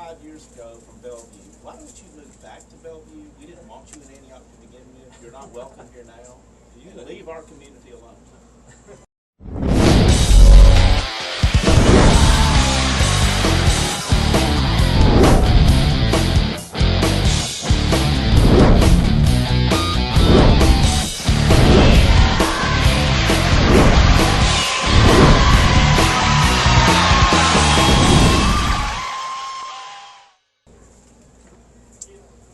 5 years ago from Bellevue. Why don't you move back to Bellevue? We didn't want you in Antioch to begin with. You're not welcome here now. You leave our community alone.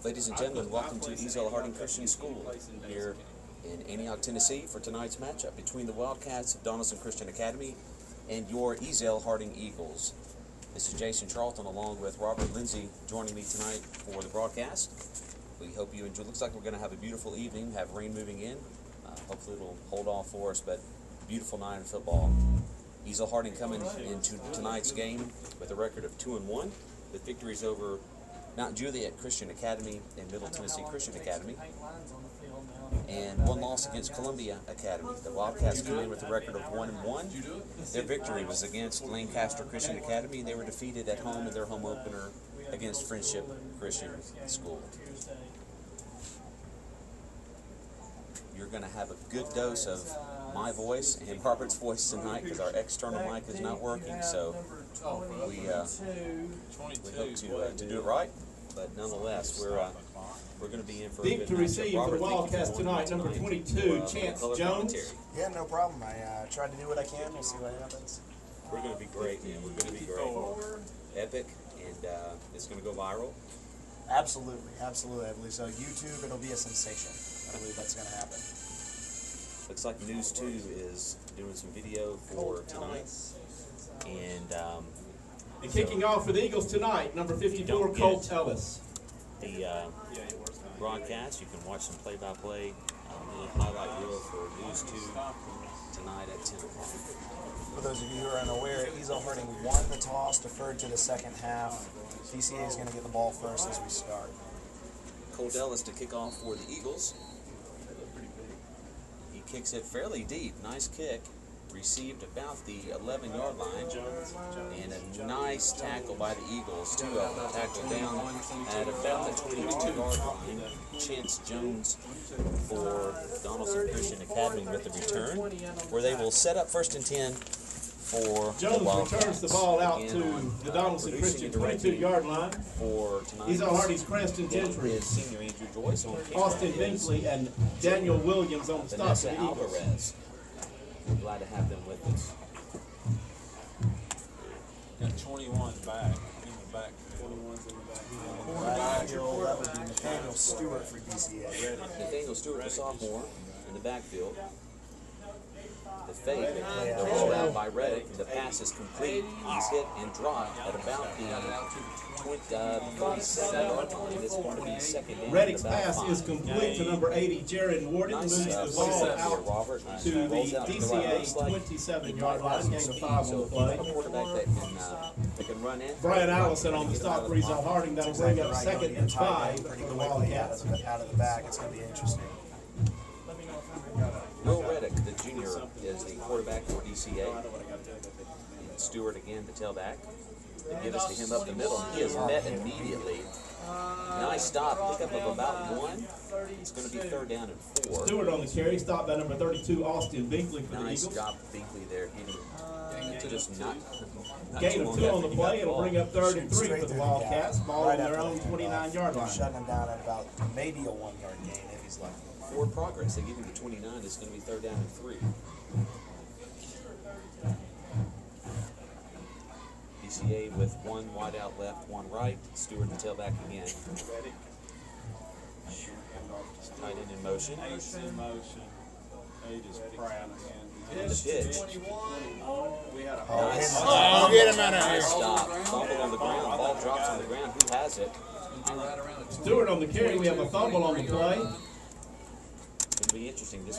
Ladies and gentlemen, welcome to Ezell Harding Christian School here in Antioch, Tennessee for tonight's matchup between the Wildcats of Donelson Christian Academy and your Ezell Harding Eagles. This is Jason Charlton along with Robert Lindsay joining me tonight for the broadcast. We hope you enjoy. Looks like we're going to have a beautiful evening, have rain moving in. Hopefully it'll hold off for us, but beautiful night of football. Ezell Harding coming into tonight's game with a record of 2-1 with victories over Mount Juliet Christian Academy and Middle Tennessee Christian Academy, and one loss against Columbia Academy. The Wildcats come in with a record of 1-1. Their victory was against Lancaster Christian Academy. They were defeated at home in their home opener against Friendship Christian School. You're going to have a good dose of my voice and Robert's voice tonight because our external mic is not working, so we hope to do it right. But nonetheless, we're going to be in for a Deep good to matchup. receive for Robert, the Wildcats tonight, number 22, Chance Jones. Yeah, no problem. I tried to do what I can. We'll see what happens. We're going to be great, man. We're going to be great. Epic, and it's going to go viral. Absolutely, absolutely. I believe so. YouTube, it'll be a sensation. I believe that's going to happen. Looks like News 2 is doing some video for tonight. And kicking off for the Eagles tonight, number 54, Colt Ellis. The broadcast, you can watch some play-by-play, little highlight reel for News 2 tonight at 10 o'clock. For those of you who are unaware, Ezell Harding won the toss, deferred to the second half. DCA is going to get the ball first as we start. Colt Ellis to kick off for the Eagles. He kicks it fairly deep. Nice kick. Received about the 11-yard line, and a nice tackle by the Eagles. Two of them tackled down at about the 22-yard line. Chance Jones for Donelson Christian Academy with the return, where they will set up 1st and 10 for Jones the Wildcats. returns the ball out to the Donelson Christian 22-yard line. For tonight, Ezell Harding's Creston Gentry, senior Andrew Joyce on Austin Binkley, and Daniel Williams on the stop for Vanessa the Eagles. Alvarez. We're glad to have them with us. Got 21 back, in the back. 21's in the back. That would be Nathaniel Stewart for DCA. Nathaniel Stewart, the sophomore, in the backfield. The fake, the roll out by Reddick. The pass is complete. He's hit and dropped at about the 37-yard line. It's going to be second down. Reddick's pass is complete to number 80, Jared Warden. Moves the ball out to the DCA 27-yard line. Gain of 5 on the play. A quarterback that can run in. Brian Allison on the stop for Ezell Harding. That'll bring up 2nd and 5 for the Wildcats. Out of the back, it's going to be interesting. Will Reddick, the junior, is the quarterback for DCA. And Stewart again, the tailback. They give us to him up the middle. He is met immediately. Nice stop, pickup of about 1. It's going to be 3rd down and 4. Stewart on the carry, stopped by number 32, Austin Binkley for the Nice Eagles. job, Binkley there, hitting just not Gain too of long 2 on after the he got play. It'll ball. bring up 3rd and 3 for the Wildcats. Ball on their own 29-yard line. Shutting him down at about maybe a 1-yard gain if he's lucky. Forward progress. They give him the 29. It's going to be 3rd down and 3. DCA with 1 wide out left, 1 right. Stewart the tailback again. Tight end in motion. Ace in motion. He just proud again. Pitch. We had a Nice. Oh, get him out of Nice stop. Fumble on the ground. Ball drops on the ground. Who has it? Stewart on the carry. We have a fumble on the play. It's going to be interesting. This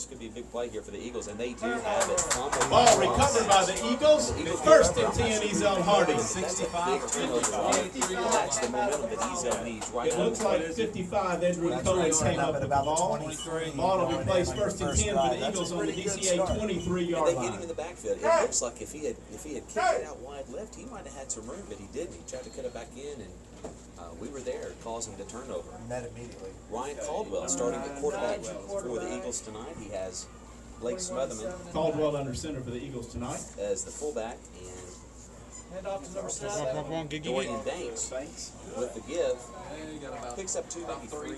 could be a big play here for the Eagles, and they do have it. Ball recovered by the Eagles. First and 10, Ezell Harding. 65. That's the momentum that Ezell needs right It now. looks like 55. Andrew Cohen came up with the ball. Ball will be placed first and 10 for the Eagles on the DCA 23-yard They get him line. in the backfield. It looks like if he had kicked it out wide left, he might have had some room, but he didn't. He tried to cut it back in, and we were there, causing the turnover. Met immediately. Ryan Caldwell starting at quarterback for the Eagles tonight. He has Blake Smotherman Caldwell under center for the Eagles tonight. as the fullback, Hand off to number and 7. Dorian Banks with the give. Picks up 2, maybe 3.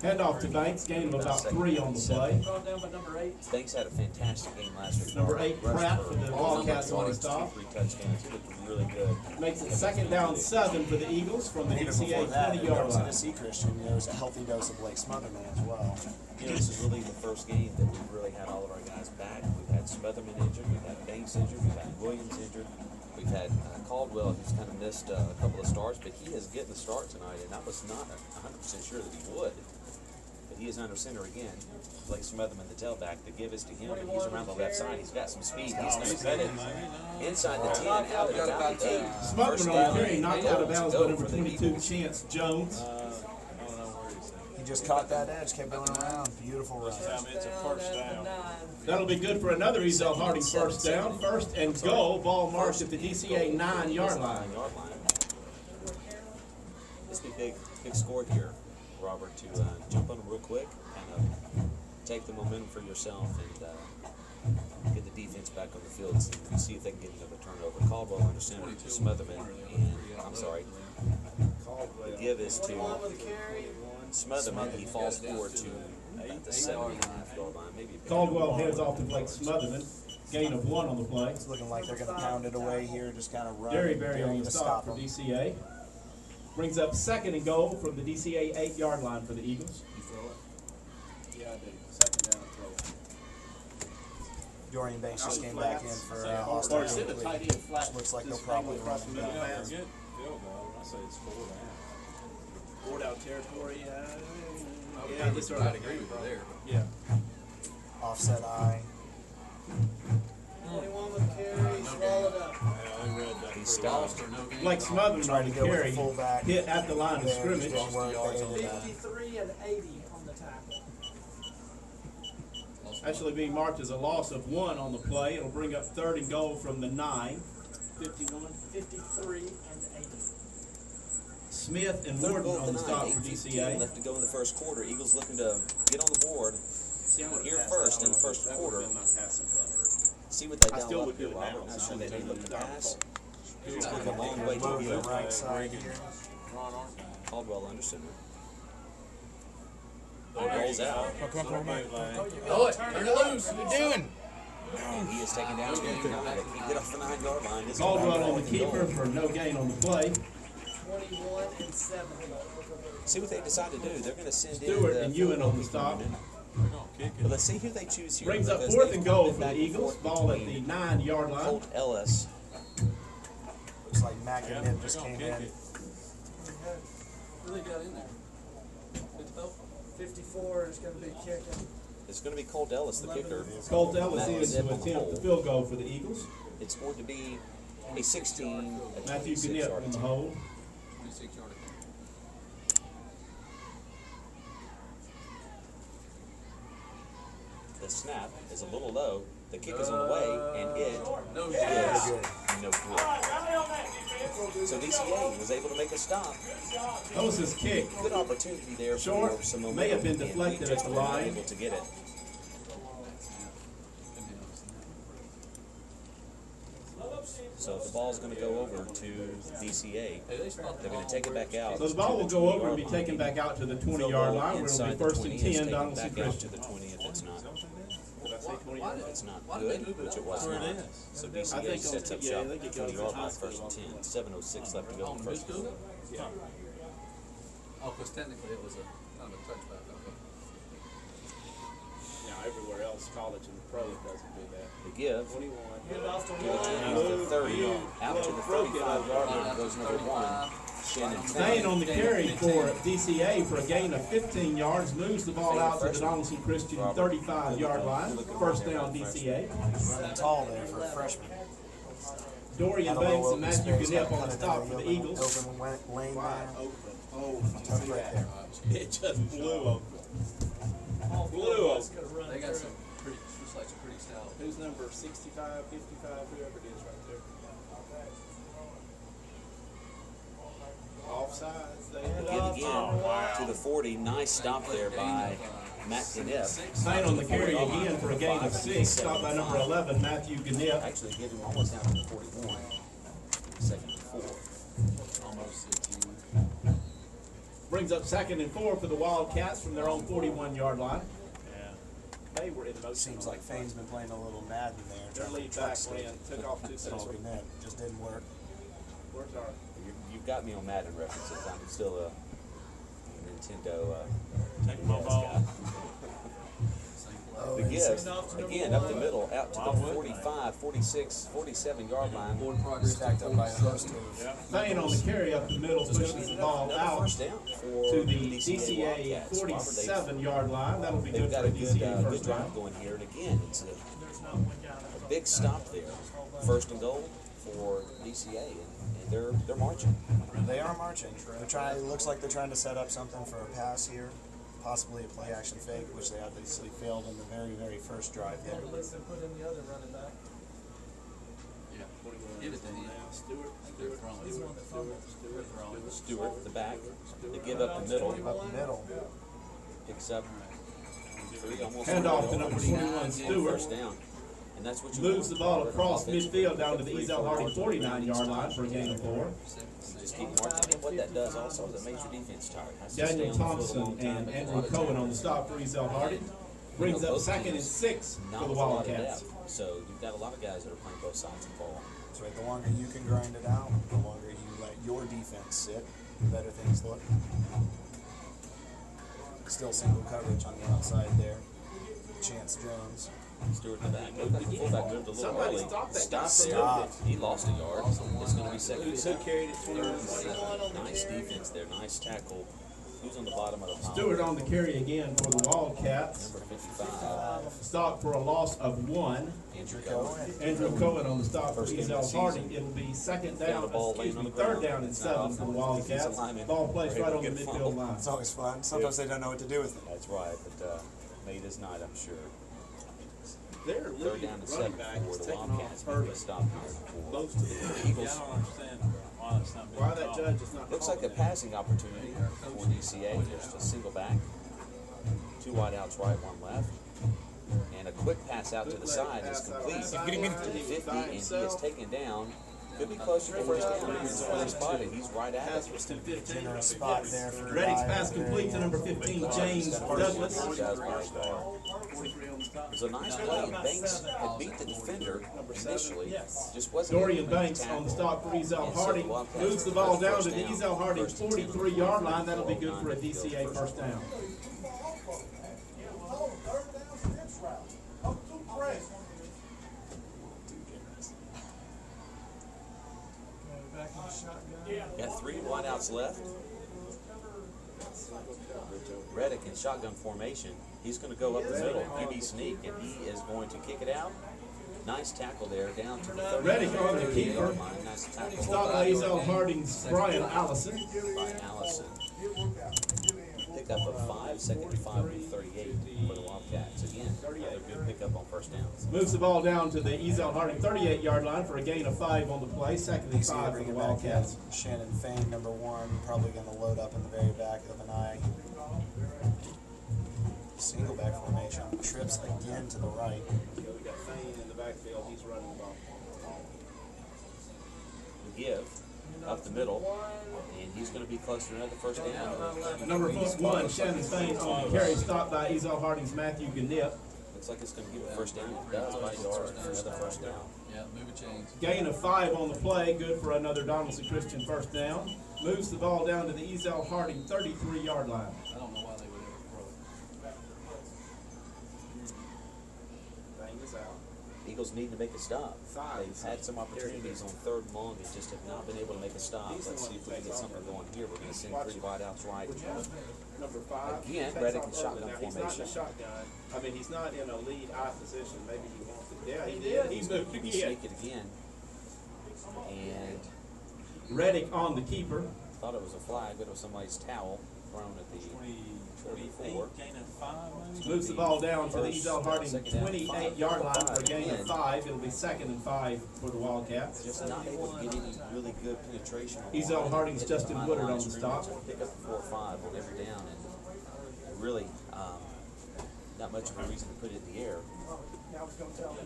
Hand off to Banks, gain of about 3 on the play. Brought down by number 8. Banks had a fantastic game last week. Number 8, Pratt for the Wildcats on his top. 3 touchdowns. He looked really good. Makes it second down 7 for the Eagles from the Even DCA before that, 20-yard line. Tennessee Christian, there was a healthy dose of Blake Smotherman as well. You know, this is really the first game that we've really had all of our guys back. We've had Smotherman injured, we've had Banks injured, we've had Williams injured, we've had Caldwell, who's kind of missed a couple of starts, but he is getting the start tonight, and I was not 100% sure that he would. But he is under center again. Blake Smotherman, the tailback. The give is to him, and he's around the left side. He's got some speed. He's going to cut it inside the 10, out at about the 8. Smotherman on the carry, knocked out of bounds by number 22, Chance Jones. He just caught that edge, kept going around. Beautiful run. It's a first down. That'll be good for another Ezell Harding first down. First and goal, ball marked at the DCA 9-yard line. This will be big score here, Robert, to jump on them real quick, kind of take the momentum for yourself and get the defense back on the field and see if they can get another turnover. Caldwell under center to Smotherman, and the give is to Smotherman. He falls forward to about the 7.5-yard line, maybe. Caldwell heads off to Blake Smotherman. Gain of 1 on the play. It's looking like they're going to pound it away here, just kind of run. Derryberry on to the stop for them. DCA. Brings up second and goal from the DCA 8-yard line for the Eagles. You throw it? Yeah, I do. Second down, throw it. Dorian Banks just came back in for Austin. Which looks like they'll probably run him down. Forget field goal. I say it's 4 down. 4 down territory. Yeah, this is right. Agree with you there. Yeah. Offset eye. 21 with carry, swallowed up. Yeah, I read that. He stopped. Blake Smotherman Tried on to the go with carry. the fullback. Hit at the line of There, scrimmage. just didn't work. They ended that. 53 and 80 on the tackle. Actually being marked as a loss of 1 on the play. It'll bring up third and goal from the 9. 51, 53 and 80. Smith and Third Warden goal on of the the stop night. for 8:15 DCA. left to go in the first quarter. Eagles looking to get on the board here first in the first quarter. See what they dial up here, Robert. Not sure they may look to pass. It's going a long way to Move the be right side here. Caldwell under center. Rolls out. Go it, turn it loose. What are you doing? And he is taken down. They can't get off the 9-yard line. It's Caldwell on the about keeper goal. for no gain on the play. 21 and 7. See what they decide to do. They're going to send Stewart in and the Ewan on the stop. But let's see who they choose here. Brings up because fourth they've and goal been for back the and Eagles. forth Ball at the between 9-yard line. Colt Ellis. Looks like Mack and Nib just came in. Really got in there. 54 is going to be kicking. It's going to be Colt Ellis, the kicker. Colt Ellis Matt is to Zipp on the attempt the hole. field goal for the Eagles. It's going to be a 16, a Matthew 26 Gannett yard on the attempt. hold. 26 yard. The snap is a little low. The kick is on the way, and it is no good. So DCA was able to make a stop. That was his kick. Good opportunity there Short, for some momentum. may have been and we deflected just at the were not line. able to get it. So the ball's going to go over to DCA. They're going to take it back out. So the ball will go over and be taken back out to the 20-yard line, where it'll Inside be the first 20, and it's 10, taken Donelson back out to Christian. the 20 if it's not. Why If it's not good, which it was Where it not. is. So I DCA think sets on- up yeah, shop I think at it the goes 20-yard high line, school first and 10. 7:06 left to go in the Middle first school? quarter. Yeah. Oh, because technically it was a kind of a touchback. Okay. Now, everywhere else, college and pro, it doesn't do that. The give. 21. Hand off to To the 1. 20, the 30, out to the 35-yard line goes number 1, Shannon Staying on the carry 15. for DCA for a gain of 15 yards, moves the ball out to the Donelson Christian 35-yard line. First down DCA. Running tall there for a freshman. Dorian Had a little Banks and open Matthew space, Gannett got on the cut stop into for the open- Eagles. Open lane Wide there. open. Oh, Tough right there. it just blew open. All Blew four of up. us could have run They got through. some pretty, looks like some pretty stout. Who's number 65, 55, whoever it is right there? Offsides. They Give again to the 40. Nice stop there by Matt Gannett. Staying on the carry again for a gain of 6. Stopped by number 11, Matthew Gannett. Actually, give him almost down to the 41. Second and 4. Almost 60. Brings up 2nd and 4 for the Wildcats from their own 41-yard line. They were in motion. Seems like Fane's been playing a little Madden there. Their trying to lead truck back stick. ran, took off too soon. Gannett just didn't work. Where's our You've got me on Madden references. I'm still a Nintendo Take my ball. Oh, the gift, again, up the middle, out to the 45, 46, 47-yard line. stacked up by a host of. staying on the carry up the middle, pushes the ball Another out first down for to the DCA DCA Wildcats. 47-yard line. That'll be They've good got for a a good, DCA good first drive down. going here, and again, it's a big stop there. First and goal for DCA, and they're marching. They are marching. They're trying. It looks like they're trying to set up something for a pass here, possibly a play action fake, which they obviously failed in the very first drive there. At least they put in the other running back. Yeah. Give it to him. They're throwing. He's the one that fumbled. They're throwing. Stewart, the back, they give up the middle, Up the middle. picks up 3, almost Hand off to 3 number yards. 21, Stewart. First down. And that's what you Moves the ball want. across Offensive midfield down to the Ezell Harding 3, 49-yard line for a gain of 4. Just keep marching. And what that does also is it makes your defense tired. Has to stay Daniel on the field a Thompson long time, and make a Andrew lot of Cohen time. on the stop for Ezell Harding. Brings up 2nd and 6 Not for the with a lot of Wildcats. depth. So you've got a lot of guys that are playing both sides of the ball. That's right. The longer you can grind it out, the longer you let your defense sit, the better things look. Still single coverage on the outside there. Chance Jones. Stewart in the back. Moved the fullback moved a little Somebody early. stop that Stop guy. there. He lost a yard. It's going to be second and Who 7. carried it 21? Nice defense there. Nice tackle. Who's on the bottom of the pile? Stewart on the carry again for the Wildcats. Number 55. Stop for a loss of 1. Andrew Cohen. Andrew Cohen on the stop for First game of the Ezell Harding. season. It'll be second Found down, the ball laying on the third ground. down and 7 for the Wildcats. Defensive lineman. Ball placed right on the Able to get a midfield fumble. line. It's always fun. Sometimes they don't know what to do with it. That's right, but made his night, I'm sure. Their Third lead down and 7 running back for is the taking off Wildcats. early. Maybe a stop here for Close to the Yeah, Eagles. I don't understand why it's not being Why that called. judge is not Looks like a calling that. passing opportunity for DCA. Just a single back. 2 wide outs, right, 1 left. And a quick pass out to the side is complete to the 50, and he is taken down. Could be closer to first down. He's in the spot, and he's right at Pass it. was to 15. Generous spot there for Reddick's Ryan pass at the very complete to end. number 15, James Douglas. Guys by star. It was a nice play, and Banks had beat the defender initially. Just wasn't Dorian able to make Banks the on the tackle. stop for Ezell And so Harding. the Wildcats Moves the are ball down first to the down, Ezell Harding first and 10 on the 43-yard line. That'll be 4, good for a 9 field DCA first first down. Back in the shotgun. Got 3 wideouts left. Reddick in shotgun formation. He's going to go up the middle, QB sneak, and he is going to kick it out. Nice tackle there, down to the 30 Reddick on the keeper. yard line. Nice tackle Stop by Ezell Harding's Brian Allison. by Allison. Pick up of 5, second and 5 and 38 for the Wildcats. Again, another good pickup on first down. Moves the ball down to the Ezell Harding 38-yard line for a gain of 5 on the play. Second and DCA 5 for bring the it back Wildcats. in. Shannon Fane, number 1, probably going to load up in the very back of an eye. Single back formation. Trips again to the right. We got Fane in the backfield. He's running the ball. Give up the middle, and he's going to be close to another first down. Number 1, Shannon Fane on the carry. Stopped by Ezell Harding's Matthew Gannett. Looks like it's going to give a first down. It does by yards for another first down. Yeah, move a chains. Gain of 5 on the play, good for another Donelson Christian first down. Moves the ball down to the Ezell Harding 33-yard line. I don't know why they would ever throw it. Bang is out. Eagles need to make a stop. They've had some opportunities on 3rd and long and just have not been able to make a stop. Let's see if we can get something going here. We're going to send 3 wideouts right. Number 5. Again, takes Reddick off in shotgun early. Now, he's not in formation. the shotgun. I mean, he's not in a lead eye position. Maybe he wants it. Yeah, he did. He moved again. Sneak it again. And Reddick on the keeper. thought it was a flag, but it was somebody's towel thrown at the 34. Gain of 5, maybe? Moves the ball down to the First, Ezell Harding second down, 28-yard line for a gain of again. 5. It'll be 2nd and 5 for the Wildcats. Just not able to get any really good penetration. on Ezell line. Harding's Hit the Justin line Woodard line on the scrimmage stop. and Pick up the 4 or 5 on every down, and really not much of a reason to put it in the air.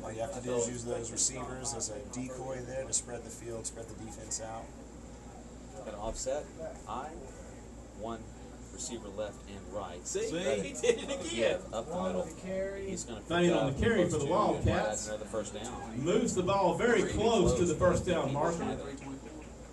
All you have to do is use those receivers as a decoy there to spread the field, spread the defense out. Got an offset. One receiver left and right. See, Reddick, he did it again. yeah, up the One middle. on the carry. He's going to Fane on the carry for the Add Wildcats. another 1st down. Moves the ball very close to the 1st down marker.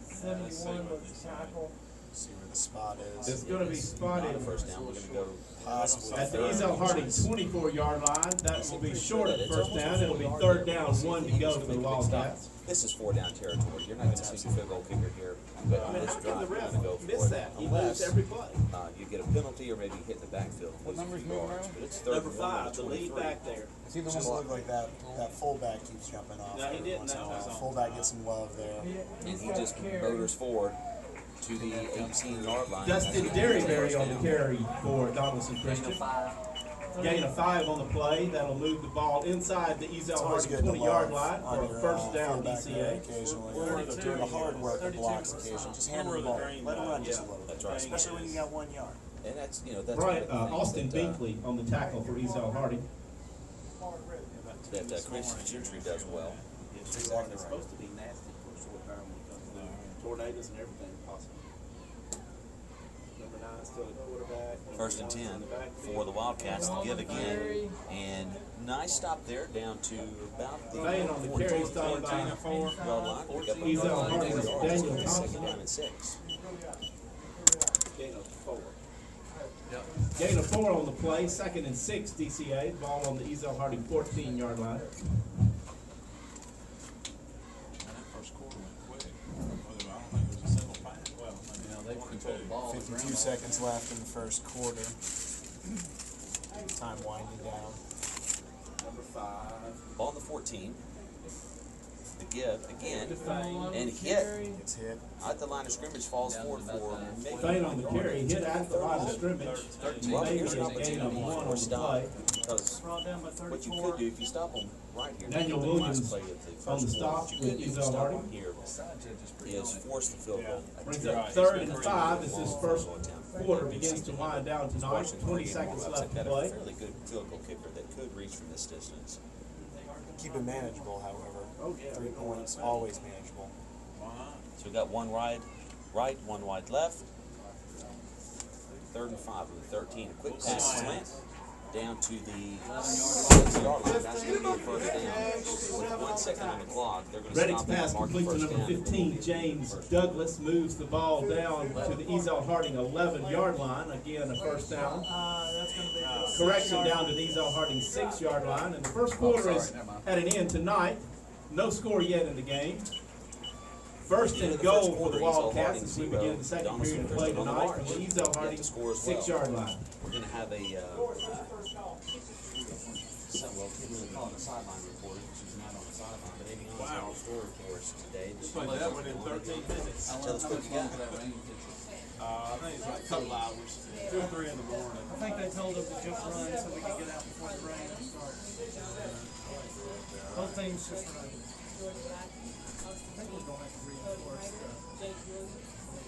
71 was the tackle. See where the spot is. It's going to be Not spotted a 1st down. We're going to go Possibly at the third. Ezell Harding 24-yard line. That will be short of 1st down. It'll be 3rd down, 1 to go for the Wildcats. This is 4 down territory. You're not going to see the field goal kicker here, but on this How can the drive, you're ref going to go for miss it. that? He moves every play. You get a penalty or maybe hit the backfield. What number's yards, but it's 3rd Number and 1 on 5, the lead 23. back there. It just looked like that fullback keeps jumping off. No, he every didn't. once in a That was while. on. Fullback gets some love there. And he just motors forward to the 18-yard line. Dustin Derryberry on the carry for Donelson Christian. Gain of 5 on the play. That'll move the ball inside the It's Ezell always Harding good to 20-yard love line for on a your 1st down fullback there DCA. occasionally. Doing the hard work of blocks occasionally. Just hand him the ball. Let him run just a little bit. That's right. Especially when you got 1 yard. And that's, that's Brian, one of the Austin things Binkley on the tackle for Ezell Harding. that Chris Gentry does well. That's exactly It's right. supposed to be nasty for a short term when it comes to tornadoes and everything possible. Number 9 still a quarterback. 1st and 10 for the Wildcats to give again. And nice stop there down to about the Fane on the carry, stopped by 14-yard line. Pick up Ezell another Harding, 4 yards. Daniel Second Thompson. down and 6. Gain of 4. Gain of 4 on the play, 2nd and 6 DCA. Ball on the Ezell Harding 14-yard line. And that first quarter went quick. I don't think it was a single pass. Well, They controlled the ball. 52 seconds left in the 1st quarter. Time winding down. Number 5. Ball on the 14. The give again. One And on the hit. carry. It's hit. At the line of scrimmage, falls forward for maybe Fane on the carry, hit at the line of scrimmage. Well, Maybe here's an a gain of opportunity 1 for on a the stop. play. Because Brought down by what you 34. could do if you stop them right here. Daniel not the last Williams play of the on the first stop quarter, what you could do with if you Ezell stop Harding. them here is force the field goal. Brings up 3rd and 5 as this first quarter begins to wind down tonight. 20 seconds left to Got a play. fairly good field goal kicker that could reach from this distance. Keep it manageable, however. Oh, yeah. 3 points, always manageable. why not? So we got one right, one wide left. 3rd and 5 with 13. A quick pass slant down to the 6-yard line. That's going to be the 1st down. With 1 second on the clock, they're going to Reddick's stop it pass and mark the complete to 1st number down. 15, James Douglas, moves the ball down to the Ezell Harding 11-yard line. Again, a 1st down. That's going to be a Correction down to the Ezell Harding 6-yard line. And the first quarter is at an end tonight. No score yet in the game. 1st and goal for the Wildcats as we begin the 2nd period of play tonight from the Ezell Harding 6-yard line. We're going to have a well, people are calling a sideline reporter. She's not on the sideline, but Amy Owens had a story for us today. Played that one in 13 minutes. Tell us what you got. I think it's like a couple hours, 2 or 3 in the morning. I think they told them to just run so we could get out before the rain starts. Both teams just run. I think we're going to have to reinforce the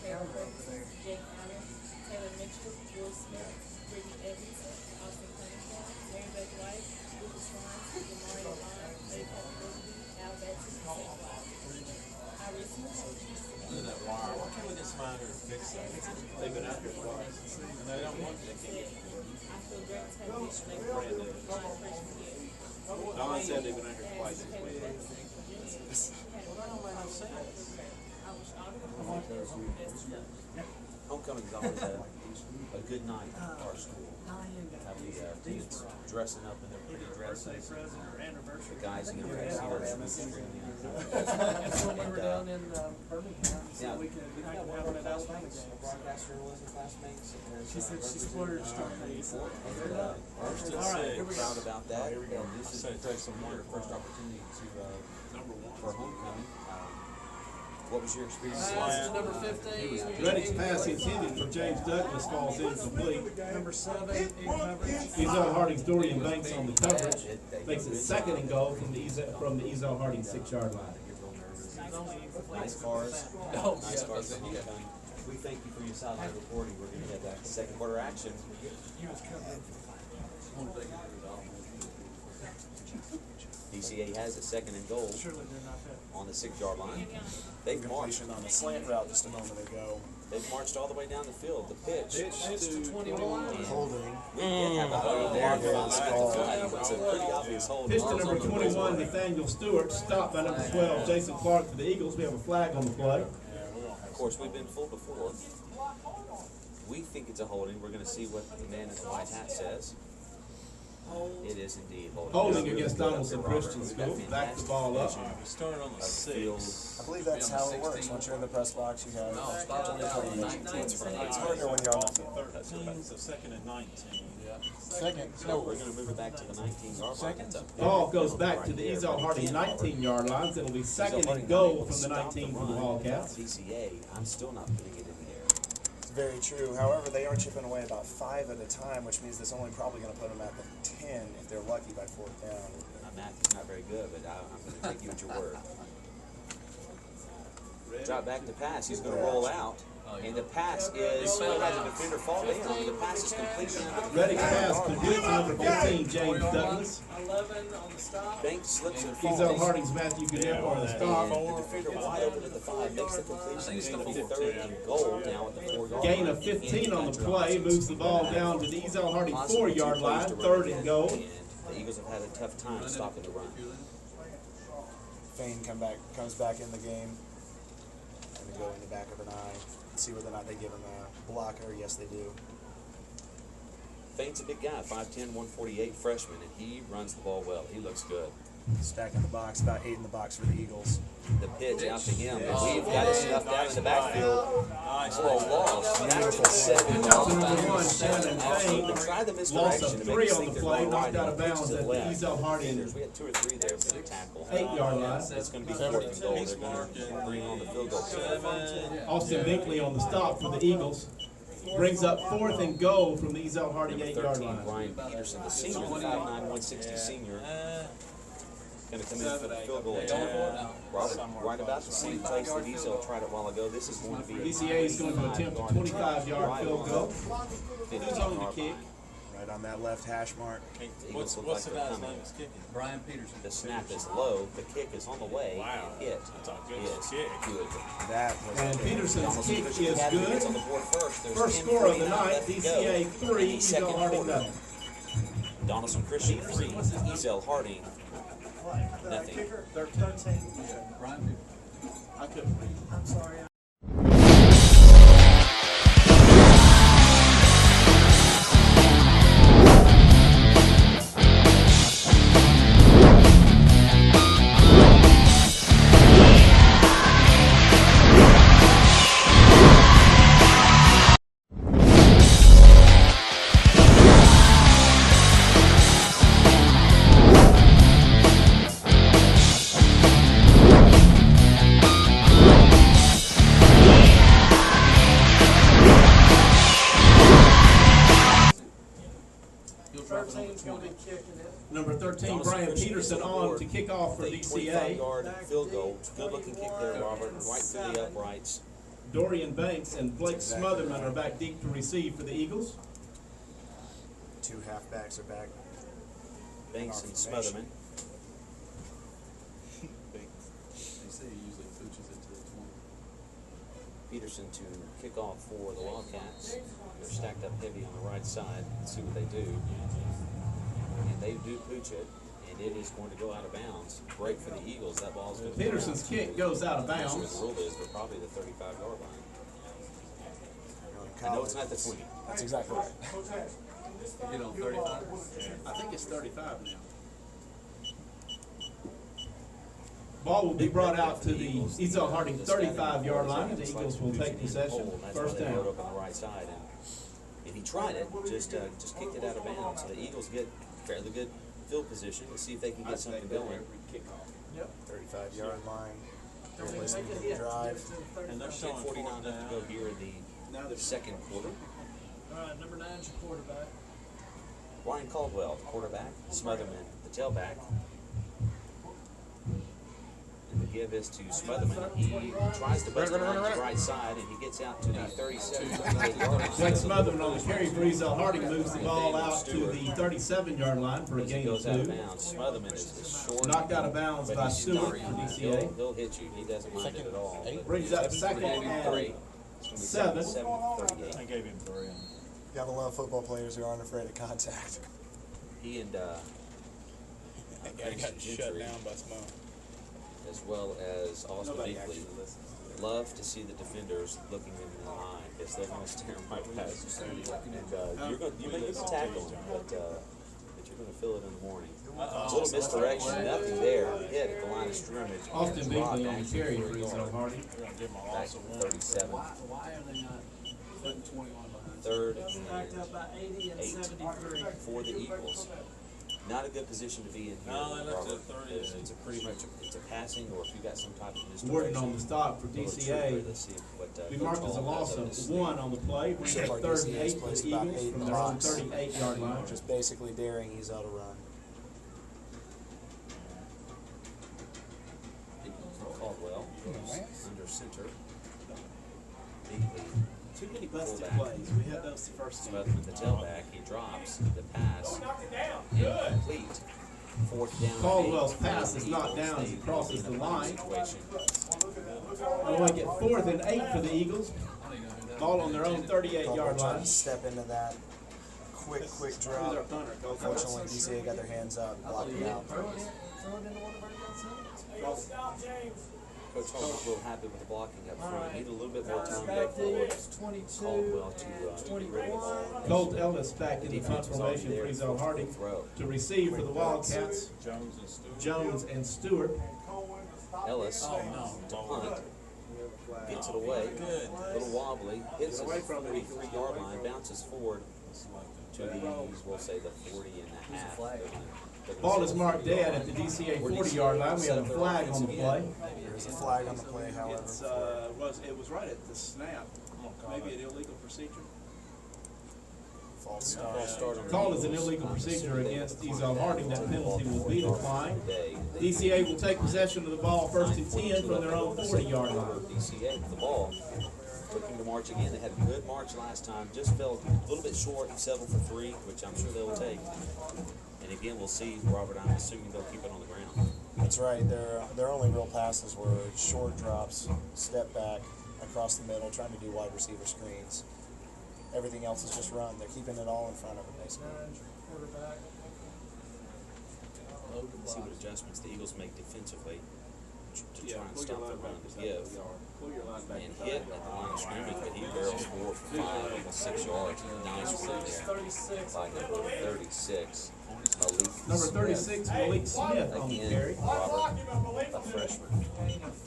counter over there. Jake Allen, Taylor Mitchell, Will Smith, Brittany Evans, Austin Cunningham, Mary Beth White, Lucas Swanson, Jamari Lamont, May Pepperly, Al Betson, and Zach White. Iris Smith. Look at that wire. Why can't we get somebody to fix that? They've been out here twice. And they don't want it. I feel great to have this next freshman year. Don said they've been out here twice this week. Well, that don't make no sense. Homecoming is always a good night at our school. Have the kids dressing up in their pretty dresses. The guys in their tuxedos. That's when we were down in Birmingham. Yeah. So we could have one at Alabama games. Broadcaster wasn't classmates. She said she splurged on these. First and All right, six. here we go. Proud about that. Here we go. And this is So take some your more. first opportunity to Number one. for homecoming. What was your experience? Pass to number 15. Ready to pass intended for James Douglas falls incomplete. Number 7 in coverage. Ezell Harding's Dorian Banks on the coverage. Makes it second and goal from the Ezell Harding 6-yard line. Nice cars. Oh, Nice yeah, cars that's for it, yeah. homecoming. We thank you for your sideline reporting. We're going to head back to second quarter action. DCA has it second and goal Surely they're not that. on the 6-yard line. They've marched. Completion on the slant route just a moment ago. They've marched all the way down the field. The pitch. It's to 21. Holding. We did have a hold there. It's a pretty obvious hold. Pitch to number 21, Nathaniel Stewart, stopped by number 12, Jason Clark for the Eagles. We have a flag on the play. Of course, we've been fooled before. We think it's a holding. We're going to see what the man in the white hat says. It is indeed holding. Holding against Donelson Christian School. Back the ball up. We started on the Field. 6. I believe that's how it works. Once you're in the press box, you have. No, start on the 19. It's harder when you're on the field. 13, so second and 19. Second. No, we're going to move it back to the 19-yard line. It's up there. Ball goes back to the Ezell Harding 19-yard line. It'll be second and goal from the 19 for the Wildcats. DCA, I'm still not putting it in the air. It's very true. However, they are chipping away about 5 at a time, which means that's only probably going to put them at the 10 if they're lucky by 4th down. My math is not very good, but I'm going to take you at your word. Drop back to pass. He's going to roll out. And the pass is, he has a defender fall down. And the pass is completely under. Ready to pass, complete to number 15, James Douglas. 11 on the stop. Banks slips and Ezell falls. Harding's Matthew Goodell on the stop. The defender wide open at the 5 makes the completion. It's going to be third and goal now at the 4-yard line. Gain of 15 on the play, moves the ball down to the Ezell Harding 4-yard line, third and goal. And the Eagles have had a tough time stopping the run. Fane comes back in the game. And they go in the back of an eye. See whether or not they give him a blocker. Yes, they do. Fane's a big guy, 5'10", 148 freshman, and he runs the ball well. He looks good. Stack in the box, about 8 in the box for the Eagles. The pitch out to him, and we've got it stuffed out in the backfield for a loss. That's a 7 Out to number 1, Shannon Fane. Try the Loss misdirection of to 3 make us on think the they're play, going knocked wide out and of the pitch bounds to at the the left. Ezell Harding We had 2 or 3 there for the tackle. 8-yard line. It's going to be 4th and goal. They're going to bring on the field goal. Austin Binkley on the stop for the Eagles. Brings up 4th and goal from the Ezell Harding Number 8-yard 13, line. Brian Peterson, the senior, the 5'9", 160 senior. Going to come in for the field goal attempt. Right about the same place that Ezell tried it a while ago. This is going to be a DCA is going to attempt a 25-yard field goal. Who's on the kick? Right on that left hash mark. What's the guy's name that's kicking? Brian Peterson. The snap is low, the kick is on the way, Wow. and hit That's a good is kick. good. That was And Peterson's Donelson kick Christian is Academy gets on good. the board first. There's First score of the 10:49 night, left to go DCA in 3, the Ezell second Harding quarter. 0. Donelson Christian 3, Ezell Harding nothing. They're 13. Brian Peterson. I couldn't read. I'm sorry. Number 13, Brian Peterson on to kick off for The DCA. 25-yard field goal. Good looking kick there, Robert. Right through the uprights. Dorian Banks and Blake Smotherman are back deep to receive for the Eagles. 2 halfbacks are back. Banks and Smotherman. They say he usually pooches it to the 20. Peterson to kick off for the Wildcats. They're stacked up heavy on the right side. Let's see what they do. And they do pooch it. and it is going to go out of bounds. Break for the Eagles. That ball's going to Peterson's kick goes out of I'm not sure what bounds. the rule is, but probably the 35-yard line. I know it's not the 20. That's exactly right. Get on 35. I think it's 35 now. Ball will be brought out to the Ezell Harding 35-yard line, and the Eagles will take possession. First They down. up on the right side, and he tried it, just kicked it out of bounds. So the Eagles get fairly good field position to see if they can get something going. Kickoff. 35-yard line. They're listening to the drive. And they're showing 49 left to go here in the second quarter. All right, number 9's your quarterback. Ryan Caldwell, the quarterback. Smotherman, the tailback. And the give is to Smotherman. He tries to bust it on the right side, and he gets out to the 37-yard line. Jake Smotherman on the carry for Ezell Harding moves the ball out to the 37-yard line for a As he gain of goes out of 2. bounds, Smotherman is short. Knocked out of bounds but by he's Stewart not- for DCA. He'll hit you. He doesn't mind it at all. But Brings up second and 3. 7. 7-38. I gave him 3. You gotta love football players who aren't afraid of contact. He and That guy got shut down by Smoke. as well as Austin Nobody Beakley, actually listens. love to see the defenders looking in the eye because they're going to stare right past you. And you may get to tackle them, but you're going to feel it in the morning. A little misdirection, nothing there. Hit at the line of scrimmage. Austin And Beakley dropped on the actually carry for for a yard. Ezell Harding. We're going to give him an Back awesome to one. 37. Why are they not putting 21 behind? Third Backed and up by 80 and 8 73. for the Eagles. Not a good position to be in here, No, they left Robert. it at 30. It's a pretty much it's a passing, or if you got some type of misdirection. Warden on the stop for little DCA. trickery. Let's see what, Be Coach marked as a Hall loss does on of this. 1 on the play. Brings So up far, 3rd and DCA 8 for plays the about Eagles 8 from in their the own box. 38-yard line. Just basically daring Ezell to run. Caldwell under center. Beakley, Too many busted Fullback. plays. We had those the first game. Smotherman, the tailback. He drops the pass. Incomplete. 4th down. and Caldwell's 8. pass is knocked down as he They crosses will be the in a punting line. situation. They want to get 4th and 8 for the Eagles. Ball on their own 38-yard Caldwell trying line. to step into that quick Who's our drop. punter? Coach? Unfortunately, DCA got their hands up, blocked it out. Throw it into one of our guys. Coach Hall was real happy with the blocking up front. Alright. Need a little bit more time to go Back forward. deep, 22, Caldwell to ready to 21. ball. Colt Ellis back in the punt Defense was already formation for there Ezell Harding throw. to receive for the Wildcats. Jones and Stewart. Jones and Stewart. Ellis Oh, no. to punt. Gets it away. Good. A little wobbly. Hits the away from it. 43-yard line. Bounces forward to the, we'll say, the 40 and a half. Ball is marked dead at the DCA 40-yard line. We have a flag on the play. There's a flag on the play, however. It's, it was right at the snap. Maybe an illegal procedure. False False start. start on the Called as an Eagles. illegal I'm procedure assuming they against will Ezell Harding. That penalty will be declined. Today. DCA will take possession of the ball 1st and 10 from their own 40-yard line. DCA with the ball. Looking to march again. They had a good march last time. Just fell a little bit short and settled for 3, which I'm sure they will take. And again, we'll see, Robert. I'm assuming they'll keep it on the ground. That's right. Their only real passes were short drops, step back, across the middle, trying to do wide receiver screens. Everything else is just run. They're keeping it all in front of them, basically. 9's your quarterback. See what adjustments the Eagles make defensively to Yeah, try and pull your stop the run linebackers to up give. a yard. Pull your linebackers And up hit a at the yard. line of scrimmage, but he barrels 4 for 5, almost 6 yards. Nice run there 36. by number 36, Malik Number Smith. 36, Malik Smith on the Again, carry. Robert, a freshman.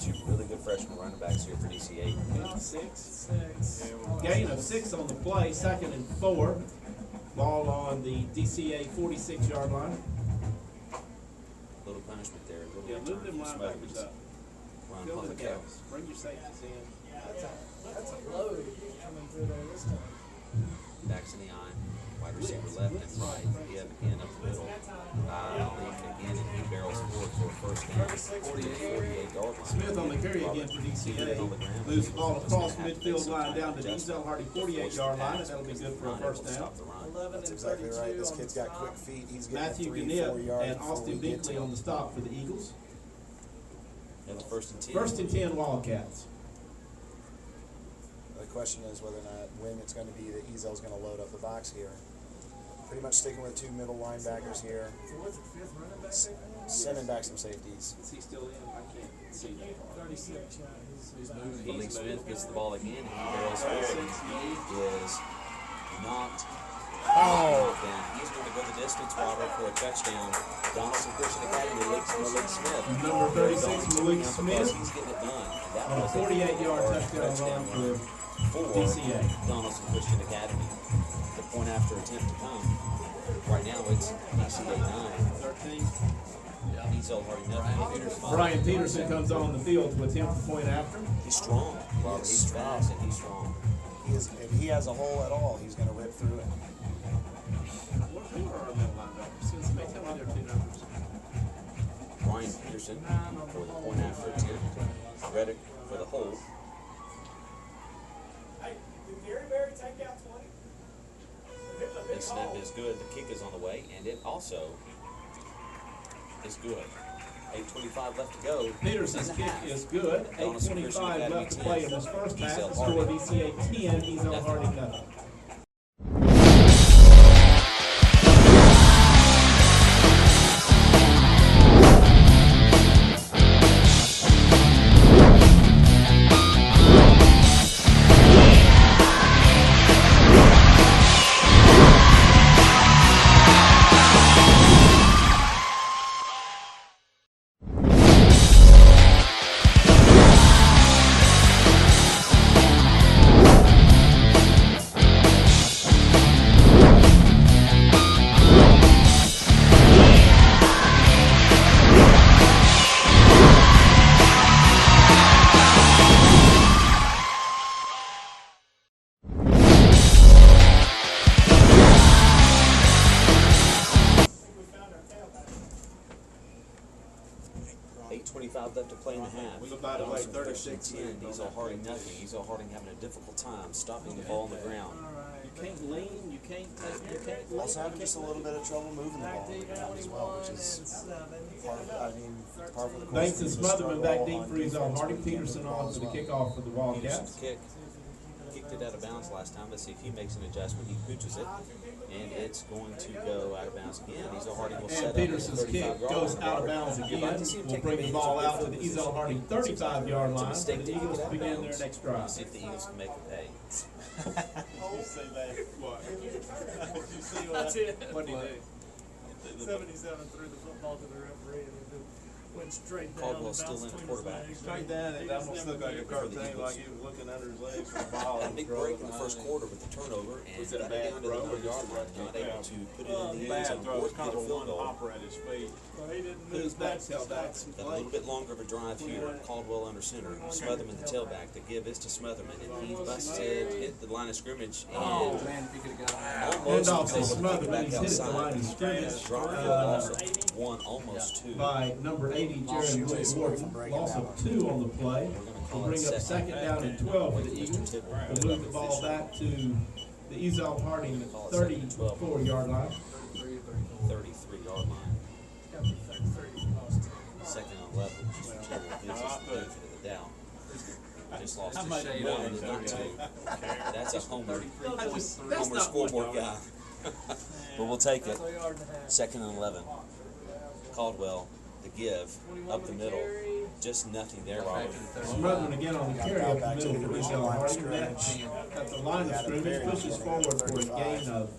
2 really good freshman running backs here for DCA. 6. 6. Gain of 6 on the play, 2nd and 4. Ball on the DCA 46-yard line. Little punishment there. Little Yeah, move return them from linebackers Smotherman. up. Run Fill the public out. gaps. Bring your safeties in. That's a load coming through there this time. Backs in the eye. Wide receiver left and right. Give again up the middle. Leak again, and he barrels forward for a first down. 48-yard line. Smith on the carry again for DCA. Moves the ball across midfield line down to the Ezell Harding 48-yard line, and that'll be good for a first down. Stop the run. 11 That's and exactly 32 right. This on kid's the got stop. quick feet. He's getting Matthew 3-4 Gannett yards and before Austin we get to Binkley him. on the stop for the Eagles. Another first and 10. 1st and 10 Wildcats. The question is whether or not when it's going to be that Ezell's going to load up the box here. Pretty much sticking with 2 middle linebackers here. Sending back some safeties. Is he still in? I can't see that far. 36, yeah. He's Malik Smith gets the ball again. He barrels forward. He is not. Oh! Then he's going to go the distance, Robert, for a touchdown. Donelson Christian Academy leads Malik Smith. Number 36, Malik Because Smith, he's getting it done. And that on a was 48-yard touchdown run for DCA. Donelson Christian Academy. The point after attempt to come. Right now it's DCA 9. 13. Ezell Harding nothing. Brian Peterson comes on the field to attempt the point after. He's strong, Robert. He's fast and he's strong. If he has a hole at all, he's going to rip through it. Who are our middle linebackers? Can somebody tell me their 2 numbers? Brian Peterson for the point after attempt. Reddick for the hold. This snap is good. The kick is on the way, and it also is good. 8:25 left to go. Peterson's in the kick half. is good. Donelson Christian 8:25 Academy left to 10. play in this first half. Ezell The score Harding. DCA 10, Ezell Harding nothing. Left to play in the half. So by the way, Donelson Christian 36 10, Ezell Harding nothing. Ezell Harding having a difficult time stopping the ball on the ground. You can't lean, you can't take, you can't lean. Also having just a little bit of trouble moving the ball on the ground as well, which is part of, part of the course. Banks and Smotherman back deep for Ezell Harding. Peterson on for the kickoff for the Wildcats. Peterson's kick kicked it out of bounds last time. Let's see if he makes an adjustment. He pooches it, and it's going to go out of bounds again. Ezell Harding will set And up Peterson's at the kick 35-yard goes line. out of bounds You'd like to see again. him We'll take bring the advantage ball of out to field the Ezell position. Harding 35-yard It's a line. mistake The to Eagles get out of begin their bounds. next drive. See if the Eagles can make it pay. You say that. What? You see That's it. What did he do? 77 threw the football to the referee and it went straight down. Caldwell's and still bounced in at between his quarterback. legs. Straight down, it almost looked like a cartoon, like he was looking under his legs for the ball. A big break in the first quarter with the turnover, and Was it a got bad down to the throw? 9-yard line. Not able to put it in the end Bad zone throw, or it's get kind a of a field one goal. hopper at his feet. Well, he didn't Who's move back back held back some Got a little bit longer of a drive here. Caldwell under center. Smotherman the tailback. The give is to Smotherman, and he busted, hit the line of scrimmage, and Man, if he could've got out. almost Handoff was to able to kick Smotherman. it back He's hit at the outside. line of scrimmage. Dropped the loss of one, almost two. By number 80, Jared Willis Morton. Loss of 2 on the play. Will bring up second down and 12 for the Eagles. We'll move the ball back to the Ezell Harding 34-yard line. 33-yard line. Second and 11, which is for Trevor, gives us the benefit of the doubt. Just lost to Shane one and not two. That's a homer scoreboard guy. But we'll take it. Second and 11. Caldwell, the give, up the middle. Just nothing there, Robert. Smotherman again on the carry up the middle for Ezell Harding. At the line of scrimmage, pushes forward for a gain of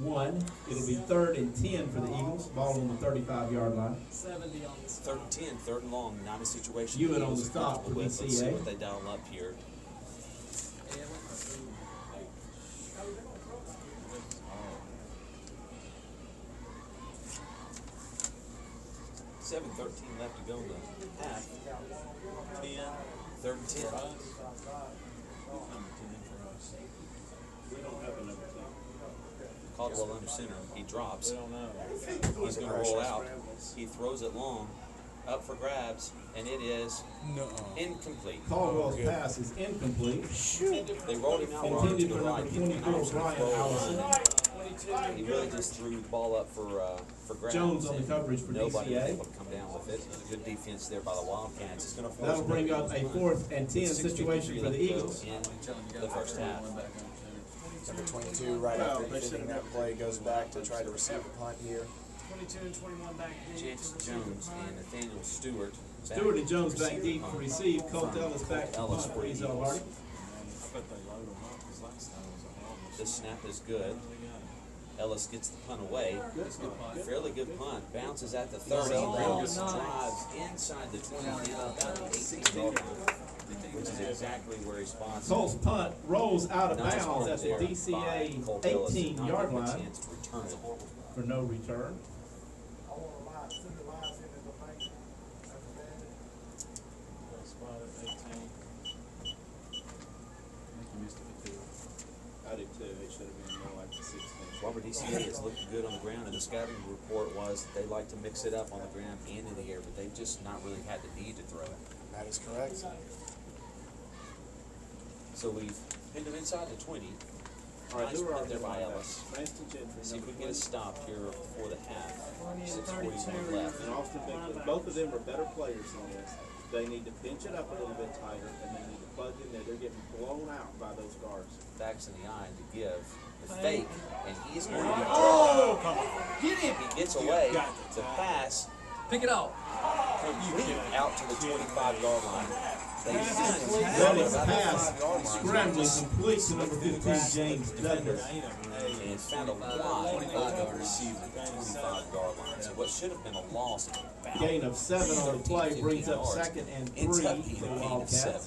1. It'll be 3rd and 10 for the Eagles. Ball on the 35-yard line. 70 on the 3rd and 10, 3rd and long, not a situation. Ewan the on the Eagles are stop comfortable for with. Let's see DCA. what they dial up here. 7:13 left to go in the half. 3rd and 10. We don't have a number 10. Caldwell under center. He drops. We don't know. He's going to roll out. He throws it long, up for grabs, and it is incomplete. Caldwell's pass is incomplete. They rolled him out Robert, to Intended the for right. number He did 24, not actually Brian throw Allison. one. He really just threw the ball up for grabs. Jones on the and coverage for nobody was DCA. able to come down with it. Good defense there by the Wildcats. It's going to force That'll bring them up to a run. 4th and 10 It's 6:53 situation for left the to go Eagles. in the first half. Number 22, right Well, after they hitting should've that never play, taken goes it. back to try to receive a punt here. 22 and 21 back deep. Chance Jones and Nathaniel Stewart. back Stewart and Jones to back receive deep the to punt receive. Colt from Ellis back to Colt Ellis punt for for the Ezell Eagles. Harding. I bet they load them up, because last time was a horrible. The snap is good. Ellis gets the punt away. Fairly good punt. Bounces at the 30. Rogers drives inside the 20 now about the 18-yard line, which is exactly where he spots it. Colt's punt rolls out of Nice bounds punt at the there by DCA Colt Ellis. Did not 18-yard give him a line chance to return it. for no return. Spot at 18. You missed it for two. I do too. It should have been more like the 16. Robert DCA has looked good on the ground, and the scouting report was they like to mix it up on the ground and in the air, but they've just not really had the need to throw it. That is correct. So we've pinned them inside the 20. All right, Nice who are punt our there by linebackers? Ellis. Cranston Gentry, See if we number can get a 20. stop here before the half. 20 and 6:41 32. left. And Austin Bickley. Both of them are better players than this. They need to pinch it up a little bit tighter, and they need to plug in there. They're getting blown out by those guards. Backs in the eye to give the fake, and he's going to get Get him! He gets away. The pass Pick it out. complete out to the 25-yard line. They That is pass scrambling complete to number 15, James Douglas. and found a wide open receiver at the 25-yard line. So what should have been a loss of about Gain of 7 on the play 13, brings up 15 second and 3 ends for up the being a gain of Wildcats. 7.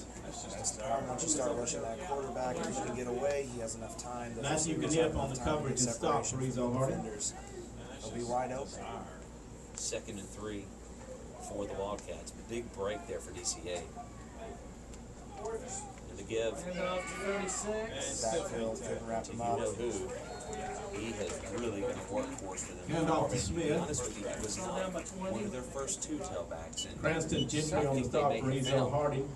Once you start rushing that quarterback, he's going to get away. He has enough time. And as you can hit on the coverage and stop for Ezell Harding. He'll be wide open. 2nd and 3 for the Wildcats. Big break there for DCA. And the give, Hand it off to 36. Backfield couldn't wrap to him you up. know who, he has really been a workhorse for them. Hand off to To be Smith. honest with you, he was not one of their first two tailbacks. And Cranston Gentry I on the think they stop may for have Ezell found Harding.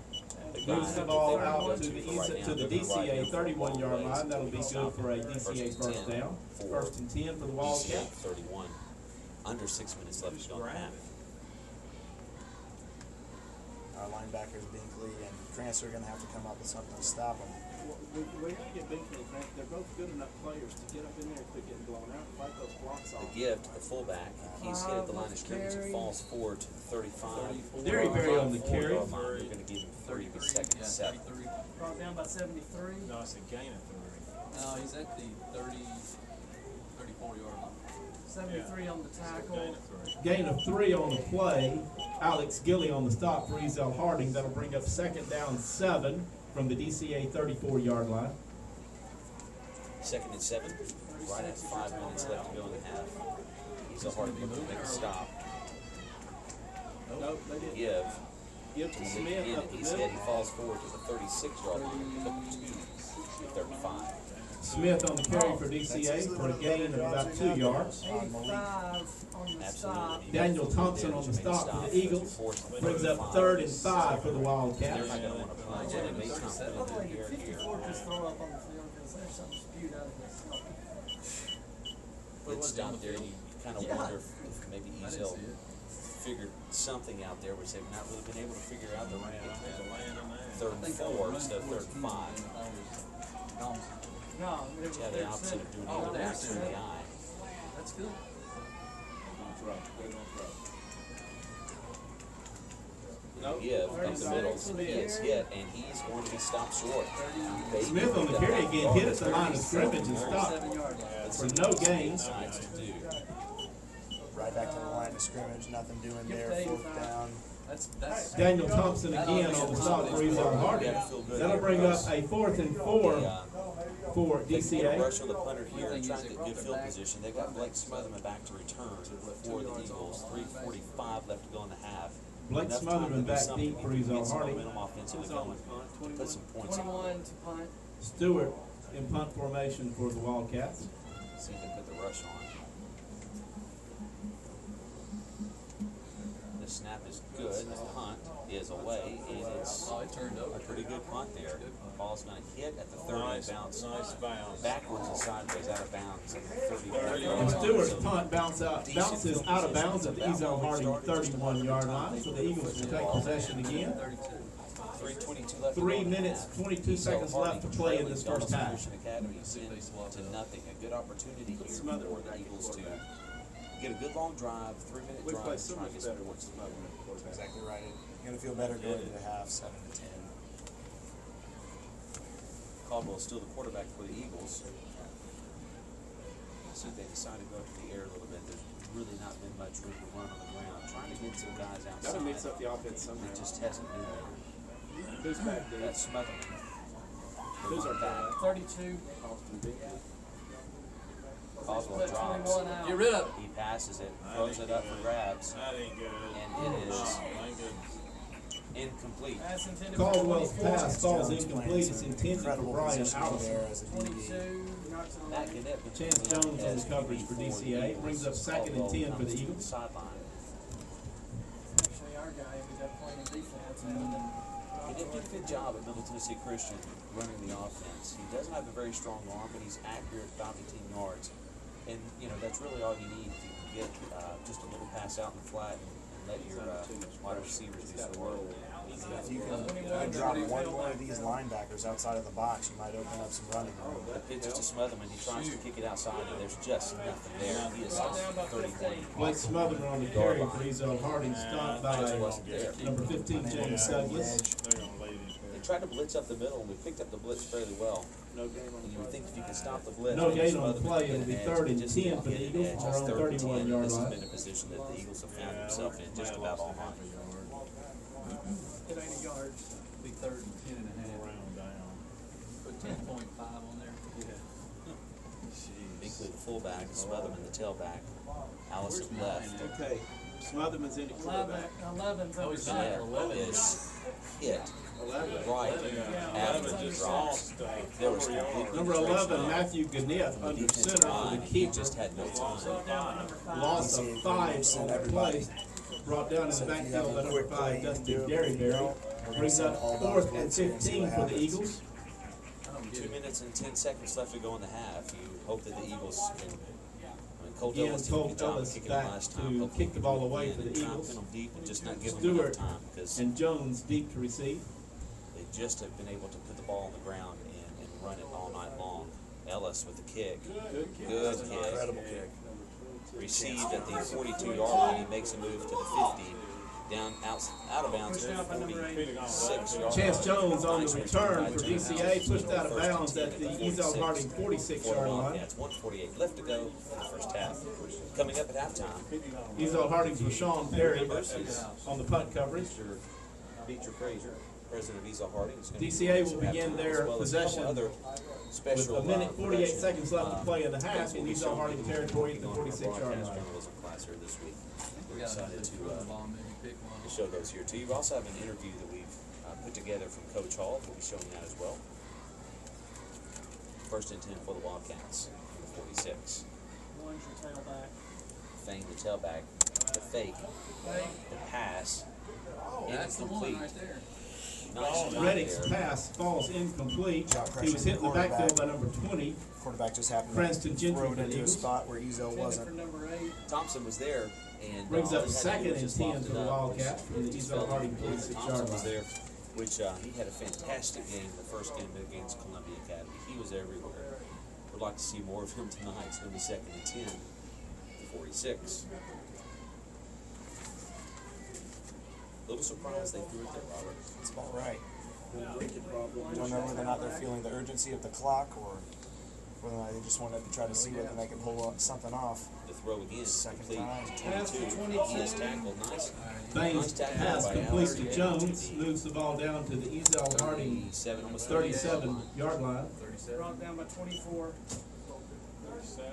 the guy Moves the that ball they would out go to the for right now. to the They're gonna ride DCA him for 31-yard plays. line. That'll be good for a First DCA and first 10 down. for 1st and 10 for the DCA Wildcats. 31. Under 6 minutes left to go in the half. Our linebackers, Binkley and Cranston, are going to have to come up with something to stop him. When you get Binkley and Cranston, they're both good enough players to get up in there and quit getting blown out and fight those blocks The off. give to the fullback. He's hit at the line of scrimmage and falls forward to the 35. Derry on the carry. They're going to give him 3 with 2nd and 7. 33. Brought down by 73. No, it's a gain of 3. No, he's at the 34-yard line. 73 on the Gain tackle. of 3. Gain of 3 on the play. Alex Gilly on the stop for Ezell Harding. That'll bring up 2nd down 7 from the DCA 34-yard line. 2nd and 7. Right at 5 minutes left to go in the half. Ezell Harding looking to make a stop. Nope, they didn't. Give Give to to Smith Smith, up and the he's hit. middle. He falls forward to the 36-yard line. Pick up 2 to 35. Smith on the carry for DCA for a gain of about 2 yards. 85 on the stop. Absolutely. Daniel Thompson on the stop for the Eagles. Brings up 3rd and 5 for the They're Wildcats. not going to want to play. They may not put it in here. 54 just throw up on the field because there's some spewed out of this. Good stop there. You kind of wonder if maybe Ezell figured something out there which they've not really been able to figure out the ramp. 3rd and 4 instead of 3rd and 5. No, it was Yeah, the opposite of doing Oh, either they're back in the eye. That's good. Nope. Give up the 36 middle. for the He is carry. hit, and he's going to be stopped short. Smith on the carry again, hit at the line of scrimmage and stopped 7-yard line. for no gain. Decides to do. Right back to the line of scrimmage, nothing doing there, 4th down. That's Daniel Thompson again on the stop for Ezell Harding. That'll bring up a 4th and 4 for They can DCA. rush on the punter here and try to get good field position. They've got Blake Smotherman back to return for the Eagles. 3:45 left to go in the half. Blake Enough time Smotherman to do back something deep for to get Ezell some Harding. momentum offensively going to put some points on the 21 board. to punt. Stewart in punt formation for the Wildcats. See if they put the rush on. The snap is good. The punt is away, and it's Oh, it turned a over. pretty good punt there. The ball's going to hit at the 30 Nice, and bounce nice bounce. backwards and sideways out of bounds at the 30 And Stewart's punt bounces out of bounds at the Ezell Harding 31-yard line, so the Eagles will take possession again. 3:22 left to go 3 in the minutes, half. 22 Ezell seconds Harding left to play in trailing this first Donelson half. Christian Academy 10-0. A good opportunity here Smotherman for the back at Eagles to quarterback. get a good long drive, 3-minute We drive, play and so try much to get some better with points. Smotherman at quarterback. Exactly right. You're gonna feel better going to the half, 7-10. Caldwell's still the quarterback for the Eagles. See, they decided to go to the air a little bit. There's really not been much room to run on the ground. Trying to get some guys outside. Gotta mix up the offense somehow. It just hasn't been there. Who's back there? That's Smotherman. Who's our back? 32. Austin Bigby. Caldwell Put drops. 21 out. Get rid of it. He passes it, throws it up for grabs, That ain't good. and it is Thank goodness. incomplete. That's intended for Caldwell's 24. pass falls Jones incomplete. playing It's some intended for incredible Brian positioning Allison. there as a DB. 22, knocks it That away. cadet between Chance them Jones on as the coverage for QB DCA. Eagles. Brings up 2nd and Caldwell 10 for comes the to Eagles. Sideline. Actually, our guy ended up playing defense. And He did a good job at Middle Tennessee Christian running the offense. He doesn't have a very strong arm, but he's accurate about 18 yards. And, you know, that's really all you need if you can get just a little pass out in the flat and let your wide receivers do some work. If you can drop one more of these linebackers outside of the box, you might open up some running room. The pitch is to Smotherman. He tries to kick it outside, and there's just nothing there. He is at 31. Blake Smotherman on the carry for Ezell Harding, stopped Just by wasn't there. number 15, James Douglas. They're gonna lay these They tried to blitz up the middle, and we picked up the blitz fairly well. No game on And the you would play. think if you could stop the blitz, No maybe gain on the Smotherman play. could It'll be get an 3rd edge. and He just 10 didn't for the get an Eagles. edge. They're It's on 3rd and 10. 31-yard This has line. been a position that the Eagles have found themselves in just about all night. it ain't a yard. Be 3rd and 10 and a half. round down. Put 10.5 on there. Binkley, the fullback, Smotherman, the tailback, Allison left. Okay, Smotherman's in at 11, quarterback. 11's Oh, over he's there. not. That 11. is hit 11. right after the drop. There was complete Number 11, Matthew Gannett, under defensive center for line. the He keeper. just had no time. Brought down by number 5. Loss of 5 on the play. Brought down in the So if you have backfield by a number quick play 5, you can Dustin do it, Derryberry. Brings up 4th and 15 for the Eagles. 2 minutes and 10 seconds left to go in the half. You hope that the Eagles can. I mean, Cole Again, Ellis did a Cole good job of Ellis kicking them back last to time. Hopefully kick the ball we can away do it for the again and try and Eagles. pin them deep and just not give them enough Stewart time because and Jones deep to receive. they just have been able to put the ball on the ground and run it all night long. Ellis with the kick. Good kick. Good kick. Incredible kick. Received at the 42-yard line. He makes a move to the 50. Down out of bounds to the 46-yard Chance line. Jones on the Nice return by for James. DCA, pushed out of First and bounds 10 at the the Ezell Harding 46-yard line. Wildcats, 1:48 left to go in the first half. Coming up at halftime, Ezell Harding's Rashawn Perry versus on the punt coverage. Mr. Beecher Frazier, president of Ezell Harding. is gonna be DCA will some begin halftime, their as well as possession other With special, a minute 48 production. seconds left to play in the half things in will be Ezell shown Harding in territory at the on our 46-yard broadcast line. journalism class here this week. We're We got excited to to football, maybe pick one. show those here to you. We also have an interview that we've put together from Coach Hall. We'll be showing that as well. 1st and 10 for the Wildcats, number 46. One's your tailback. Fang the tailback, the fake, the pass, That's the one incomplete. right there. Nice job Reddick's there. pass falls incomplete. Job He was pressure hit in the quarterback. backfield by number 20. Quarterback just happened Cranston to Gentry throw for it the into a Eagles. spot where Ezell Intended for wasn't. number 8. Thompson was there and Brings all up he had to 2nd do was and just 10 loft for it the up. Wildcats from the Just Ezell felt Harding like 46-yard Thompson was line. there, which he had a fantastic game the first game against Columbia Academy. He was everywhere. Would like to see more of him tonight. It's going to be 2nd and 10 to 46. Little surprised they threw it there, Robert. That's about right. Wicked problem. Don't know whether or not they're feeling the urgency of the clock or whether or not they just wanted to try to see whether they could pull something off. The throw again is Second complete time. to Pass to 22. 22. He is tackled. Nice. Baines tackle pass by complete Allison. to Jones, moves the ball down to the Ezell Harding 37, almost 38. 37-yard line. Brought down by 24. 37.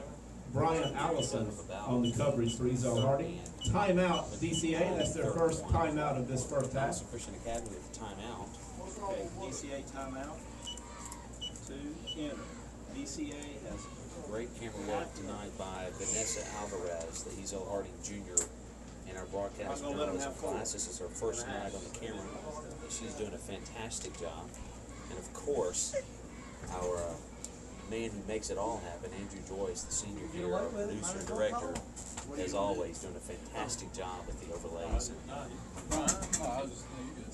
Brian Allison on the coverage for Ezell Harding. Timeout, DCA, that's their first timeout of this first half. Donelson Christian Academy with the timeout. Okay, DCA timeout. 2, enter. DCA has Great camera work tonight by Vanessa Alvarez, the Ezell Harding Jr. in our broadcast I'm gonna let 'em journalism have four. class. This is her first night on the camera. She's doing a fantastic job. And of course, our man who makes it all happen, Andrew Joyce, the senior here, our producer and director, as always, doing a fantastic job with the overlays.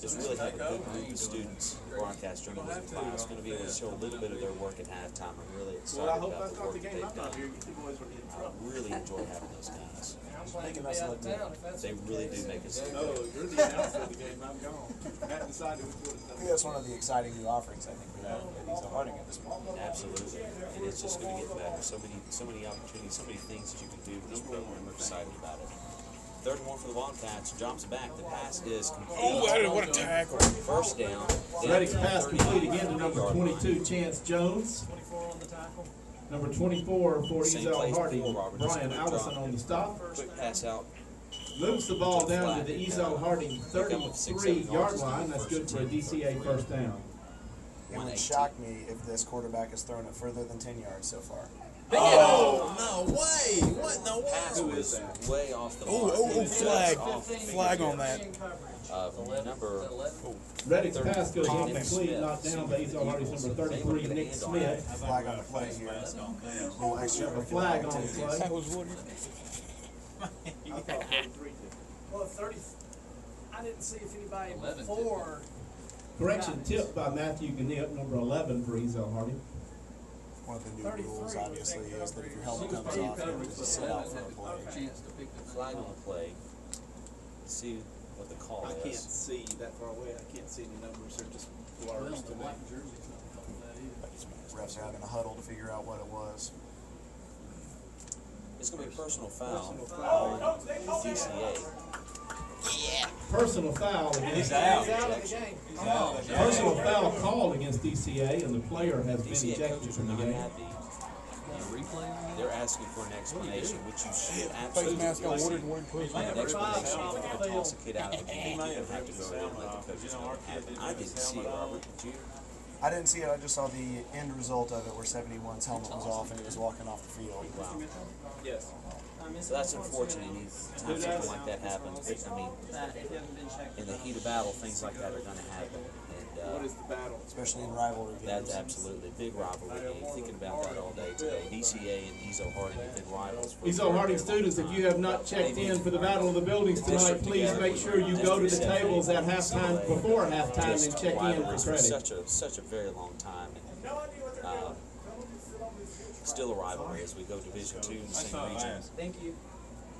Just really have a good group of students, broadcast journalism class, going to be able to show a little bit of their work at halftime. I'm really excited Well, I hope about that's the not work the that game. they've I'm not done. here. You boys will get in I trouble. really enjoy having those guys. Making us look good. They really do make us look No, good. you're the announcer of the game. I'm gone. Haven't decided which one I it's think that's one of the exciting new offerings I think we have at Ezell Harding at this point. Absolutely, and it's just going to get better. So many opportunities, so many things that you can do with this program. We're excited about it. Third and one for the Wildcats. Drops back. The pass is complete. Oh, what a tackle! First down. Reddick's pass complete again to number 22, Chance Jones. 24 on the tackle. Number 24 for Same Ezell plays Harding, before, Robert. Just a Brian quick Allison drop. on the stop. Quick pass out. Moves the ball down to the Ezell Harding Pick up with 6-7 33-yard yards. line. That's good for a DCA first down. It would 118. shock me if this quarterback has thrown it further than 10 yards so far. Oh, no way! What? No Pass way! was way off the mark. Oh, It was flag. just off the Flag on that. number. Reddick's pass goes Nick incomplete, Smith. knocked down by Ezell Harding's number 33, Nick Smith. Flag on the play here. A little extra. A flag on the play. That was Woody. I thought 33 did. Well, 30, I didn't see if anybody 11 before. Correction tipped by Matthew Gannett, number 11 for Ezell Harding. One of the new rules, obviously, is that if your helmet comes off, you have to just sit out for a play. Chance to pick the Flag on the play. Let's see what the call I can't is. see that far away. I can't see any numbers. They're just blurs to me. Refs are having a huddle to figure out what it was. It's going to be a personal foul. Personal foul. DCA. Personal foul against He's out of the game. personal foul called against DCA, and the player has been DCA ejected coaches are from the not game. happy. They're asking for an explanation, which you should Face absolutely mask on receive. Woodard and wearing push. An explanation. If you're going to toss a kid out of the game, you're going to have to go in and let the coaches know what happened. I didn't see it, Robert. Did you? I didn't see it, I just saw the end result of it where 71's helmet was off and he was walking off the field. Wow. Yes. So that's unfortunate. Anytime something like that happens, but I mean, in the heat of battle, things like that are going to happen. What And is the battle? Especially in rivalry games. that's absolutely a big rivalry game. Thinking about that all day today. DCA and Ezell Harding have been rivals for a Ezell very, Harding very long students, if time. you have not checked in for the Battle of the Buildings tonight, please make sure you go to the tables at halftime, before halftime, and Just check in for rivalries for credit. such a very long time. And, still a rivalry as we go Division II in the same region. Thank you.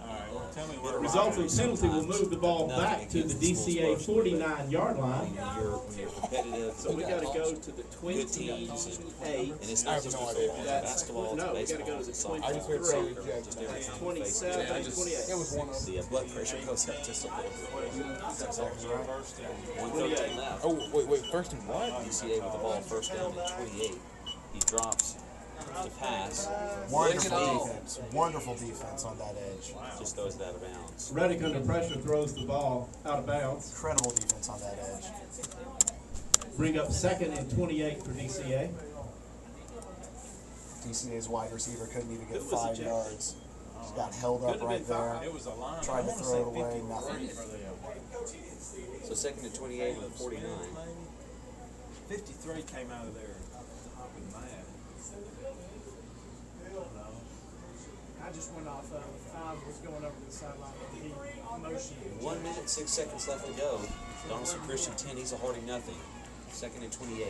Alright, well, tell me what. Resulting penalty will move the ball back to the DCA 49-yard line. When you're competitive, So we got to go to the good teams, 28. and it's not just football, it's basketball, No, we it's gotta go to the baseball, it's 23. soccer, I just heard say just every That's time we face 27 it, and 28. It was one of the blood pressure goes up just a little bit. That's exactly right. 1:13 left. Oh, wait, first and what? DCA with the ball first down at 28. He drops to pass, Wonderful defense. Wonderful defense on that edge. just throws it out of bounds. Reddick under pressure throws the ball out of bounds. Incredible defense on that edge. Bring up 2nd and 28 for DCA. DCA's wide receiver couldn't even get 5 yards. Just got held up right there. It was a line. Tried to throw it away, nothing. So 2nd and 28 with 49. 53 came out of there hopping mad. I just went off of 5 was going over the sideline and he motioned. 1 minute, 6 seconds left to go. Donelson Christian 10, Ezell Harding nothing. 2nd and 28.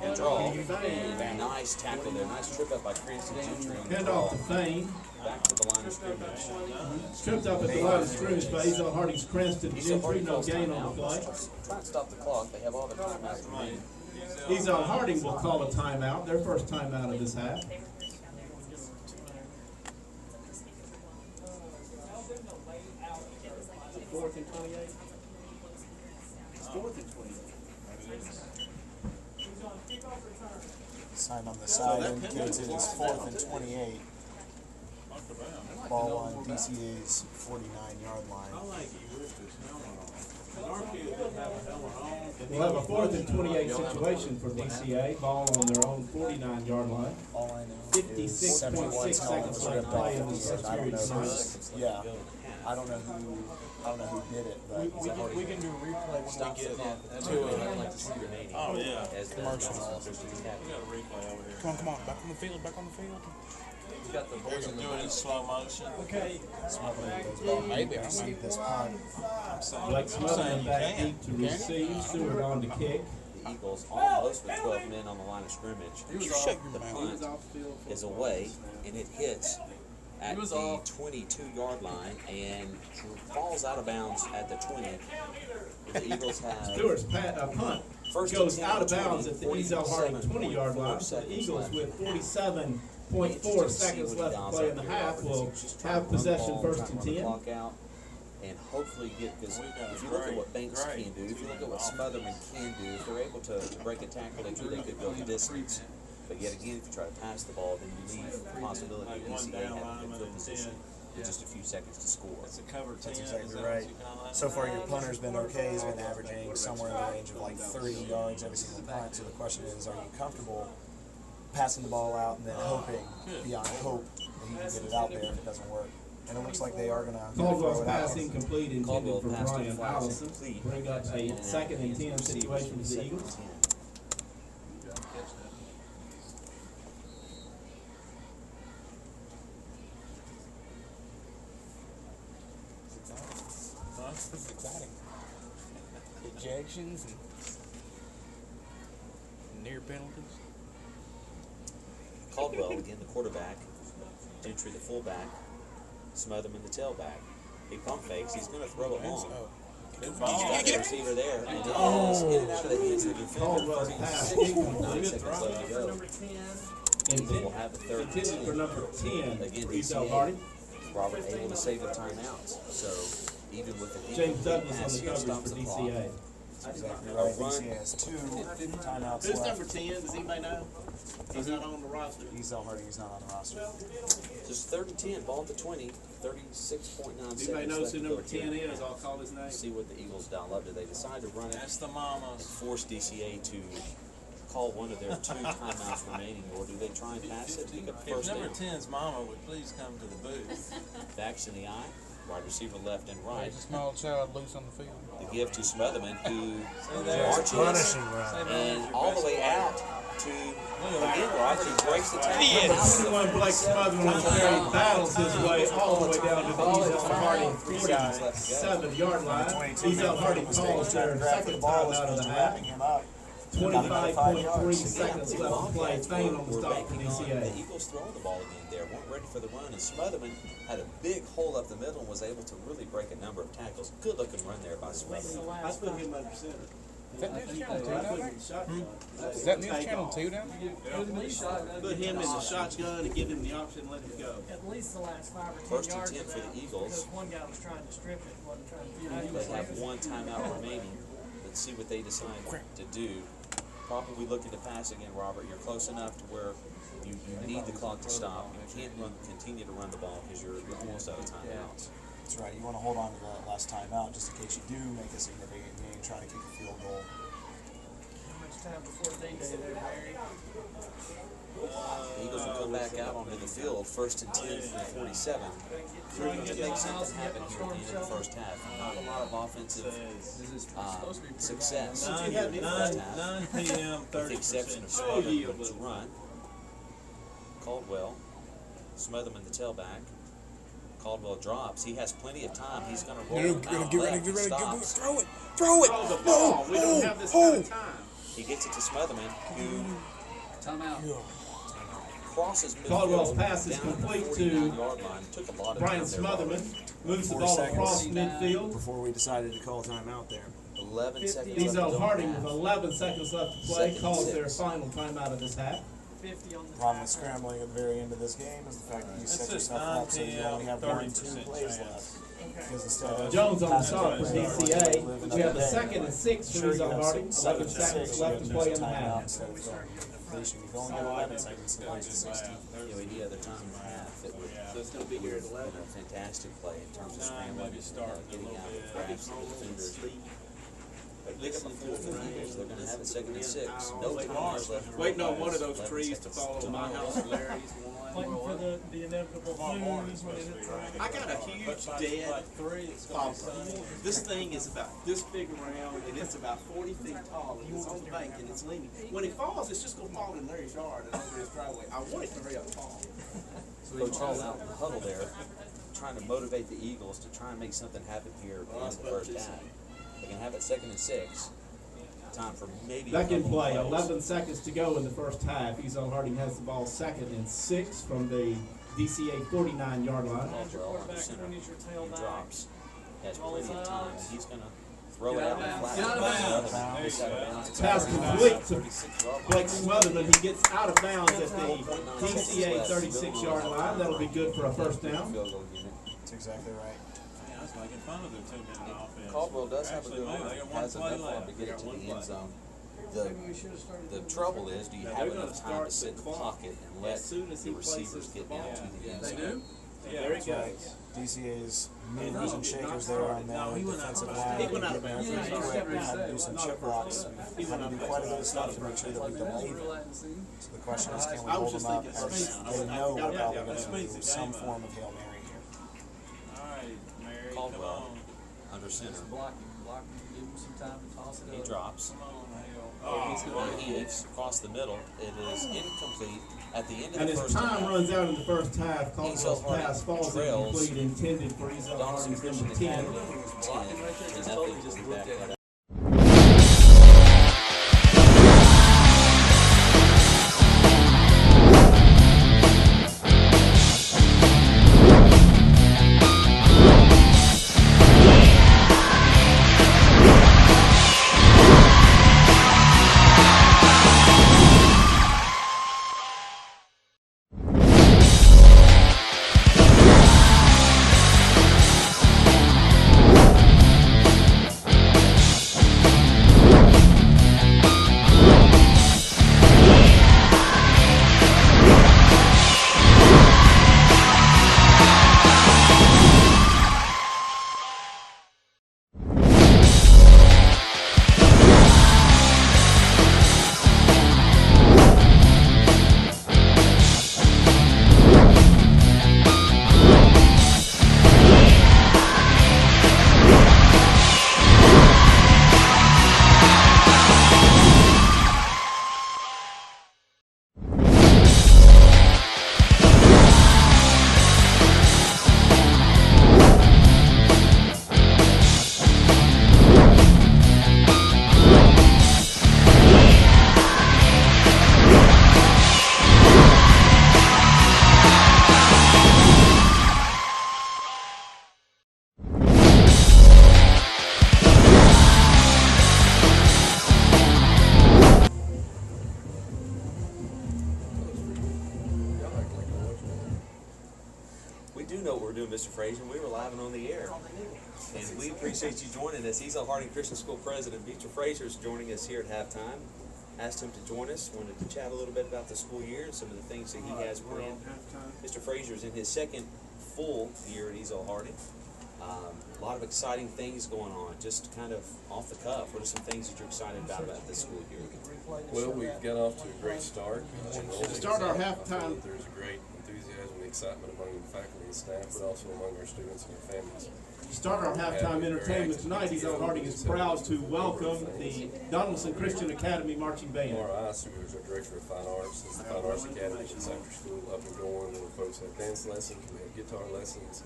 And draw. Nice tackle there. Nice trip up by Cranston Gentry on the Hand draw. off to Fane. Back to the line of scrimmage. Tripped up at the line of scrimmage by Ezell Harding's Cranston Ezell Gentry. Harding No calls gain timeout. on the play. Try to stop the clock. They have all the timeouts remaining. Ezell Harding will call a timeout, their first timeout of this half. Fourth and 28. It's 4th and 28. Sign on the side indicates it is 4th and 28. Ball on DCA's 49-yard line. I like he ripped his helmet off. And our kid didn't have a helmet on. We'll have a 4th and 28 situation for DCA. Ball on their own 49-yard line. All I know 56.6 is 71's helmet seconds was left ripped to play off in at this the end. first I don't period know tonight. this. Yeah. I don't know who did it, but We can do a replay when we get to it. I'd like to see remaining. Oh, yeah. As the Commercial. Donelson Christian We Academy. got a replay over here. Come on, back on the field, back on the field. You got the We boys can in the do it in slow motion. Okay. Maybe, I don't know. receive this punt. I'm saying, Blake I'm saying Smotherman you back can. deep to receive, Stewart on to kick. The Eagles almost with 12 men on the line of scrimmage. You shut your The mouth. punt is away, and it hits at He was the off. 22-yard line and falls out of bounds at the 20. The Eagles have Stewart's punt first goes and 10, out of bounds at the 20, Ezell Harding 47.4 20-yard line. So the seconds Eagles left. with 47.4 Interesting to see seconds what he left to dials play up in the here, half Robert, will is he's just trying have to run the possession ball, first trying and to run the 10. clock out, and hopefully get, because We've got a if you look at what great, Banks great can do, if you look at what Smotherman can do, if they're able to break a tackle, they could go the distance. But yet again, if you try to pass the ball, then you leave the possibility Like of one NCAA down having lineman a field and position 10. with just a few seconds to score. It's a cover 10. That's is exactly that right. what you call it? So far, your punter's been okay. He's been averaging somewhere in the range of like 30 yards every single punt. So the question is, are you comfortable passing the ball out and then hoping, beyond hope, that you can get it out there if it doesn't work? And it looks like they are going to Caldwell's throw it out. pass incomplete, intended Caldwell for passed Brian it flat, Allison. complete. Bring up a And second and hands 10 to receivers situation for for the second Eagles. and 10. Huh? This is exciting. Ejections and near penalties. Caldwell, again, the quarterback. Gentry, the fullback. Smotherman, the tailback. He pump fakes. He's going to throw it long. Oh. Good He's ball. got the receiver there, and it is in and out of the hands of the defender. Caldwell's pass 9 incomplete. seconds left to go. Number 10. Eagles will have the third and Intended for 10. number 10, Again, Ezell DCA. Harding. Robert able to save the timeouts. So even with an James incomplete Douglas on pass the here, coverage stops for the clock. DCA. That's exactly A right. run. DCA has 2 timeouts Who's left. number 10? Does anybody know? He's not on the roster. Ezell Harding is not on the roster. Just 3rd and 10, ball at the 20, 36.9 seconds. If anybody knows left who to go number here. 10 is, I'll call his name. See what the Eagles dial up. Do they decide to run it That's the and mamas. force DCA to call one of their 2 timeouts remaining, or do they try and pass it, pick up the If first number down? 10's mama would please come to the booth. Backs in the eye, wide receiver left and right. There's a small child loose on the field. The give to Smotherman, who there. marches Punishing run. Say, man, and your all the best way player. out to again, Robert. He breaks the tackle. Yes. 21 Blake Smotherman battles his way all the way down to the Ezell Harding 47-yard line. Ezell Harding calls their second timeout of the half. Wrapping him up. 25.3 seconds left to play. Thane on the We're stop for banking on DCA. the Eagles throwing the ball again there. Weren't ready for the run, and Smotherman had a big hole up the middle and was able to really break a number of tackles. Good looking run there by Smotherman. I put him under center. Is that News Channel 2 I down put him there? in shotgun. Is that News Channel 2 down there? Put him in the shotgun and give him the option and let him go. At least the last 5 or 10 First and yards 10 of for that, the Eagles. because one guy was trying to strip it, wasn't trying to. They have 1 timeout remaining. Let's see what they decide to do. Probably looking to pass again, Robert. You're close enough to where you need the clock to stop. You can't continue to run the ball because you're almost out of timeouts. That's right. You want to hold on to that last timeout just in case you do make a significant gain, trying to kick a field goal. How much time before D-Day there, Barry? The Eagles will come back out onto the field, 1st and 10 from the 47. Looking to make something happen here at the end of the first half. Not a lot of offensive success None- here in the first half, 9 p.m. with the exception of 30%. Smotherman's run. Caldwell, Smotherman the tailback. Caldwell drops. He has plenty of time. He's going to roll Get out ready, left. He get ready, stops. throw it, throw it. Throw the ball. We don't have this kind of time. He gets it to Smotherman, who Timeout. crosses midfield. Caldwell's pass is down at the complete 49-yard line. Took a lot of Brian time there, Smotherman moves the 4 ball seconds. across midfield. Before we decided to call timeout there. 11 seconds left to Ezell go in Harding the with half. 11 seconds left to play 2nd calls and their 6. final timeout of this half. 50 on the Problem with tackle. scrambling at the very end of this game is the fact that you set just yourself 9 up so you p.m., only have 1, 2 30% plays chance. left. Because instead of Jones on the passing start for it, DCA. live We have another a day. 2nd and 6 for Sure, you Ezell have Harding. 7 11 seconds seconds left to play in the timeout half. instead of throwing your completion. You've only got 11 seconds to play to 60. Any other time in the half, it would So it's going to be here at been 11. a fantastic play in terms of Nine, scrambling, maybe starting a getting little out bit. and grabs the defenders. Pick up a full for the Eagles. They're going to have it 2nd and 6. No timeouts left. Waiting on one of those 11 trees to seconds fall to on my the house, Larry's one. Waiting for the inevitable news when it's I got a huge dead poplar. This thing is about this big around and it's about 40 feet tall and it's on the bank and it's leaning. When it falls, it's just gonna fall in Larry's yard and over his driveway. I want it to hurry up and fall. Coach Hall out in the huddle there, trying to motivate the Eagles to try and make something happen here at the end of the first half. They can have it 2nd and 6. Time for maybe Back in play, plays. 11 seconds to go in the first half. Ezell Harding has the ball 2nd and 6 from the DCA 49-yard line. Caldwell under center. He drops. Has plenty of time. He's going to throw it out in the flat. Pass complete to Blake Smotherman. He gets out of bounds at the DCA 36-yard line. That'll be good for a first down. That's exactly right. I was making fun of their 2-minute offense. Caldwell does have a Actually, good arm. they got one Has play enough arm left. to get it to the end zone. Maybe we should have started. The trouble is, do you have they're gonna enough time to start sit in the the clock pocket and let as soon as the he receivers places get the down ball. to the end They zone? Yeah, there it Right. goes. DCA's movers and shakers there on No, the he went defensive out. line. He went out of Getting bounds. there pretty Yeah, quick. Had to do some chip blocks. Had to do quite a bit of stuff to make sure that we delayed it. So the question is, can we I was hold just them up thinking as speed. they know we're Yeah, probably yeah, going to speed's do the some game, form of Hail Mary here. All right, Mary, Caldwell. come on. Under center. Blocking, give him some time to toss it He up. drops. Come on, He hits across the middle. It is incomplete at the end of And the as first time half. runs out in the first half, Caldwell's Ezell Harding pass falls trails incomplete, intended for Ezell Donelson Harding's Christian number 10. Academy. Blocking right there, And just nothing totally will just be looked back at right it. We do know what we're doing, Mr. Frazier. We were live and on the air. And we appreciate you joining us. Ezell Harding Christian School President Mr. Frazier is joining us here at halftime. Asked him to join us, wanted to chat a little bit about the school year and some of the things that he has planned. Mr. Frazier is in his second full year at Ezell Harding. A lot of exciting things going on, just kind of off the cuff. What are some things that you're excited about this school year? Well, we've got off to a great start. To start our halftime- There's a great enthusiasm and excitement among the faculty and staff, but also among our students and their families. To start our halftime entertainment tonight, Ezell Harding is proud to welcome the Donelson Christian Academy Marching Band. Laura Iser, who's our Director of Fine Arts, is the Fine Arts Academy that's after school up and going, where folks have dance lessons, we have guitar lessons,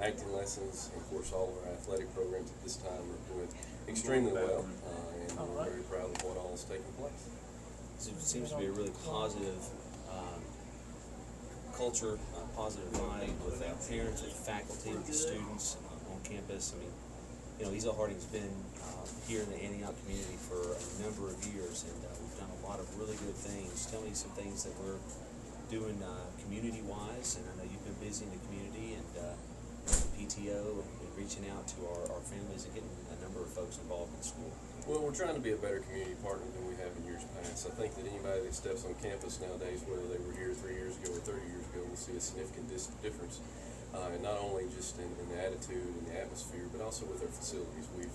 acting lessons, and of course all of our athletic programs at this time are doing extremely well, and we're very proud of what all is taking place. It seems to be a really positive culture, positive vibe with parents, with faculty, with the students on campus. I mean, you know, Ezell Harding's been here in the Antioch community for a number of years, and we've done a lot of really good things. Tell me some things that we're doing community-wise, and I know you've been busy in the community and the PTO and reaching out to our families and getting a number of folks involved in school. Well, we're trying to be a better community partner than we have in years past. I think that anybody that steps on campus nowadays, whether they were here 3 years ago or 30 years ago, will see a significant difference. And not only just in the attitude and the atmosphere, but also with our facilities. We've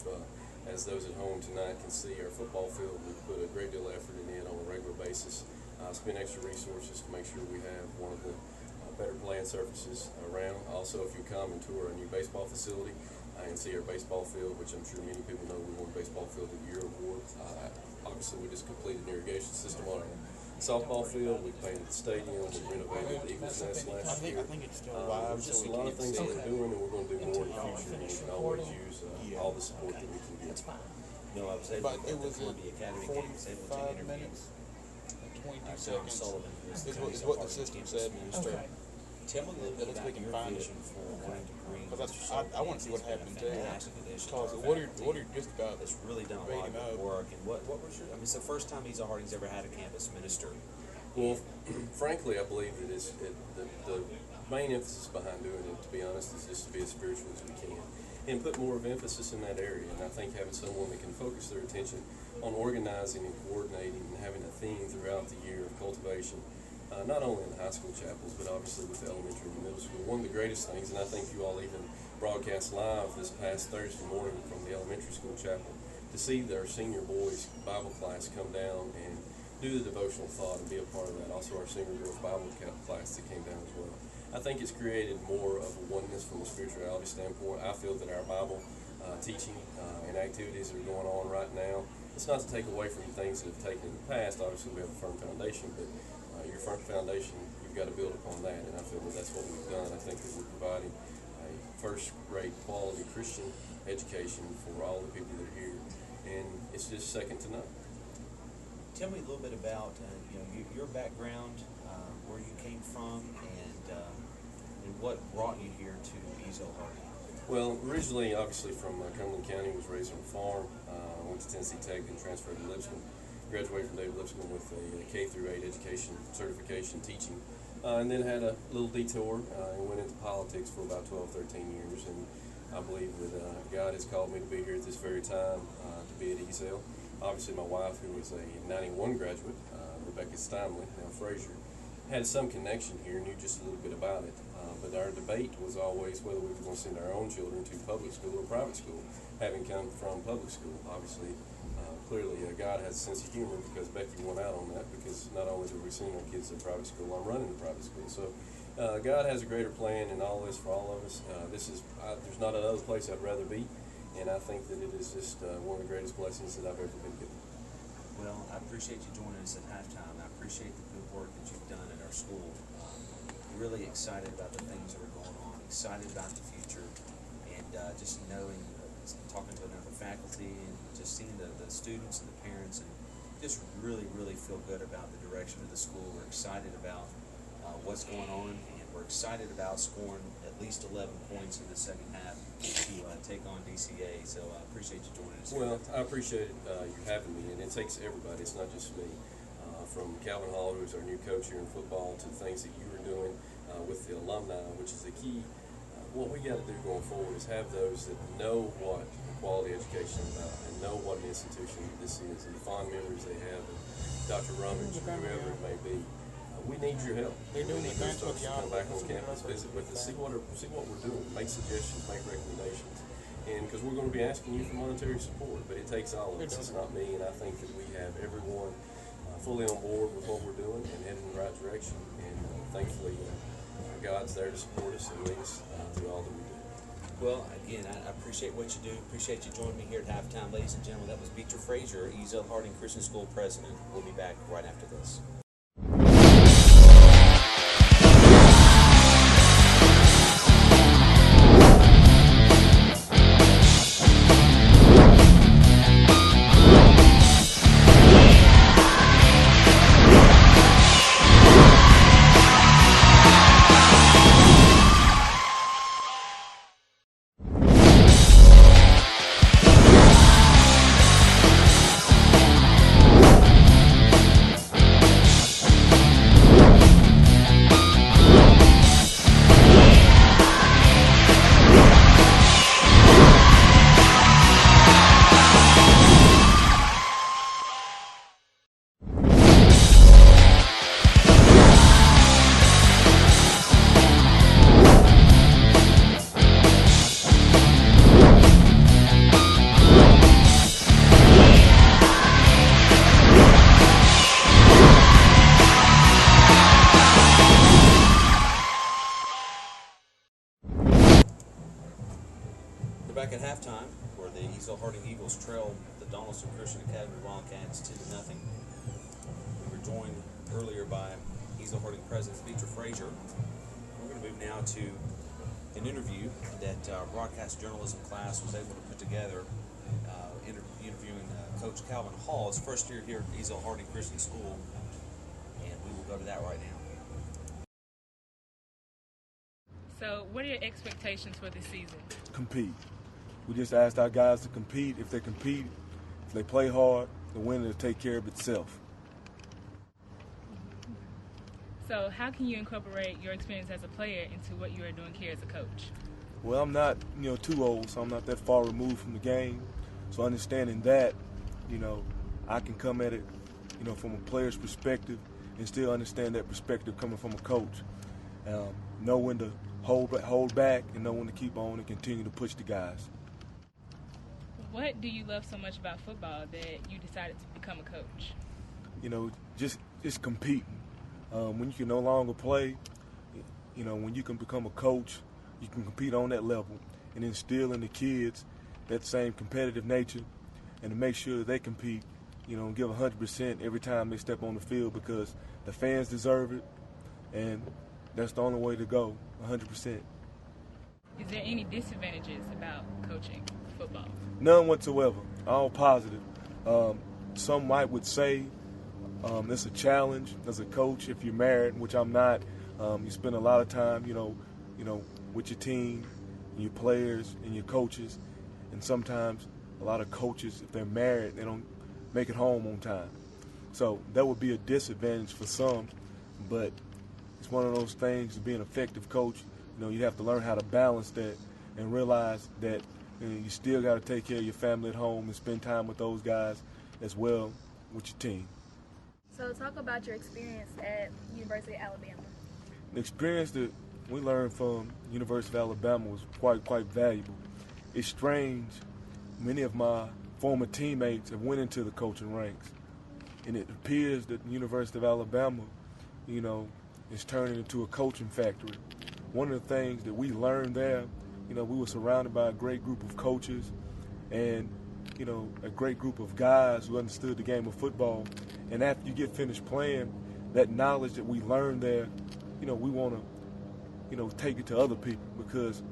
as those at home tonight can see, our football field, we put a great deal of effort in it on a regular basis. Spend extra resources to make sure we have one of the better playing surfaces around. Also, if you come and tour our new baseball facility and see our baseball field, which I'm sure many people know, we won Baseball Field of the Year award. Obviously, we just completed an irrigation system on our softball field. We painted the stadium. We renovated the Eagles Nest last year. I think it's still live. There's just a lot of things that we're doing, and we're going to do more in the future. And we can always use all the support that we can get. No, I was able But to it go to was the Columbia Academy game, was able to 45 interview minutes and 22 John seconds. Sullivan, who is the Is county what the Health system Campus said. Minister. Okay. Tell me a little bit Let's about we can your find it. vision for wanting to bring Because Mr. I want to see what Sullivan. happened He's too. been a fantastic addition to Because our what are faculty. just about That's really done a lot beating of up. work. And what was your? I mean, it's the first time Ezell Harding's ever had a campus minister. Well, frankly, I believe that the main emphasis behind doing it, to be honest, is just to be as spiritual as we can and put more of emphasis in that area. And I think having someone that can focus their attention on organizing and coordinating and having a theme throughout the year of cultivation, not only in the high school chapels, but obviously with the elementary and middle school. One of the greatest things, and I think you all even broadcast live this past Thursday morning from the elementary school chapel, to see their senior boys Bible class come down and do the devotional thought and be a part of that. Also our senior girls Bible class that came down as well. I think it's created more of a oneness from a spirituality standpoint. I feel that our Bible teaching and activities that are going on right now, it's not to take away from things that have taken in the past. Obviously we have a firm foundation, but your firm foundation, you've got to build upon that, and I feel that that's what we've done. I think that we're providing a first-rate quality Christian education for all the people that are here, and it's just second to none. Tell me a little bit about your background, where you came from, and what brought you here to Ezell Harding. Well, originally, obviously from Cumberland County, was raised on a farm. Went to Tennessee Tech, then transferred to Lipscomb. Graduated from David Lipscomb with a K through 8 education certification teaching, and then had a little detour and went into politics for about 12, 13 years. And I believe that God has called me to be here at this very time to be at Ezell. Obviously, my wife, who was a 91 graduate, Rebecca Steinley, now Frazier, had some connection here, knew just a little bit about it. But our debate was always whether we were going to send our own children to public school or private school, having come from public school. Obviously, clearly God has a sense of humor, because Becky won out on that, because not only do we send our kids to private school, I'm running a private school. So God has a greater plan in all this for all of us. There's not another place I'd rather be, and I think that it is just one of the greatest blessings that I've ever been given. Well, I appreciate you joining us at halftime. I appreciate the good work that you've done at our school. Really excited about the things that are going on, excited about the future, and just knowing, talking to another faculty, and just seeing the students and the parents, and just really, really feel good about the direction of the school. We're excited about what's going on, and we're excited about scoring at least 11 points in the second half to take on DCA. So I appreciate you joining us. Well, I appreciate you having me, and it takes everybody. It's not just me. From Calvin Hall, who's our new coach here in football, to the things that you were doing with the alumni, which is the key. What we got to do going forward is have those that know what quality education is about and know what an institution this is, and the fond memories they have of Dr. Rummage or whoever it may be. We need your help. They're doing we need the those folks to come back on advance campus, visit with us, see what we're doing, make suggestions, make recommendations. And because we're going to be asking you for monetary support, but it takes all of us. It's not me, and I think that we have everyone fully on board with what we're doing and heading in the right direction. And thankfully, God's there to support us and lead us through all that we do. Well, again, I appreciate what you do. Appreciate you joining me here at halftime, ladies and gentlemen. That was Beecher Frazier, Ezell Harding Christian School president. We'll be back right after this. Donelson Christian Academy Wildcats 10-0. We were joined earlier by Ezell Harding President Beecher Frazier. We're going to move now to an interview that our broadcast journalism class was able to put together, interviewing Coach Calvin Hall. His first year here at Ezell Harding Christian School, and we will go to that right now. So, what are your expectations for this season? Compete. We just asked our guys to compete. If they compete, if they play hard, the winner will take care of itself. So, how can you incorporate your experience as a player into what you are doing here as a coach? Well, I'm not, too old, so I'm not that far removed from the game. So understanding that, I can come at it, from a player's perspective and still understand that perspective coming from a coach. Know when to hold back and know when to keep on and continue to push the guys. What do you love so much about football that you decided to become a coach? Just competing. When you can no longer play, when you can become a coach, you can compete on that level and instill in the kids that same competitive nature and to make sure that they compete, and give 100% every time they step on the field because the fans deserve it and that's the only way to go, 100%. Is there any disadvantages about coaching football? None whatsoever, all positive. Some would say it's a challenge as a coach if you're married, which I'm not. You spend a lot of time, with your team, and your players, and your coaches, and sometimes a lot of coaches, if they're married, they don't make it home on time. So that would be a disadvantage for some, but it's one of those things to be an effective coach. You have to learn how to balance that and realize that you still got to take care of your family at home and spend time with those guys as well with your team. So talk about your experience at University of Alabama. The experience that we learned from University of Alabama was quite valuable. It's strange. Many of my former teammates have went into the coaching ranks, and it appears that the University of Alabama, is turning into a coaching factory. One of the things that we learned there, we were surrounded by a great group of coaches and, a great group of guys who understood the game of football. And after you get finished playing, that knowledge that we learned there, we want to, take it to other people because,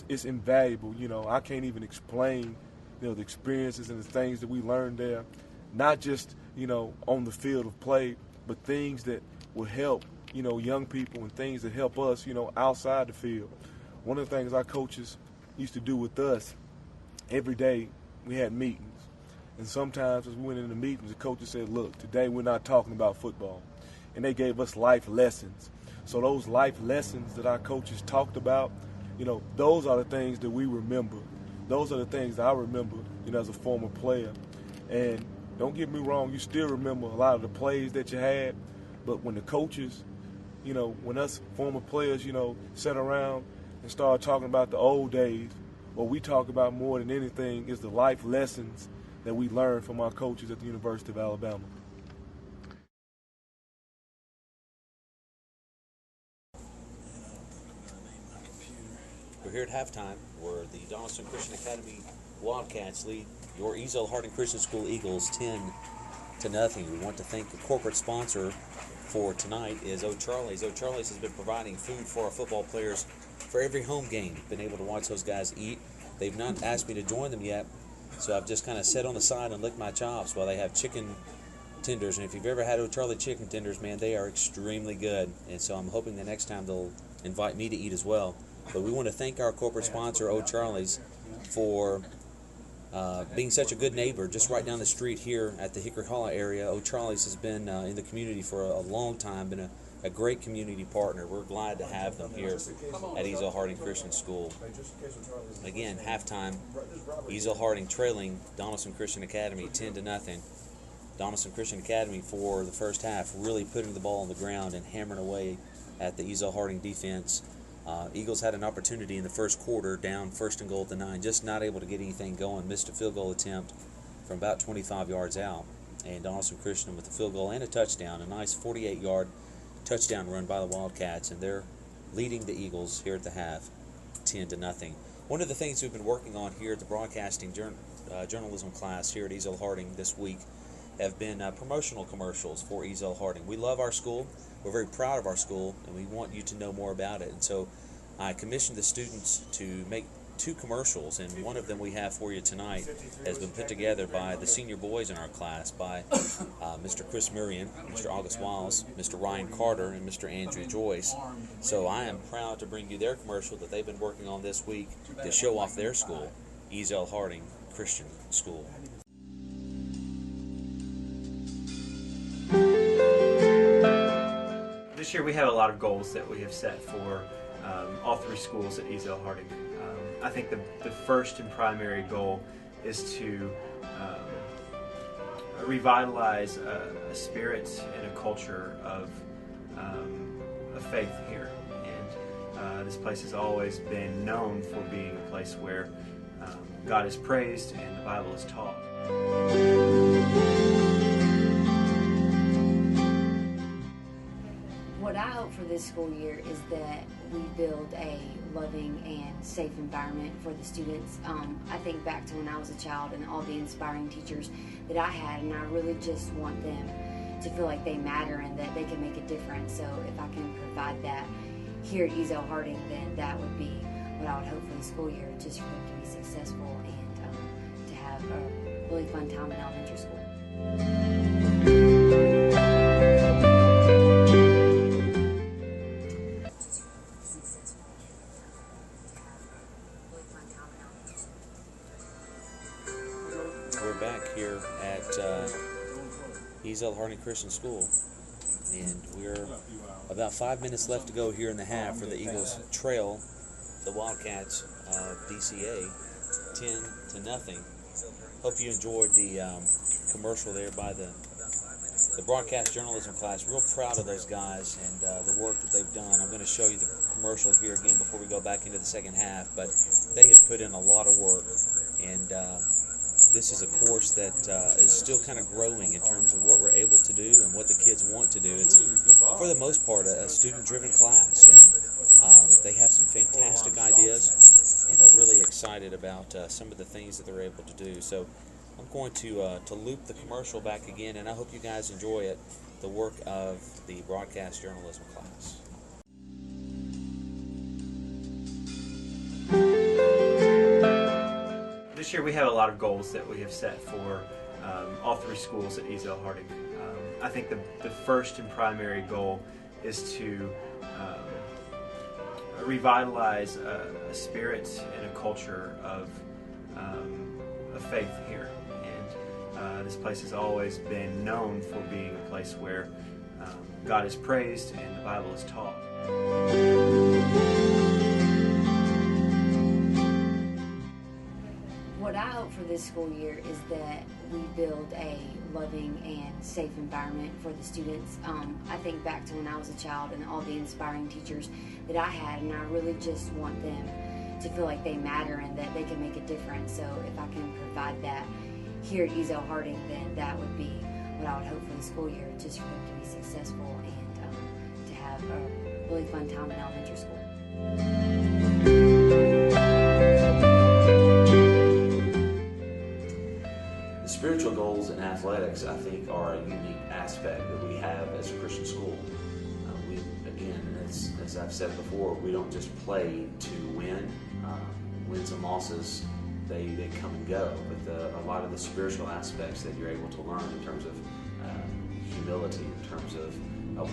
it's invaluable. I can't even explain, the experiences and the things that we learned there, not just, on the field of play, but things that will help, young people and things that help us, outside the field. One of the things our coaches used to do with us, every day we had meetings. And sometimes as we went into meetings, the coaches said, look, today we're not talking about football. And they gave us life lessons. So those life lessons that our coaches talked about, those are the things that we remember. Those are the things that I remember, as a former player. And don't get me wrong, you still remember a lot of the plays that you had. But when the coaches, when us former players, sat around and started talking about the old days, what we talk about more than anything is the life lessons that we learned from our coaches at the University of Alabama. We're here at halftime where the Donelson Christian Academy Wildcats lead your Ezell Harding Christian School Eagles 10-0. We want to thank the corporate sponsor for tonight is O'Charlie's. O'Charlie's has been providing food for our football players for every home game. Been able to watch those guys eat. They've not asked me to join them yet, so I've just kind of sat on the side and licked my chops while they have chicken tenders. And if you've ever had O'Charlie chicken tenders, man, they are extremely good. And so I'm hoping the next time they'll invite me to eat as well. But we want to thank our corporate sponsor, O'Charlie's, for being such a good neighbor just right down the street here at the Hickory Hollow area. O'Charlie's has been in the community for a long time, been a great community partner. We're glad to have them here at Ezell Harding Christian School. Again, halftime, Ezell Harding trailing Donelson Christian Academy 10-0. Donelson Christian Academy for the first half really putting the ball on the ground and hammering away at the Ezell Harding defense. Eagles had an opportunity in the first quarter, down 1st and goal at the 9, just not able to get anything going. Missed a field goal attempt from about 25 yards out. And Donelson Christian with a field goal and a touchdown, a nice 48-yard touchdown run by the Wildcats, and they're leading the Eagles here at the half 10-0. One of the things we've been working on here at the broadcasting journalism class here at Ezell Harding this week have been promotional commercials for Ezell Harding. We love our school, we're very proud of our school, and we want you to know more about it. And so I commissioned the students to make 2 commercials, and one of them we have for you tonight has been put together by the senior boys in our class, by Mr. Chris Murian, Mr. August Wiles, Mr. Ryan Carter, and Mr. Andrew Joyce. So I am proud to bring you their commercial that they've been working on this week to show off their school, Ezell Harding Christian School. This year we have a lot of goals that we have set for all 3 schools at Ezell Harding. I think the first and primary goal is to revitalize a spirit and a culture of faith here. And this place has always been known for being a place where God is praised and the Bible is taught. What I hope for this school year is that we build a loving and safe environment for the students. I think back to when I was a child and all the inspiring teachers that I had, and I really just want them to feel like they matter and that they can make a difference. So if I can provide that here at Ezell Harding, then that would be what I would hope for the school year, just for them to be successful and to have a really fun time in elementary school. We're back here at Ezell Harding Christian School, and we're about 5 minutes left to go here in the half for the Eagles trail the Wildcats of DCA 10-0. Hope you enjoyed the commercial there by the broadcast journalism class. Real proud of those guys and the work that they've done. I'm going to show you the commercial here again before we go back into the second half, but they have put in a lot of work, and this is a course that is still kind of growing in terms of what we're able to do and what the kids want to do. It's, for the most part, a student-driven class, and they have some fantastic ideas and are really excited about some of the things that they're able to do. So I'm going to loop the commercial back again, and I hope you guys enjoy it, the work of the broadcast journalism class. This year we have a lot of goals that we have set for all 3 schools at Ezell Harding. I think the first and primary goal is to revitalize a spirit and a culture of faith here. And this place has always been known for being a place where God is praised and the Bible is taught. What I hope for this school year is that we build a loving and safe environment for the students. I think back to when I was a child and all the inspiring teachers that I had, and I really just want them to feel like they matter and that they can make a difference. So if I can provide that here at Ezell Harding, then that would be what I would hope for the school year, just for them to be successful and to have a really fun time in elementary school. Spiritual goals in athletics, I think, are a unique aspect that we have as a Christian school. As I've said before, we don't just play to win. Wins and losses, they come and go. But a lot of the spiritual aspects that you're able to learn in terms of humility, in terms of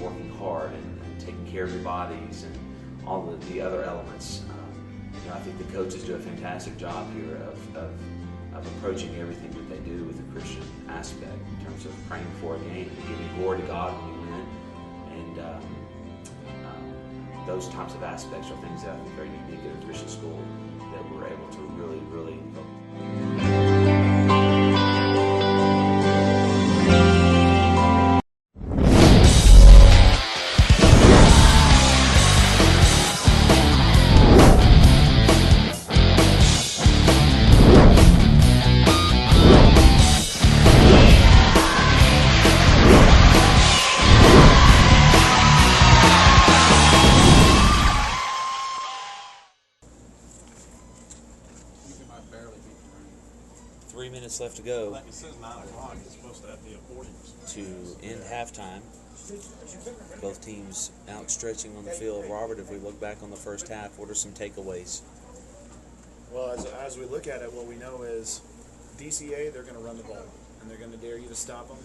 working hard and taking care of your bodies and all the other elements. I think the coaches do a fantastic job here of approaching everything that they do with a Christian aspect in terms of praying for a game, giving glory to God when you win, and those types of aspects are things that I think are unique at a Christian school that we're able to really minutes left to go Like it says 9 o'clock, it's supposed to be a 40. to end halftime. Both teams outstretching on the field. Robert, if we look back on the first half, what are some takeaways? Well, as we look at it, what we know is DCA, they're going to run the ball, and they're going to dare you to stop them.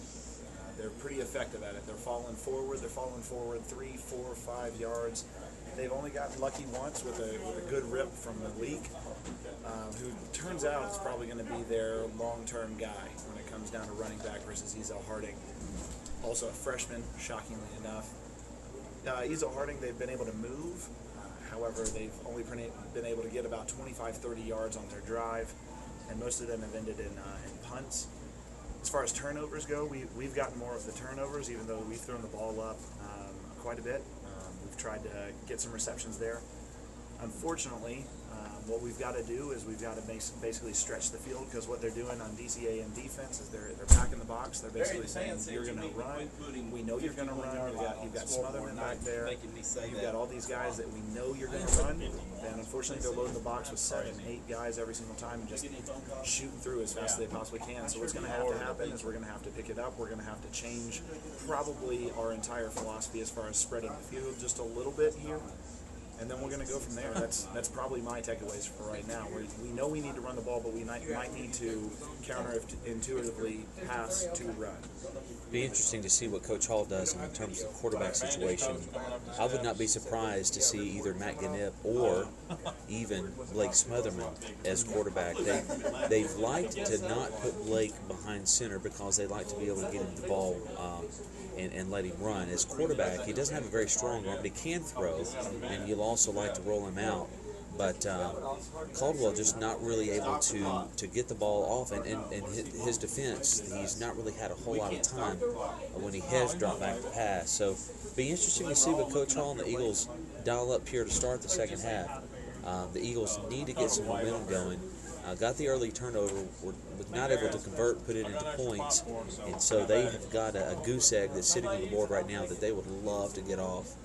They're pretty effective at it. They're falling forward 3, 4, 5 yards. They've only gotten lucky once with a good rip from Malik, who turns out is probably going to be their long-term guy when it comes down to running back versus Ezell Harding. Also a freshman, shockingly enough. Ezell Harding, they've been able to move. However, they've only been able to get about 25, 30 yards on their drive, and most of them have ended in punts. As far as turnovers go, we've gotten more of the turnovers, even though we've thrown the ball up quite a bit. We've tried to get some receptions there. Unfortunately, what we've got to do is we've got to basically stretch the field, because what they're doing on DCA in defense is they're packing the box. They're basically saying, you're going to run. We know you're going to run. You've got Smotherman back there. You've got all these guys that we know you're going to run. And unfortunately, they're loading the box with 7, 8 guys every single time and just shooting through as fast as they possibly can. So what's going to have to happen is we're going to have to pick it up. We're going to have to change probably our entire philosophy as far as spreading the field just a little bit here. And then we're going to go from there. That's probably my takeaways for right now. We know we need to run the ball, but we might need to counterintuitively pass to run. Be interesting to see what Coach Hall does in terms of the quarterback situation. I would not be surprised to see either Matt Ganip or even Blake Smotherman as quarterback. They've liked to not put Blake behind center because they like to be able to get him the ball and let him run. As quarterback, he doesn't have a very strong arm, but he can throw, and you'll also like to roll him out. But Caldwell just not really able to get the ball off, and his defense, he's not really had a whole lot of time when he has dropped back to pass. So be interesting to see what Coach Hall and the Eagles dial up here to start the second half. The Eagles need to get some momentum going. Got the early turnover, were not able to convert, put it into points, and so they have got a goose egg that's sitting on the board right now that they would love to get off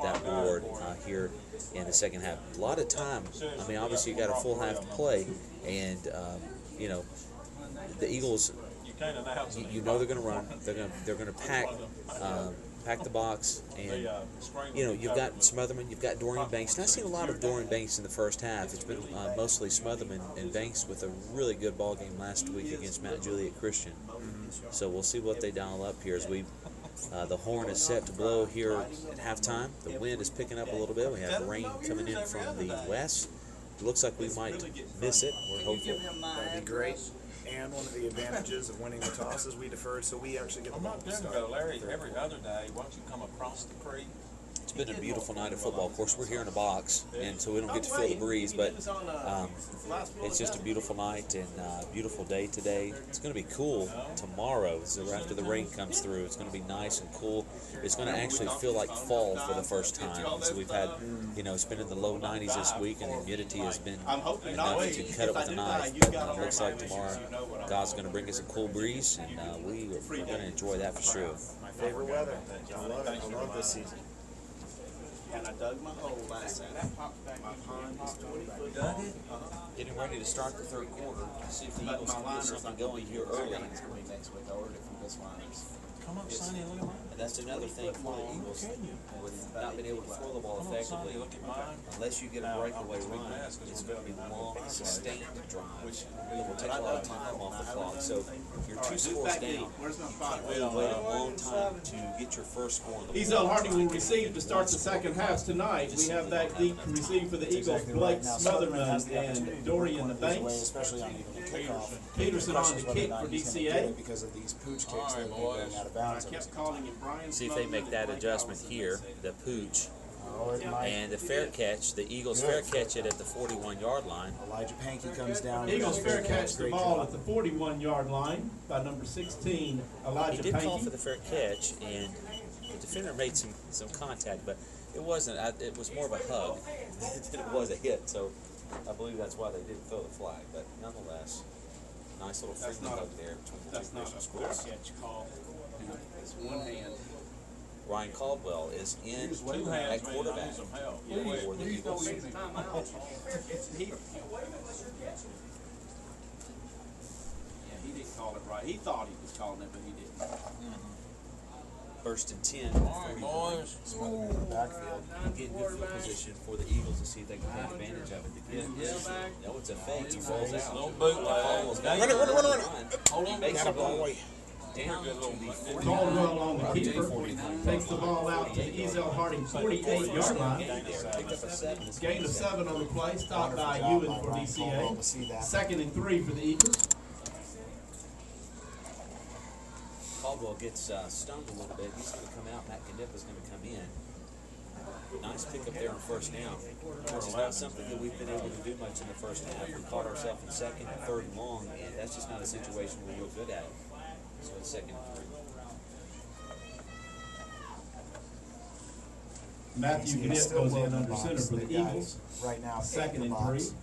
that board here in the second half. A lot of time. I mean, obviously you got a full half to play, and you know, the Eagles, you know they're going to run. They're going to pack the box, and you know, you've got Smotherman, you've got Dorian Banks. And I've seen a lot of Dorian Banks in the first half. It's been mostly Smotherman and Banks with a really good ball game last week against Mount Juliet Christian. So we'll see what they dial up here as we. The horn is set to blow here at halftime. The wind is picking up a little bit. We have rain coming in from the west. It looks like we might miss it. We're hopeful. That'd be great. And one of the advantages of winning the toss is we deferred, so we actually get the ball to start. Larry, every other day, once you come across the creek, It's been a beautiful night of football. Of course, we're here in a box, and so we don't get to feel the breeze, but it's just a beautiful night and beautiful day today. It's going to be cool tomorrow, so after the rain comes through. It's going to be nice and cool. It's going to actually feel like fall for the first time. And so we've had, you know, it's been in the low 90s this week, and the humidity has been enough to cut it with a knife. But it looks like tomorrow God's going to bring us a cool breeze, and we're going to enjoy that for sure. My favorite weather. I love it. I love this season. And I dug my hole last Saturday. My pond is 20 foot Dug long. it? Getting ready to start the third quarter. See if the Eagles can get something going here early. It's going to be next week. I ordered it from Best Liners. Come up, Sonny, look at mine. And that's another thing for the Eagles with not being able to throw the ball effectively. Unless you get a breakaway run, it's going to be long, sustained drives. It will take a lot of time off the clock. So if you're 2 scores down, you can't really wait a long time to get your first score on the board. Ezell Harding will receive to start the second half tonight. We have that deep to receive for the Eagles, Blake Smotherman and Dorian Banks. Especially on even the kickoff. Peterson on the kick for DCA. Because of these pooch kicks that are going out of bounds. See if they make that adjustment here, the pooch. And the fair catch, the Eagles fair catch it at the 41-yard line. Elijah Pankey comes down. Eagles fair catch the ball at the 41-yard line by number 16, Elijah Pankey. He did call for the fair catch, and the defender made some contact, but it wasn't. It was more of a hug than it was a hit. So I believe that's why they didn't throw the flag. But nonetheless, nice little friendly hug there between the two Christian schools. It's one hand. Ryan Caldwell is in at quarterback for the Eagles. call it right. He thought he was calling it, but he didn't. First and 10. All right, boys. Smotherman in the backfield. Get in good field position for the Eagles to see if they can take advantage of it. The kid, no, it's a fake. He falls out. No bootleg. Hold on, makes the ball down to the 49. Caldwell on the keeper, takes the ball out to the Ezell Harding 48-yard line. Gain of 7 on the play, stopped by Ewan for DCA. 2nd and 3 for the Eagles. Caldwell gets stunned a little bit. He's going to come out. Matt Knipp is going to come in. Nice pickup there on first down. Of course, it's not something that we've been able to do much in the first half. We caught ourselves in 2nd and 3rd and long, and that's just not a situation we're real good at. So it's 2nd and 3. Matthew Knipp goes in under center for the Eagles. Right now, 2nd and 3.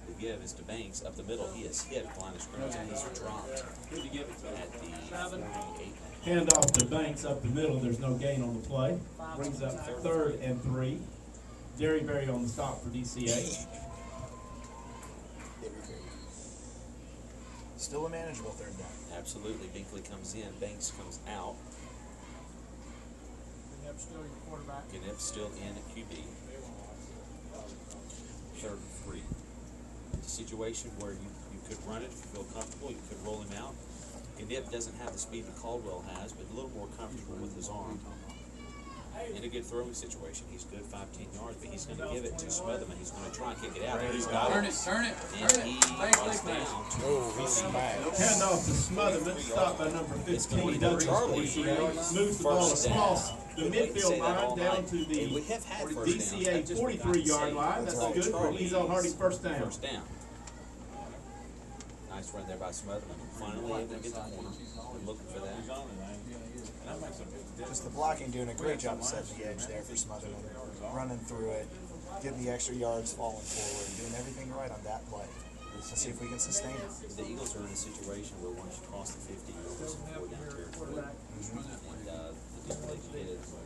The give is to Banks up the middle. He is hit at the line of scrimmage and he's dropped at the 48. Handoff to Banks up the middle. There's no gain on the play. Brings up 3rd and 3. Derryberry on the stop for DCA. Still a manageable 3rd down. Absolutely. Binkley comes in. Banks comes out. Knipp's still your quarterback. Knipp still in at QB. 3rd and 3. It's a situation where you could run it if you feel comfortable. You could roll him out. Knipp doesn't have the speed that Caldwell has, but a little more comfortable with his arm. In a good throwing situation, he's good 5-10 yards, but he's going to give it to Smotherman. He's going to try and kick it out. He's got Turn it. And he runs down to Handoff to Smotherman, stopped by number 15, Douglas for DCA. Moves the ball across the midfield line down to the DCA 43-yard line. That's good for Ezell Harding first down. First down. Nice run there by Smotherman. Finally able to get the corner. We're looking for that. Just the blocking doing a great job of setting the edge there for Smotherman. Running through it, getting the extra yards, falling forward, doing everything right on that play. Let's see if we can sustain it. The Eagles are in a situation where once you cross the 50, you're in some 4-down territory. And the deeper they get it, the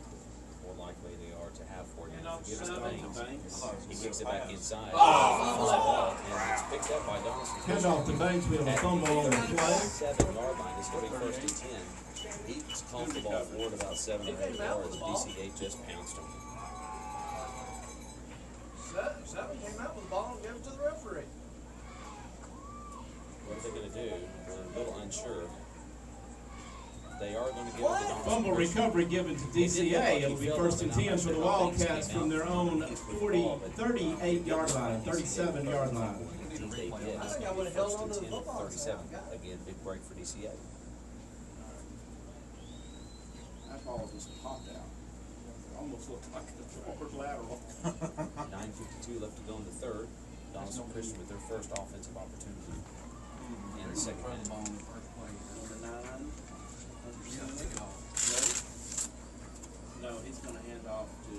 more likely they are to have 4 downs. Give us the Banks. He kicks it back inside. And it's picked up by Donelson. Handoff to Banks. We have a fumble on the play. 7-yard line. This will be 1st and 10. He's called the ball forward about 7 or 8 yards. DCA just pounced him. Seven came out with the ball and gave it to the referee. What are they going to do? We're a little unsure. They are going to give it to Donelson. Fumble recovery given to DCA. It'll be 1st and 10 for the Wildcats from their own 38-yard line, 37-yard line. I think I would have held on to the football. 37. Again, big break for DCA. That ball just popped out. It almost looked like a forward lateral. 9:52 left to go in the 3rd. Donelson Christian with their first offensive opportunity in the 2nd minute. No, he's going to hand off to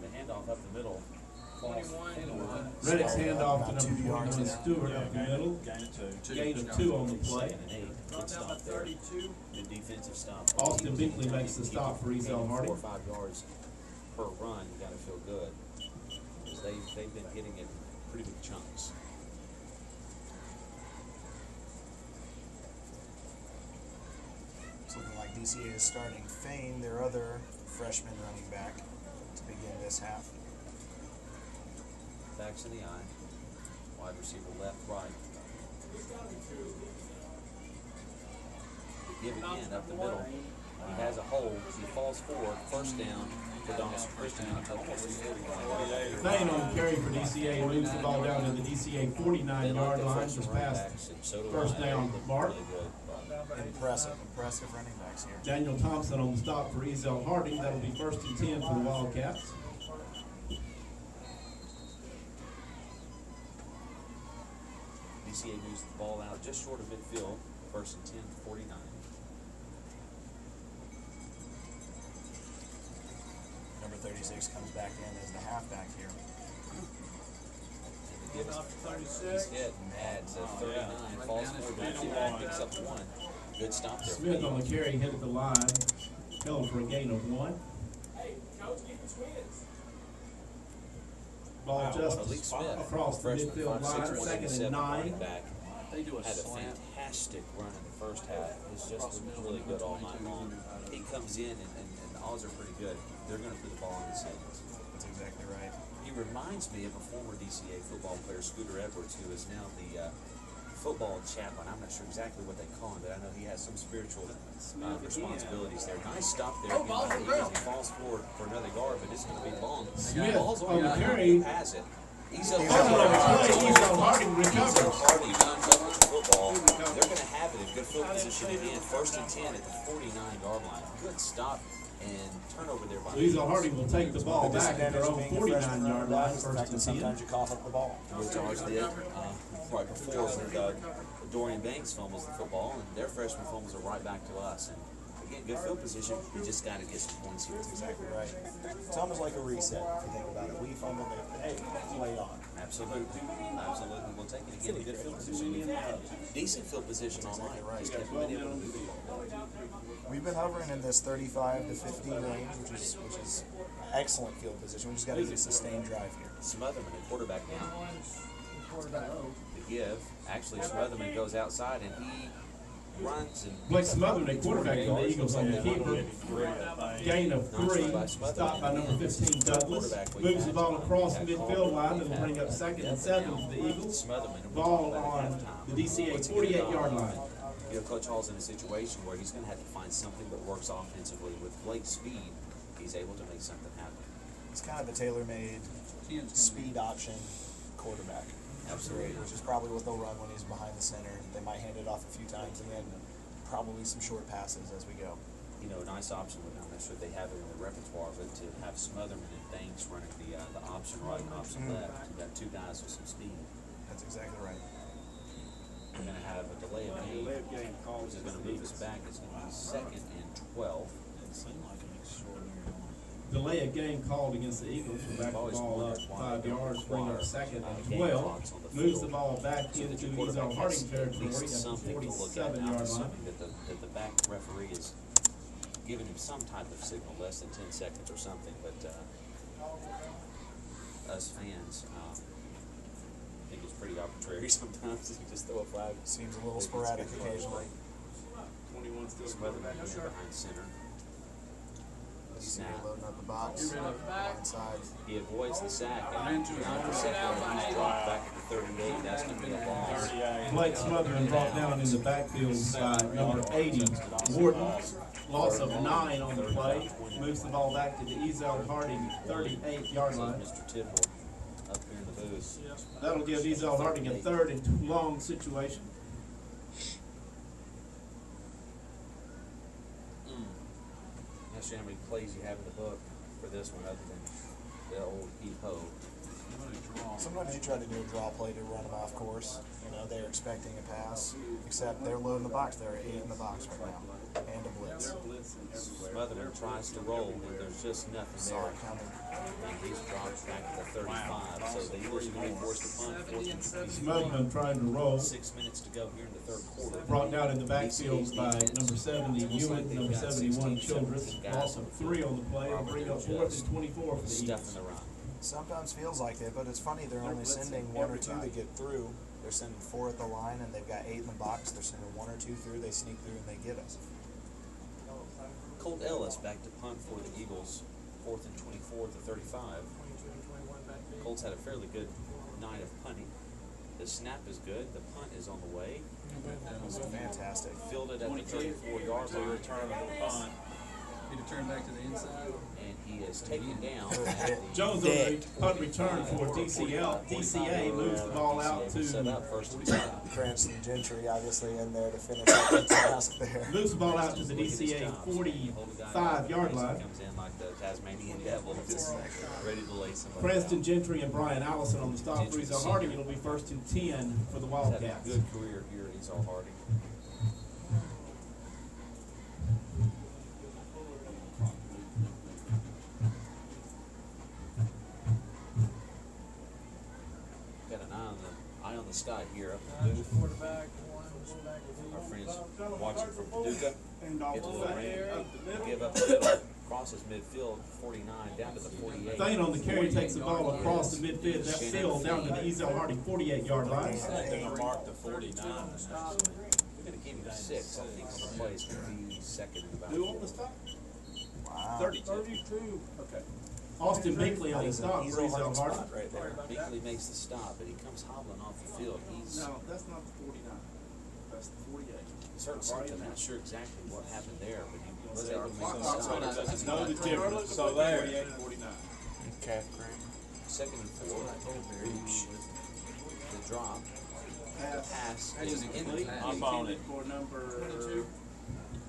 the handoff up the middle. 21. Reddick's handoff to number 41 Stewart up the middle. Gain of 2 on the play. Good stop there. Good defensive stop. Austin Binkley makes the stop for Ezell Harding. 4 or 5 yards per run. You got to feel good. Because they've been hitting it in pretty big chunks. It's looking like DCA is starting Fane, their other freshman running back, to begin this half. Backs in the eye. Wide receiver left, right. Give again up the middle. He has a hold. He falls forward. First down for Donelson Christian until almost the 41. Fane on the carry for DCA moves the ball down to the DCA 49-yard line, just past first down mark. Impressive running backs here. Daniel Thompson on the stop for Ezell Harding. That'll be 1st and 10 for the Wildcats. DCA moves the ball out just short of midfield. 1st and 10 to 49. Number 36 comes back in as the halfback here. He's hit and adds a 39. Falls forward, picks up 1. Good stop there. Smith on the carry, hit at the line, held for a gain of 1. Ball just across the midfield line, 2nd and 9. They do a had a slant. fantastic run in the first half. He's just looked really good all night long. He comes in and the odds are pretty good. They're going to put the ball in his hands. That's exactly right. He reminds me of a former DCA football player, Scooter Edwards, who is now the football chaplain. I'm not sure exactly what they call him, but I know he has some spiritual responsibilities there. Nice stop there. He falls forward for another yard, but it's going to be long. Smith Ball's on the on carry. Who has it? Ezell Harding recovers. Ezell Harding runs up with the football. They're going to have it in good field position at the end. 1st and 10 at the 49-yard line. Good stop and turnover there by Ezell Harding will take the ball back at their own 49-yard line. First and 10. Sometimes you cough up the ball. Which ours did right before when Dorian Banks fumbles the football, and their freshman fumbles are right back to us. And again, good field position. We just got to get some points here. That's exactly right. It's almost like a reset if you think about it. We fumbled it. Hey, play on. Absolutely. Absolutely. We'll take it again. A good field position. Decent field position all night. Just haven't been able to move the ball. We've been hovering in this 35 to 50 range, which is excellent field position. We just got to get a sustained drive here. Smotherman, a quarterback now. The give. Actually, Smotherman goes outside and he runs and Blake Smotherman, a quarterback for the Eagles on the keeper. Gain of 3, stopped by number 15, Douglas. Moves the ball across the midfield line. It'll bring up 2nd and 7 for the Eagles. Ball on the DCA 48-yard line. You know, Coach Hall's in a situation where he's going to have to find something that works offensively. With Blake's speed, he's able to make something happen. It's kind of a tailor-made speed option quarterback. Absolutely. Which is probably what they'll run when he's behind the center. They might hand it off a few times and then probably some short passes as we go. You know, a nice option with them. I'm not sure they have it in the repertoire, but to have Smotherman and Banks running the option right and option left, you've got 2 guys with some speed. That's exactly right. We're going to have a delay of game, which is going to move us back. It's going to be 2nd and 12. Delay of game called against the Eagles. We're back the ball up 5 yards, bring up 2nd and 12. Moves the ball back into Ezell Harding territory at the 47-yard line. That the back referee is giving him some type of signal, less than 10 seconds or something, but us fans, I think it's pretty arbitrary sometimes. You just throw a flag. Seems a little sporadic occasionally. 21 still Smotherman behind center. Snap. Loading up the box. Inside. He avoids the sack, and the second one he's dropped back at the 38. That's going to be a loss. Blake Smotherman brought down in the backfield by number 80, Wharton. Loss of 9 on the play. Moves the ball back to the Ezell Harding 38-yard line. Mr. Tidwell up here in the booth. That'll give Ezell Harding a 3rd and long situation. Not sure how many plays you have in the book for this one other than the old E-Ho. Sometimes you try to do a draw play to run them off course. You know, they're expecting a pass, except they're loading the box. There are 8 in the box right now. And a blitz. Smotherman tries to roll, and there's just nothing there. And he's dropped back to the 35. So the Eagles are going to be forced to punt. Smotherman trying to roll. 6 minutes to go here in the 3rd quarter. Brought down in the backfield by number 70, Hewitt, number 71, Childress. Loss of 3 on the play. It'll bring up 4th and 24 for the Eagles. Sometimes feels like it, but it's funny. They're only sending 1 or 2 to get through. They're sending 4 at the line, and they've got 8 in the box. They're sending 1 or 2 through. They sneak through, and they get us. Colt Ellis back to punt for the Eagles, 4th and 24 to 35. Colts had a fairly good night of punting. The snap is good. The punt is on the way. That was fantastic. Fielded at the 34-yard line. Return of the punt. He returned back to the inside. And he is taken down. Jones on the punt return for DCA moves the ball out to Cranston Gentry, obviously, in there to finish up the task there. Moves the ball out to the DCA 45-yard line. Comes in like the Tasmanian devil, just ready to lay somebody Cranston out. Gentry and Brian Allison on the stop for Ezell Harding. It'll be 1st and 10 for the Wildcats. Had a good career here at Ezell Harding. Sky here up in the booth. Our friends watching from Paducah. Get a little rain, give up a little crosses midfield, 49 down to the 48. Thane on the carry takes the ball across the midfield, that field down to the Ezell Harding 48-yard line. I think they're gonna mark the 49. We're going to give him 6. I think on the play is going to be second and about Who on 4. the stop? Wow. 32. Okay. Austin Binkley on the stop for Ezell Ezell Harding Harding. spot right there. Binkley makes the stop, but he comes hobbling off the field. He's No, that's not the 49. That's the 48. certain something. I'm not sure exactly what happened there, but he was They able are to make clock the outside. stop. That's no the difference. So there. 48 and 49. Calf cramp. Second and 4. Reach. The drop. Pass is incomplete. I'm on it. For number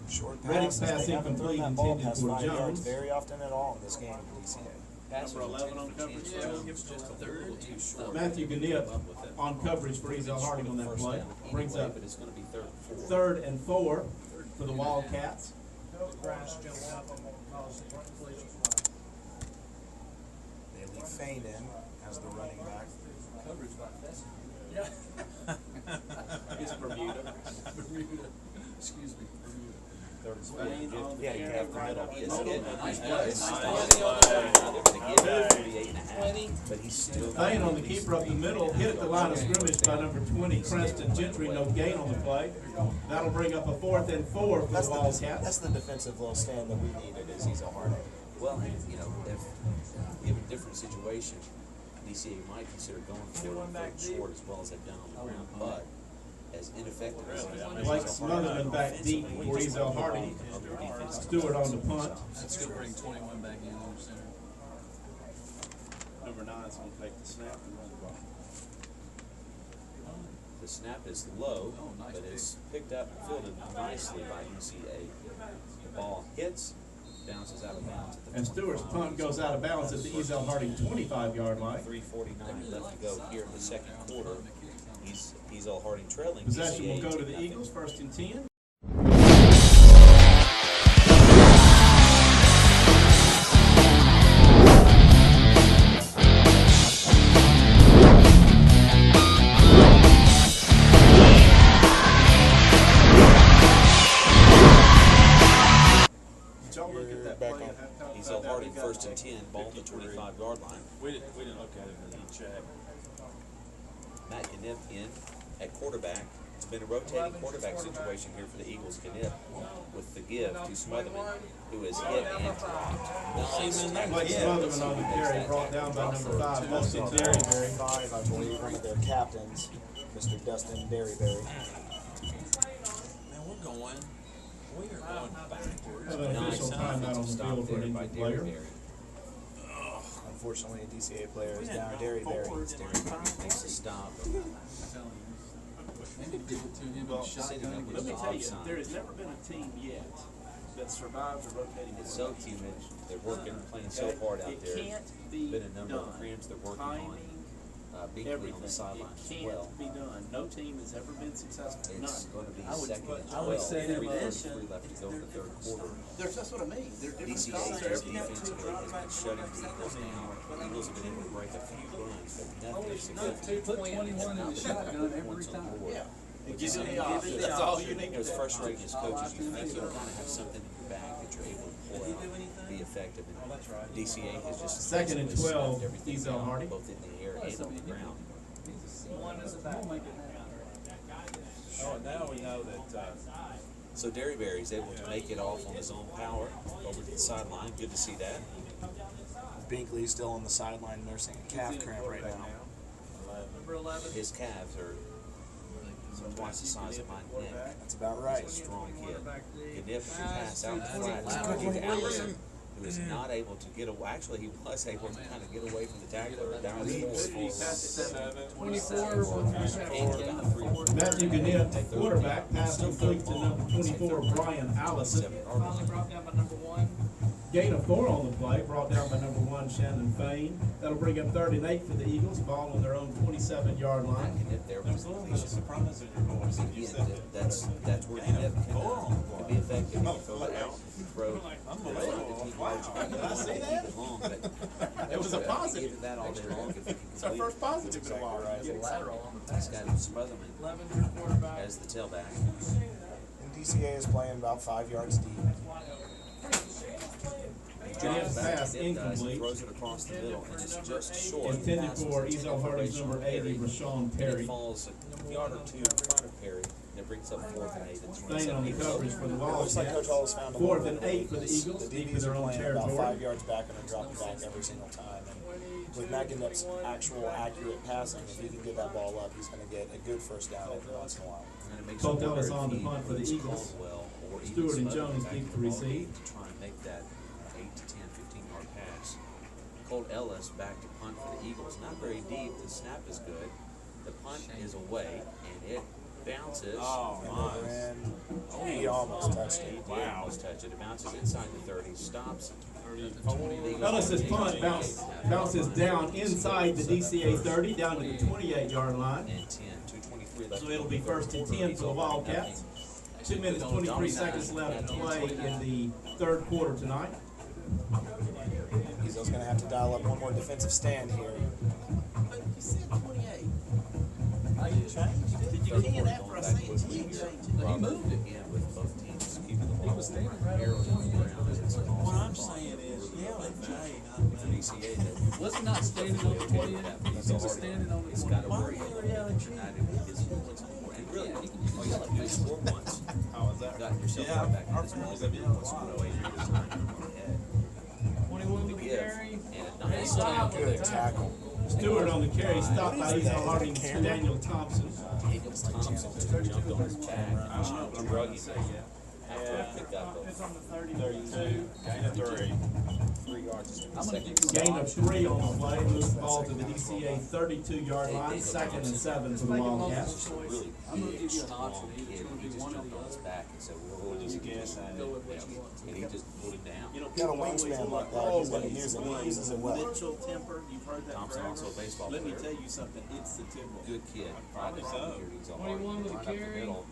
Short Reddick's passes. pass They haven't thrown incomplete, that ball intended past for 5 yards Jones. very often at all in this game for DCA. Passes Number 11 on intended for coverage. Chance Jones, just a little too short. Matthew Gannett on coverage for Ezell Harding on that First play. down Brings anyway, up but it's going to be 3rd and 4. 3rd and 4 for the Wildcats. Grass jumped up, I'm gonna cause the completion flag. They leave Fane in as the running back. It's Bermuda. Excuse me. Third and Fane four. on the Yeah, carry, half the right middle. up He is the getting middle. nice Nice play. play. They're going to give him 48 and a half, but he's still. Thane on the keeper up the middle, hit at the line of scrimmage by number 20, Preston Gentry, no gain on the play. That'll bring up a 4th and 4 for the That's Wildcats. the defensive little stand that we needed is Ezell Harding. Well, you know, if given a different situation, DCA might consider going for it third short as well as they've done on the ground, but as ineffective as Blake Smotherman back deep for Ezell Harding. Stewart on the punt. Let's still bring 21 back in on the center. Number 9 is going to take the snap and run the ball. The snap is low, but it's picked up and fielded nicely by DCA. The ball hits, bounces out of bounds at the And Stewart's punt goes out of bounds at the Ezell Harding 25-yard line. 3:49 left to go here in the second quarter. Ezell Harding trailing. Possession will DCA go to the 10-0. Eagles, 1st and 10. Did y'all look at that Back play on. at halftime? Ezell Harding 1st and 10, ball at the 25-yard line. We didn't look at it in the check. Matt Knipp in at quarterback. It's been a rotating quarterback situation here for the Eagles. Knipp with the give to Smotherman, who is hit and dropped. Nice. Blake Smotherman on the carry, brought down by number 5, Austin Derryberry. 5, I believe, one of their captains, Mr. Dustin Derryberry. Man, we're going backwards. Have an official timeout on the field for an injured player. Unfortunately, a DCA player is down. Derryberry. Derryberry makes a stop. Maybe give it to him Well, and shotgun sitting up and with Let me get tell you, Offside. there has never been a team yet that survived a rotating It's so quarterback humid. situation. They're working, playing so hard out there. It can't be Been a number of done. cramps they're working on. Timing, Binkley everything. on the sidelines It as can't well. be done. No team has ever been successful. It's None. going to be I would- second and I would 12. say in 3:33 addition, left to go in the third quarter. That's what I mean. They're different DCA styles. defensively has been shutting the Eagles down. The Eagles have been able to break a few runs, but nothing significant. put 21 in the shotgun every Points on the time. board. Yeah. And give it the option. That's all you need. You know, it's frustrating as coaches. You think you kind of have something in your bag that you're able to pull out, be effective. And DCA has just Second and 12, stuffed everything Ezell down, Harding. both in the air and on the ground. Oh, now we know that, So Derryberry's able to make it off on his own power over to the sideline. Good to see that. Binkley still on the sideline nursing a calf cramp right now. His calves are twice the size of my neck. That's about right. He's a strong kid. Knipp can pass out in the flat. It's going to Allison, who is not able to get away. Actually, he was able to kind of get away from the tackler down his Matthew Gannett, quarterback, pass complete to number 24, Brian Allison. Brought down by number 1. Gain of 4 on the play, brought down by number 1, Shannon Fane. That'll bring up 3rd and 8 for the Eagles, ball on their own 27-yard line. Knipp there with completion. Again, that's where Knipp can be effective. He can throw it out, throw. I see that? It was a positive. Even that all day long. If he can It's our complete first positive in a while. He's got Smotherman 11-year quarterback. as the tailback. And DCA is playing about 5 yards deep. Drives back, pass it does, incomplete. throws it across the middle, and it's just short. Intended Passes for into Ezell Harding's preparation number of 80, Perry, Rashawn and Perry. it falls a yard or two in front of Perry, and it brings up 4th and 8. It's Staying on the coverage for the It looks like Coach Wildcats. Hall has found a 4th little and bit of 8 for the weakness. Eagles, The deep in DBs their are own playing about territory. 5 yards back and they're dropping back every single time. And with McIndoe's actual accurate passing, if he can get that ball up, he's going to get a good first down every once in a while. And it makes Both it wonder Donelson on if the he punt for the moves Eagles. Caldwell or even Stewart and Smother Jones back deep the to ball receive. to try and make that 8 to 10, 15-yard pass. Colt Ellis back to punt for the Eagles. Not very deep. The snap is good. The punt is away, and it bounces. He almost touched it. He did almost touch it. It bounces inside the 30, stops. Ellis's punt bounces down inside the DCA 30, down to the 28-yard line. And 10, 2:23 left. So it'll be 1st and 10 for the Wildcats. 2 minutes, 23 seconds left to play in the third quarter tonight. Ezell's going to have to dial up one more defensive stand here. But you said 28. Did you can after I say it? You change it. He moved it in with both teams keeping the ball barely on the ground. What I'm saying is, yeah, Jay, For DCA, that Was he not standing on the 28? He was standing on the it's 28. got to worry tonight if his points on the board. And really, all you have to do is score once. how was that? Got yourself right back in this ball. If you don't score away, you're just not going ahead. 21 To to give, carry. and a nice tackle Good there. tackle. Stewart on the carry, stopped by Ezell Harding's Daniel Thompson. Daniel Thompson just jumped on his back and drug him down. After a pickup It's of on the 30. 32, gain of 3. 3 yards. Just I'm gonna give you Gain of 3 on the play, moves the ball to the DCA 32-yard line, 2nd and 7 for the Wildcats. Really I'm gonna big, give you an strong option. kid. It's gonna He be just one or jumped the on his other. back and said, "We'll just guess at Go it. with what you want. And he just pulled him down. You know, Got a people always wingspan look like that, he's gonna use it. He uses it well. Mitchell temper, you've heard that Thompson, forever. also a baseball Let me player. tell you something, it's the typical. Good kid. Probably so. 21 with the Right up the carry. middle.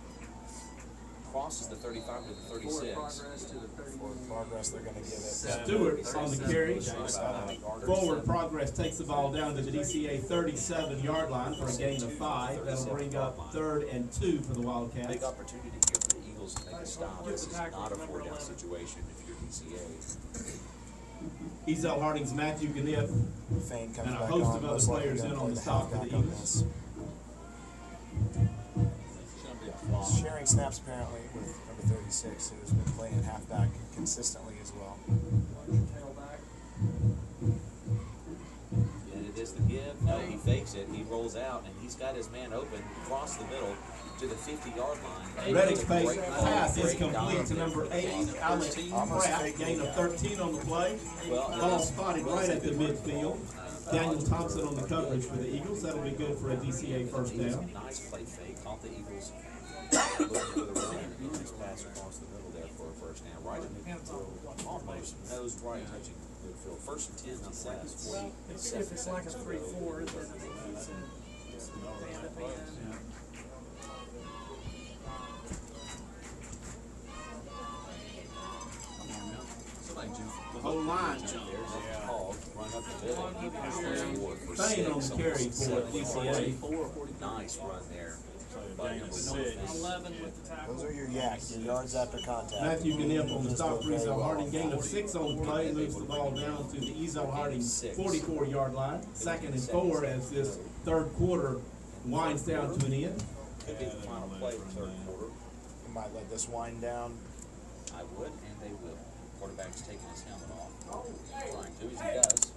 Crosses the 35 to the 36. Progress to the 31. Progress they're going to give it. Stewart on the carry. Forward progress takes the ball down to the DCA 37-yard line for a gain of 5. That'll bring up 3rd and 2 for the Big Wildcats. opportunity here for the Eagles to make a stop. This is not a 4-down situation if you're DCA. Ezell Harding's Matthew Gniff Fane comes and a back host on. of other Most likely players gonna in play on the the stop for the halfback on Eagles. this. Sharing snaps apparently with number 36, who's been playing halfback consistently as well. And it is the give. No, he fakes it. He rolls out, and he's got his man open across the middle to the 50-yard line. Reddick's Great pass is great complete to number 8, Alex Pratt, gain of 13 on the play. Ball spotted right at the midfield. Daniel Thompson on the coverage for the Eagles. That'll be good for a DCA first down. Nice play fake. Caught the Eagles looking for the run. And a nice pass across the middle there for a first down. Right in midfield. Almost nose right touching midfield. 1st and 10 nonetheless. 47 If it's like a seconds to go. 3-4, then it's stand up in. The whole line jumped. There's a hog, run up the middle, and he passes forward for Fane on 6 the carry for DCA. Nice run there by number 1. 11 with the tackle. Those are your yaks, your yards after contact. Matthew Gniff on the Just stop go for very Ezell well. Harding. Gain of 6 on the play, moves the ball down to the Ezell Harding 44-yard line. 2nd and 4 as this third quarter winds down to an end. Could be the final play of the third quarter. You might let this wind down. I would, and they will. Quarterback's taking his helmet off. Trying to, as he does.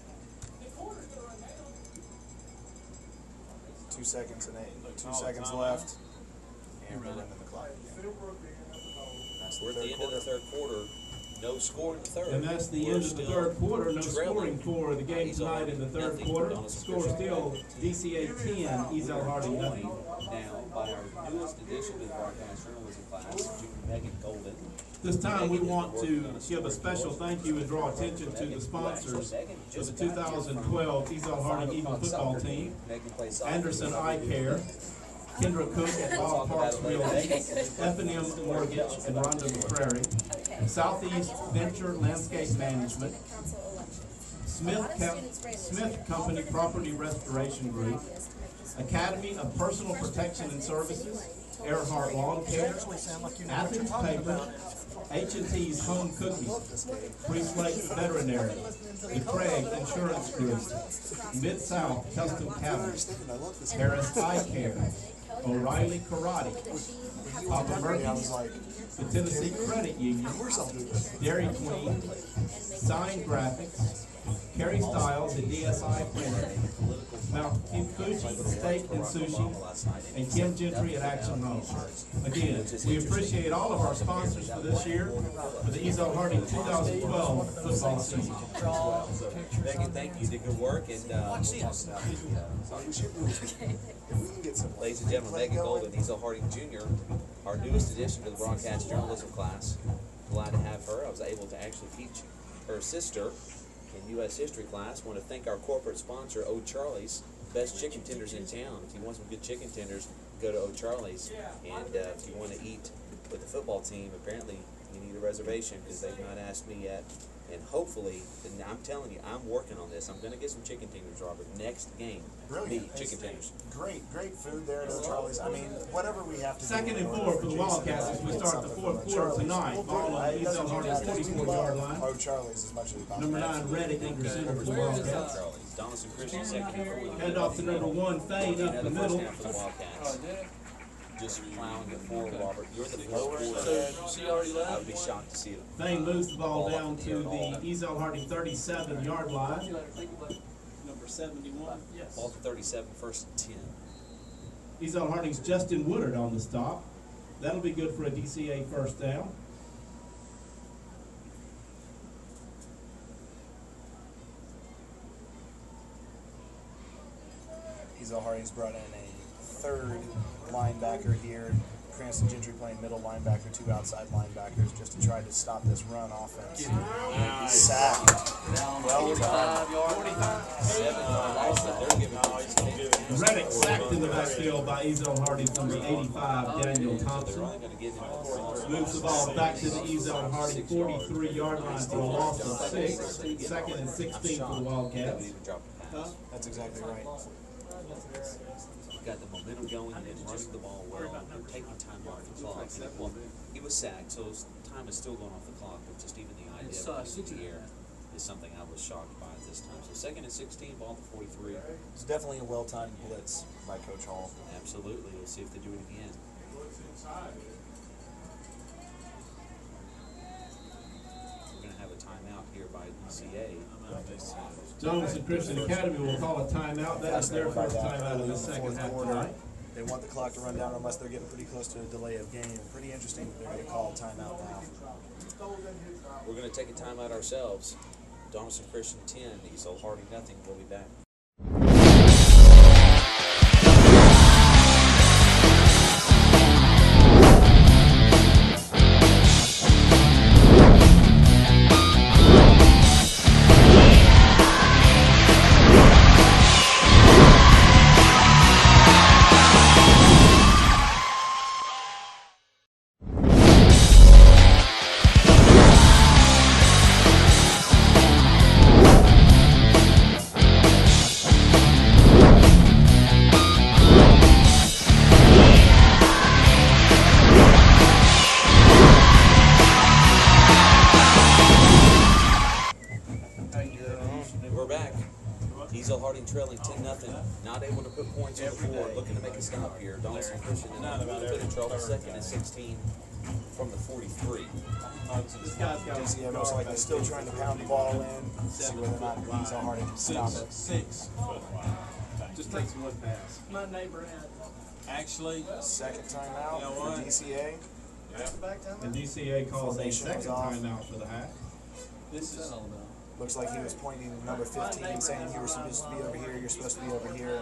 2 seconds and 8. 2 seconds left. And we're running the clock again. That's We're at the end of the third quarter. No score in the third. And that's the end of the third quarter. No scoring for the game tonight in the third quarter. Score still DCA 10, Ezell Harding nothing. Now, by our newest addition to the broadcast journalism class, Junior Megan Golden. This time we want to give a special thank you and draw attention to the sponsors of the 2012 Ezell Harding Eagle football team. Anderson Eye Care, Kendra Cook at Bob Parks Realty, F&M Mortgage and Rondo Prairie, Southeast Venture Landscape Management, Smith Company Property Restoration Group, Academy of Personal Protection and Services, Earhart Lawn Care, Athens Paper, H&T's Home Cookies, Free Slate Veterinary, The Craig Insurance Group, Mid-South Custom Cabinets, Harris Eye Care, O'Reilly Karate, Papa Murphy's, the Tennessee Credit Union, Dairy Queen, Sign Graphics, Kerry Styles at DSI Printer, Mount Fuji Steak and Sushi, and Kim Gentry at Action Home. Again, we appreciate all of our sponsors for this year for the Ezell Harding 2012 football season. Megan, thank you. You did good work. And ladies and gentlemen, Megan Golden, Ezell Harding Jr., our newest addition to the broadcast journalism class. Glad to have her. I was able to actually teach her sister in U.S. history class. Want to thank our corporate sponsor, O'Charlie's, best chicken tenders in town. If you want some good chicken tenders, go to O'Charlie's. And if you want to eat with the football team, apparently you need a reservation because they've not asked me yet. And hopefully, and I'm telling you, I'm working on this. I'm going to get some chicken tenders, Robert. Next game, Brilliant. chicken tenders. Great food there at O'Charlie's. I mean, whatever we have to do. Second and 4 for the Wildcats as we start the fourth quarter tonight. Ball on Ezell Harding's 44-yard line. O'Charlie's as much as possible. Number 9, Reddick under center for the Wildcats. Donelson Christian second and 4. Hand off to number 1, Fade up the middle. For the Wildcats. Just plowing it forward, Robert. You're the Lower she already left. I would be shocked to see it. Fane moves the ball down to the Ezell Harding 37-yard line. Number 71. Yes. Ball to 37, first and 10. Ezell Harding's Justin Woodard on the stop. That'll be good for a DCA first down. Ezell Harding's brought in a third linebacker here. Cranston Gentry playing middle linebacker, 2 outside linebackers just to try to stop this run offense. Sack. Well done. Reddick sacked in the backfield by Ezell Harding's number 85, Daniel Thompson. Moves the ball back to the Ezell Harding 43-yard line for a loss of 6. Second and 16 for the Wildcats. That's exactly right. Got the momentum going and running the ball well. They're taking time off the clock. Well, he was sacked, so time is still going off the clock. But just even the idea of it in the air is something I was shocked by at this time. So second and 16, ball to 43. It's definitely a well-timed blitz by Coach Hall. Absolutely. We'll see if they do it again. We're going to have a timeout here by DCA. Donelson Christian Academy will call a timeout. That is their first timeout of the second half tonight. They want the clock to run down unless they're getting pretty close to a delay of game. Pretty interesting that they're going to call a timeout now. We're going to take a timeout ourselves. Donelson Christian 10, Ezell Harding nothing. We'll be back. Ezell Harding trailing 10-0, not able to put points on the board, looking to make a stop here. Donelson Christian in a bit of trouble, second and 16 from the 43. DCA most likely still trying to pound the ball in, see whether or not Ezell Harding can stop it. 6 foot wide. Just takes one pass. My neighbor had Actually, second timeout for DCA. And DCA calls a second timeout for the half. This is Looks like he was pointing to number 15, saying you were supposed to be over here, you're supposed to be over here.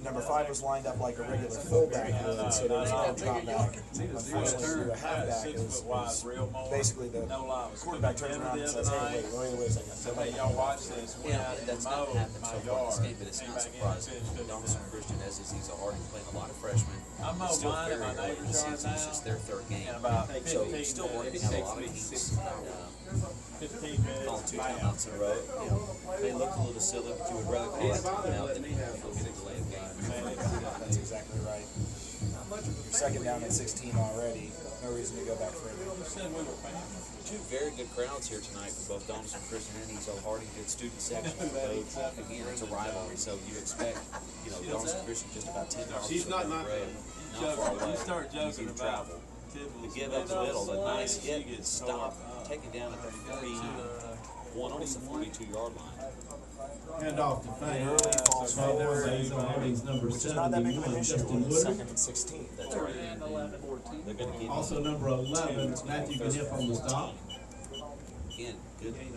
Number 5 was lined up like a regular fullback, so there was no drop back. Unfortunately, the halfback is basically the quarterback turns around and says, hey, wait a second. So, hey, y'all watch this. Yeah, that's not happened so far in this game, but it's not surprising. Donelson Christian, as is Ezell Harding, playing a lot of freshmen. Still very early in the season. It's just their third game. So, still working out a lot of teams. 15 minutes. Calling 2 timeouts in a row. You know, they look a little silly, but you would rather call a timeout than go get a delay of game. That's exactly right. You're second down at 16 already. no reason to go back further. Two very good crowds here tonight for both Donelson Christian and Ezell Harding. Good student section. Again, it's a rivalry, so you expect, Donelson Christian just about 10 miles down the road, not far away, easy to travel. The give up the middle, a nice hit, and stop, taken down at the 41, almost the 42-yard line. Hand off to Fane. Early falls forward, Ezell Harding's number which is not that big of an 71, issue Justin when it's Woodard. 2nd and 16. That's right. They're going to give Also number 11, Matthew Kniff on the stop. Again,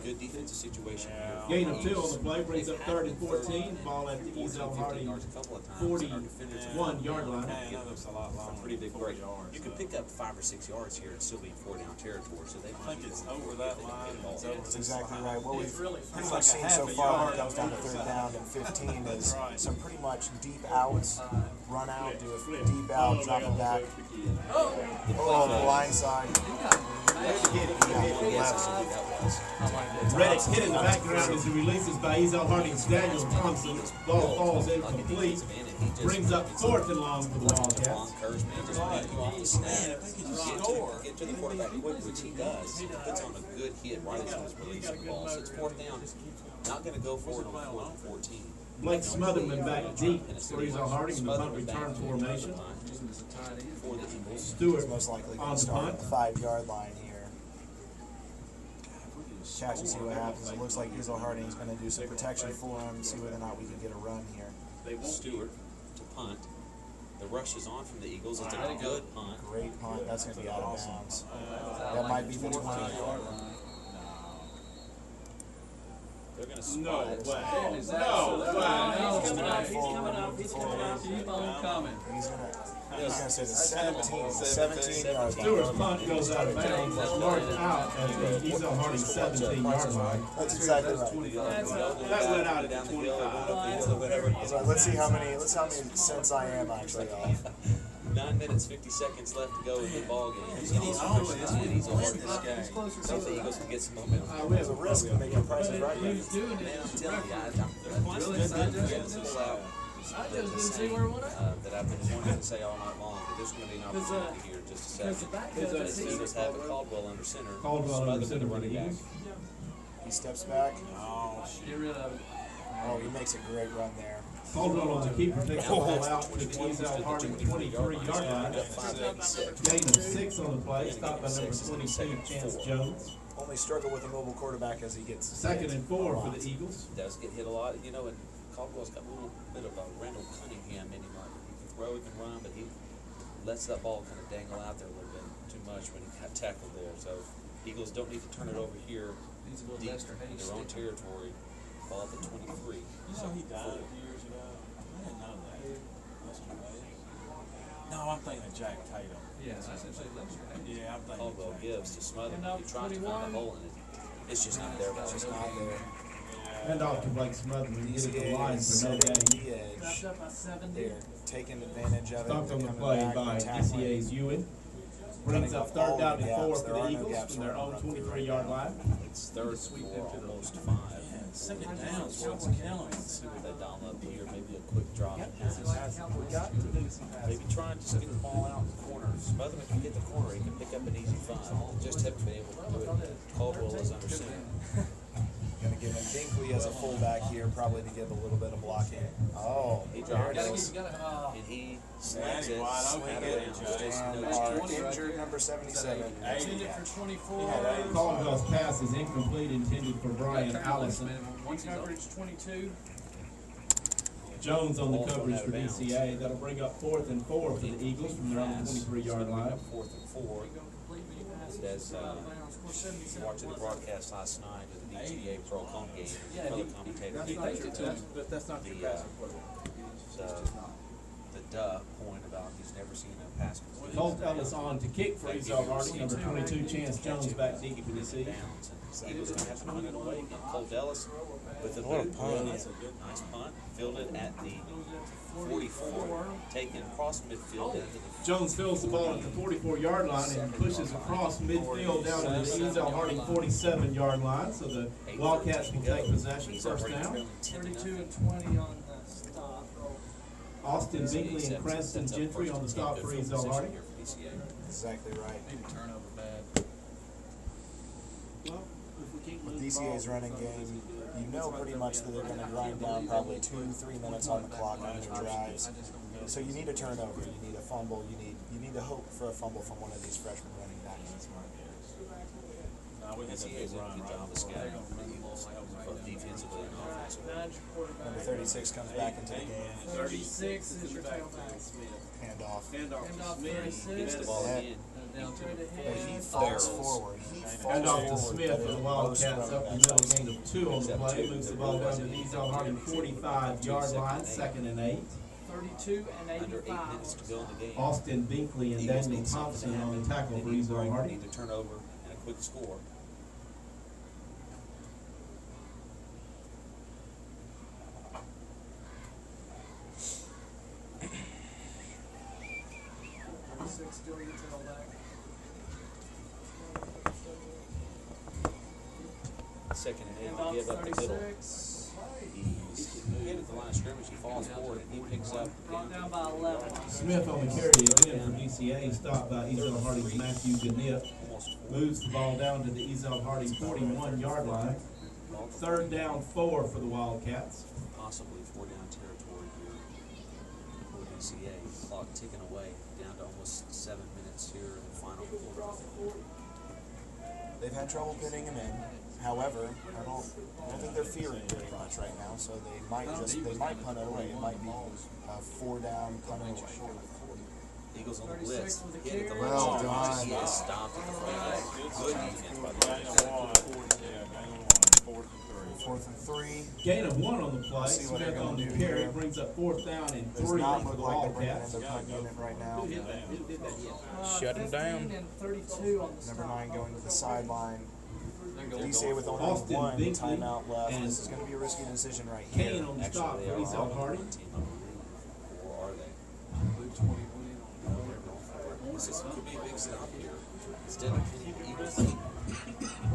good defensive situation here. Gain of 2 on the play, brings up 3rd and 14. Ball at the Ezell Harding 41-yard line. A pretty big break. You can pick up 5 or 6 yards here and still be in 4-down territory, so they might be over that line. That's exactly right. What we've pretty much seen so far when it comes down to 3rd down and 15 is some pretty much deep outs, run out, do a deep out, drop it back. Blind side. Reddick hit in the background as he releases by Ezell Harding's Daniel Thompson. Ball falls incomplete. Brings up 4th and long for the Wildcats. Get to the quarterback quick, which he does. He puts on a good hit right as he's releasing the ball. So it's 4th down. Not going to go for it on 4th and 14. Blake Smotherman back deep for Ezell Harding in the punt return formation. Stewart most likely on going to the start punt. at the 5-yard line here. Catch and see what happens. It looks like Ezell Harding is going to do some protection for him, see whether or not we can get a run here. Stewart to punt. The rush is on from the Eagles. It's a good punt. Great punt. That's going to be out of bounds. That might be the 20-yard line. They're going to spot it. No way. He's He's going to say the 17-yard line. Stewart's punt goes out of bounds. That's marked out at the Ezell Harding 17-yard line. That's exactly right. That went out at the 25. So let's see how many cents I am actually off. 9 minutes, 50 seconds left to go in the ball game. Ezell Harding. The Eagles can get some momentum. There's a risk of making prices right. Man, I'm telling you, I'm pull out the saying that I've been wanting to say all night long, but there's going to be an opportunity here in just a second. As the Eagles have it, Caldwell under center. Smotherman, the running back. He steps back. Get rid of it. Oh, he makes a great run there. Caldwell on the keeper takes the ball out to the Ezell Harding 23-yard line. Gain of 6 on the play, stopped by number 22, Chance Jones. Only struggle with a mobile quarterback as he gets 2nd and 4 for the Eagles. Does get hit a lot, and Caldwell's got a little bit of a Randall Cunningham in him. He can throw, he can run, but he lets that ball kind of dangle out there a little bit too much when he got tackled there. So Eagles don't need to turn it over here deep in their own territory. Ball at the 23. He died years ago. I didn't know that. That's crazy. No, I'm thinking of Jack Tatum. Yeah, I said Yeah, I'm thinking Caldwell gives to Smotherman. He tries to find a hole in it. It's just not there. It's just not there. Hand off to Blake Smotherman. Get it the line for no Setting gain. the edge. They're taking advantage of it. Stopped on the Coming play back, by tackling. DCA's Ewing. Brings up 3rd down and 4 for the Eagles from their own 23-yard line. It's 3rd and 4, almost 5. Second down is what's killing me. See what they dial up here. Maybe a quick drop pass. Maybe try and just get the ball out in the corner. Smotherman can get the corner. He can pick up an easy 5. Just haven't been able to do it. Caldwell is under center. Going to give him Dinkley as a fullback here, probably to give a little bit of blocking. Oh, He drops it, and he slings it out of bounds. Just and no our chance. injured number 77. Intended for 24. Caldwell's pass is incomplete, intended for Brian Allison. One coverage, 22. Jones on the coverage for DCA. That'll bring up 4th and 4 for the Eagles from their own 23-yard line. 4th and 4. As watching the broadcast last night of the DGA Pro Con game, color commentator, That's not your passing the point about he's never seen a pass complete. Colt Ellis on to kick for Ezell Harding. Number 22, Chance Jones back deep for the seat. Eagles going to have to run it away again. Colt Ellis with the boot. That's a good, nice punt. Fielded at the 44. Taken across midfield into the Jones fills the ball at the 44-yard line and pushes across midfield down to the Ezell Harding 47-yard line. So the Wildcats can take possession. 1st down. 32 and 20 on the stop. Austin Binkley and Cranston Gentry on the stop for Ezell Harding. exactly right. Need to turn over bad. Well, if we keep With moving DCA's ball, running game, you know pretty much that they're going to grind down probably 2-3 minutes on the clock on their drives. So you need a turnover, you need a fumble, you need to hope for a fumble from one of these freshman running backs. Nah, we had that NCAA big did a run, good right? job of scouting the Eagles, both defensively and offensively. Number 36 comes back into the game. 36 is your tailback. Handoff. Handoff Smith. 36. Gets the ball again. But he falls forward. He falls Hand off to forward. Smith for the Wildcats Most up the running middle, gain of 2 on the play. Moves the ball down to the Ezell Harding 45-yard line, 2nd and 8. 32 and Under 8 85. minutes to go in the game. Austin Binkley and Eagles Daniel need something Thompson to on happen. the tackle They for need Ezell Harding. to turn over and a quick score. Still your tailback. Second and 8, Handoff give up the middle. 36. He's hit at the line of scrimmage, he falls forward, and he picks up. Brought down by 11. Smith on the carry again for DCA, stopped by Ezell Harding's Matthew Gannett. Moves the ball down to the Ezell Harding 41-yard line. 3rd down 4 for the Wildcats. Possibly 4-down territory here for DCA. Clock ticking away down to almost 7 minutes here in the final quarter. They've had trouble pinning him in. However, I don't think they're fearing very much right now, so they might punt it away. It might be a 4-down punt it away. Eagles on the blitz. Hit at the Well left done. side. He is stopped at the front. Good defense by the Gain way. of 1. Yeah, gain of 1. 4th and 3. 4th and 3. Gain of 1 on the play. See what Smith they're on gonna the do carry here. brings up 4th down and Does 3 not for look the like they're bringing in Wildcats. their punt unit right now. Who did that yet? Shut him down. 15 and 32 on the Number stop. 9 going to the sideline. They're going DCA with only Austin 1 Binkley timeout left. and This is going to be a risky decision right Kane here. on the stop Actually, for they are Ezell all Harding. team on the league, or are they? This could be a big stop here. Instead of pinning the Eagles,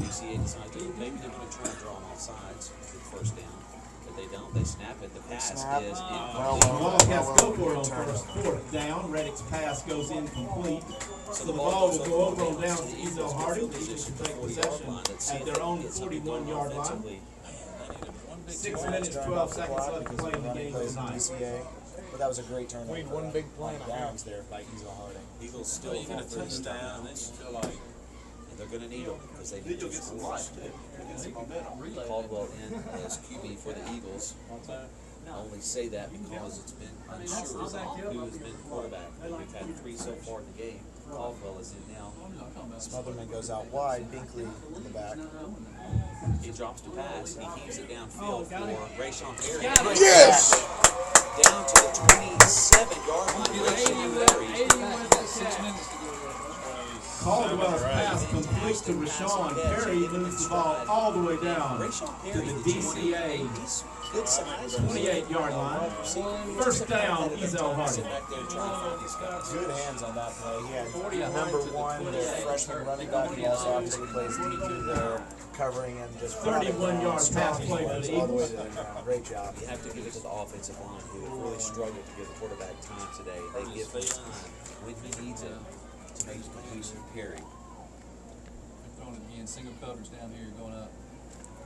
DCA decides to maybe they're going to try and draw them off sides for the 1st down. But they don't. They snap it. The pass Snap. is Well, incomplete. The Wildcats go for it on Turnover. 4th down. Reddick's pass goes incomplete. So So the ball will go over on down to Ezell Harding. The Eagles can take possession at their own 41-yard line. 6 minutes, 12 seconds left to play in the game tonight. DCA. But that was a great turnover. We need one big play on and a downs there by Ezell Harding. Eagles still You get a have 30 touchdown, then you feel like and they're going to need them because they Then need you'll to get some score. life too. You'll get some momentum. Caldwell in as QB for the Eagles. I only say that because it's been unsure as to who has been quarterback. We've had 3 so far in the game. Caldwell is in now. Smotherman goes out wide. Binkley in the back. He drops the pass. He heaves it downfield for Rayshawn Perry. Yes! Down to the 27-yard line. Rayshawn Perry. Caldwell's pass complete to Rashawn Perry, moves the ball all the way down to the DCA Good size. 28-yard line. 1st down, Ezell Harding. Good hands on that play. He had number 1, the freshman running back, who also obviously plays DB there, covering and just 31-yard pass play for the all the way Eagles. to the ground. Great job. You have to give it to the offensive line, who have really struggled to give the quarterback time today. They give him time when he needs it to make the completion. Perry. Throwing it again, single covers down here going up.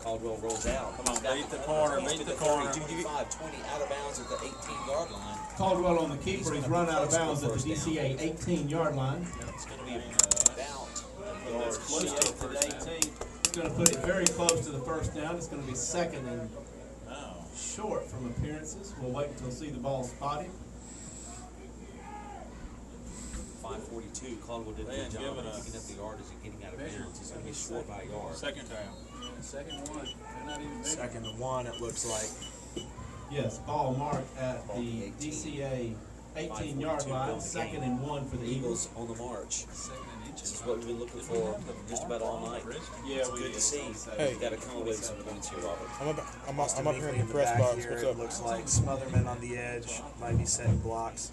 Caldwell rolls out. Come on, beat the corner, He's beat to the corner. 35, 20 out of bounds at the 18-yard line. Caldwell on the keeper. He's run out of bounds at the DCA 18-yard line. It's going to be about a yard Close to a first down. It's going to put it very close to the 1st down. It's going to be 2nd and short from appearances. We'll wait until see the ball spotted. 5:42. Caldwell did a good job of picking up the yardage and getting out of bounds. He's going to be short by a yard. 2nd down. Second one. They're not even big. 2nd and 1, it looks like. Yes, ball marked at the DCA 18-yard line. 2nd and 1 for the Eagles. Eagles on the march. Second and inches. This is what we've been looking for just about all night. Yeah, It's good to see. Hey. You've got to come away with some points here, Robert. I'm up here in the the press back box. here, What's it up? looks like Smotherman on the edge. Might be setting blocks.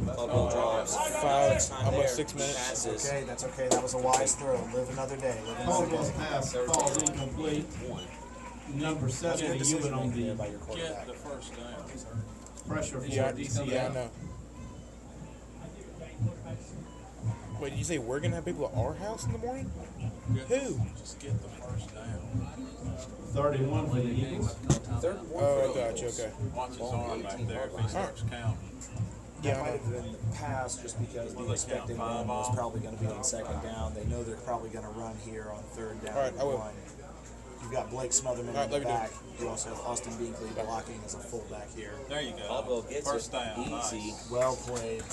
Caldwell drops. How about 6 minutes? Passes. Okay, that's okay. That was a wise throw. Live another day. Live another Caldwell's day. pass falls incomplete. Number 7 Good to decision Ewan on right there the by your quarterback. Get the 1st down. pressure for Yeah, I DCA. know. Wait, did you say we're gonna have people at our house in the morning? Who? Just get the first down. 31 for the Eagles. Oh, I got you. Okay. Watch his arm back there if he starts counting. That might have been in the past just because the expected run was probably going to be on second down. They know they're probably going to run here on third down. All right, I will. One. You've got Blake Smotherman in the back. You also have Austin Binkley blocking as a fullback here. There you go. Caldwell gets First it down. easy. Nice. Well played.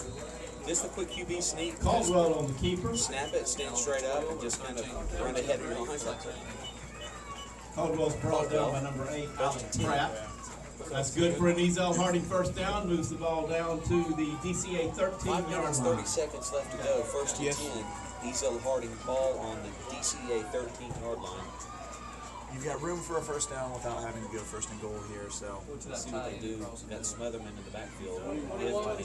Just a quick QB sneak. Caldwell on the keeper. Snap it, stand straight up, and just kind of run ahead of your line. Caldwell's brought down by number 8, Alex Pratt. That's good for an Ezell Harding first down. Moves the ball down to the DCA 13-yard 5 minutes, line. 30 seconds left to go. First and 10. Ezell Harding ball on the DCA 13-yard line. You've got room for a first down without having to go first and goal here, so. Let's see what they do. Got Smotherman in the backfield.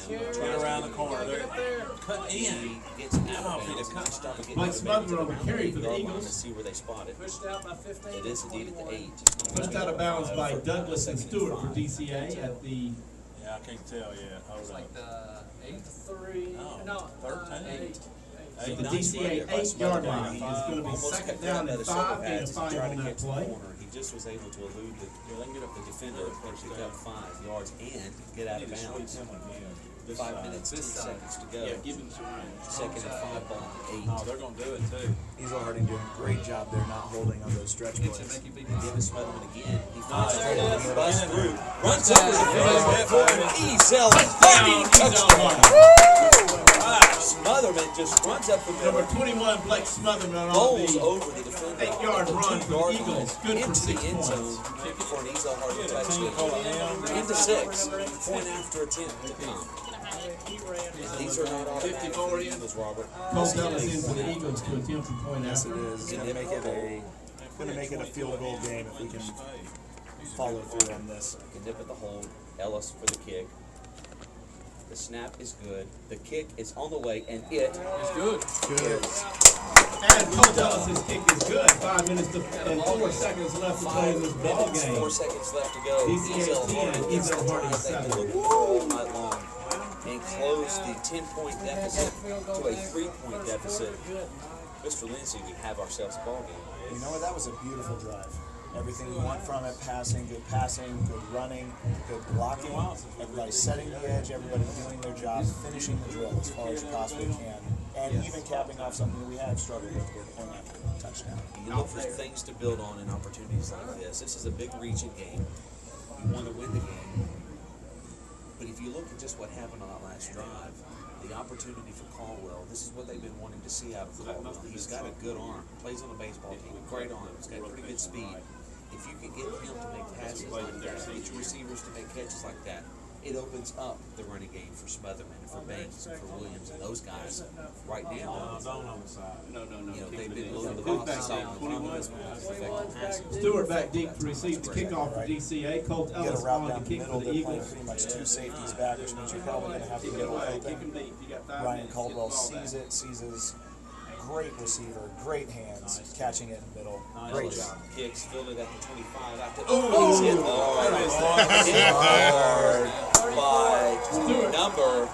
Get around the corner. They're cut in. He gets out of bounds. Nice job of getting Blake out of bounds Smotherman on the around carry the for the 8-yard line. Eagles. Let's see where they spot it. Pushed out by 15. It is indeed at the 8. Pushed out of bounds by Douglas and Stewart for DCA at the. Yeah, I can't tell yet. Hold on. Like the 8-3. No, 13. 8. So the DCA 8-yard line. He is going to be second down and 5 and 5 on that play. He just was able to elude the defender and pick up 5 yards and get out of bounds. 5 minutes, 10 seconds to go. Yeah, give him some room. Second and 5 ball, 8. Oh, they're going to do it too. Ezell Harding doing a great job there, not holding on those stretch plays. Give us Smotherman again. He finds There it is. busts Get in through, there. runs over the defender for an Ezell Harding touchdown. Smotherman just runs up the Number middle. 21, Blake Smotherman on Bowls the over the defender. 8-yard run for the Eagles. Good for into 6 the end points. zone for an Ezell Harding touchdown. Into 6. Point after attempt to come. These are not automatic for the Eagles, Robert. Cole Ellis in for the Eagles to attempt a point Yes, after. it is. It's going to make it a field goal game if we can follow through on this. Can nip at the hold. Ellis for the kick. The snap is good. The kick is on the way, and it is good. And Coach Ellis's kick is good. 5 minutes and 4 seconds left to play in this ball game. 4 seconds left to go. DCA 10, Ezell Harding 7. All night long. And close the 10-point deficit to a 3-point deficit. Mr. Lindsay, we have ourselves a ball game. You know what? That was a beautiful drive. Everything we want from it, passing, good running, good blocking, everybody setting the edge, everybody doing their job, finishing the drill as far as you possibly can, and even capping off something that we have struggled with point after touchdown. You look for things to build on in opportunities like this. This is a big region game. You want to win the game. But if you look at just what happened on that last drive, the opportunity for Caldwell, this is what they've been wanting to see out of Caldwell. He's got a good arm, plays on the baseball team, great arm, he's got pretty good speed. If you can get him to make passes like that, get your receivers to make catches like that, it opens up the running game for Smotherman, for Banks, and for Williams, and those guys right now. No. You know, they've been loading the boxes off with effective passes. Stewart back deep to receive the kickoff for DCA. Colt You get Ellis a route on down the the kick middle, for the they're playing Eagles. pretty much 2 safeties back, which means you're probably going to have to get open. Ryan Caldwell sees it, sees his great receiver, great hands, catching it in the middle. Great job. Kicks, filled it at the 25. After, he's hit hard by number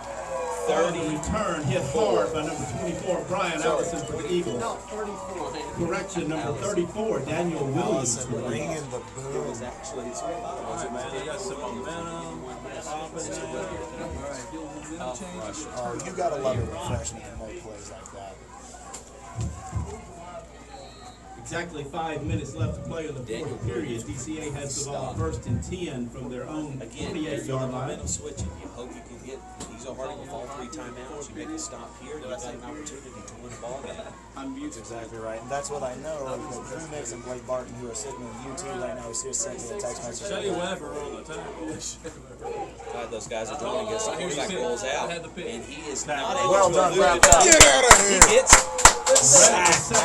30. Return hit hard by number 24, Brian Allison for the Eagles. Correction, number 34, Daniel Williams. Ringing the boom. Was actually They got some momentum. Oh, you gotta love it when freshmen can make plays like that. Exactly 5 minutes left to play in the fourth period. DCA has the ball first and 10 from their own 28-yard line. Momentum switching. You hope you can get Ezell Harding with all 3 timeouts. You make a stop here, you've got an opportunity to win a ball game. That's exactly right, and that's what I know. Drew Nix and Blake Barton, who are sitting in UT right now, is just sending me a text message. Shea Weber on the tackle. Glad those guys are joining us. Quarterback rolls out, and he is not able Well to done, elude Brad. it. Get out of He here. gets sacked.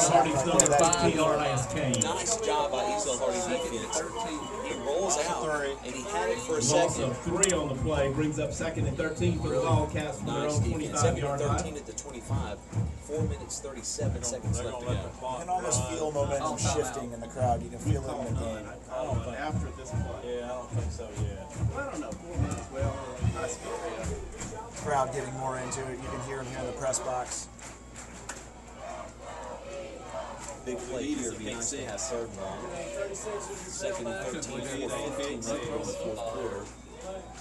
Harding's number 15 on last game. Nice job by Ezell Harding defense. He rolls out, and he had it for a Loss second. of 3 on the play brings up second and 13 for the Wildcats from their Nice own defense. Second 25-yard and line. 13 at the 25. 4 minutes, 37 seconds left to go. You can almost feel momentum shifting in the crowd. You can feel it in the game. I don't think after this play. Yeah, I don't think so yet. Well, I don't know. 4 minutes. Well, I suppose. Crowd getting more into it. You can hear them here in the press box. Big play here. Be nice to have third and long. Second and 13, 4:15 left in the fourth quarter.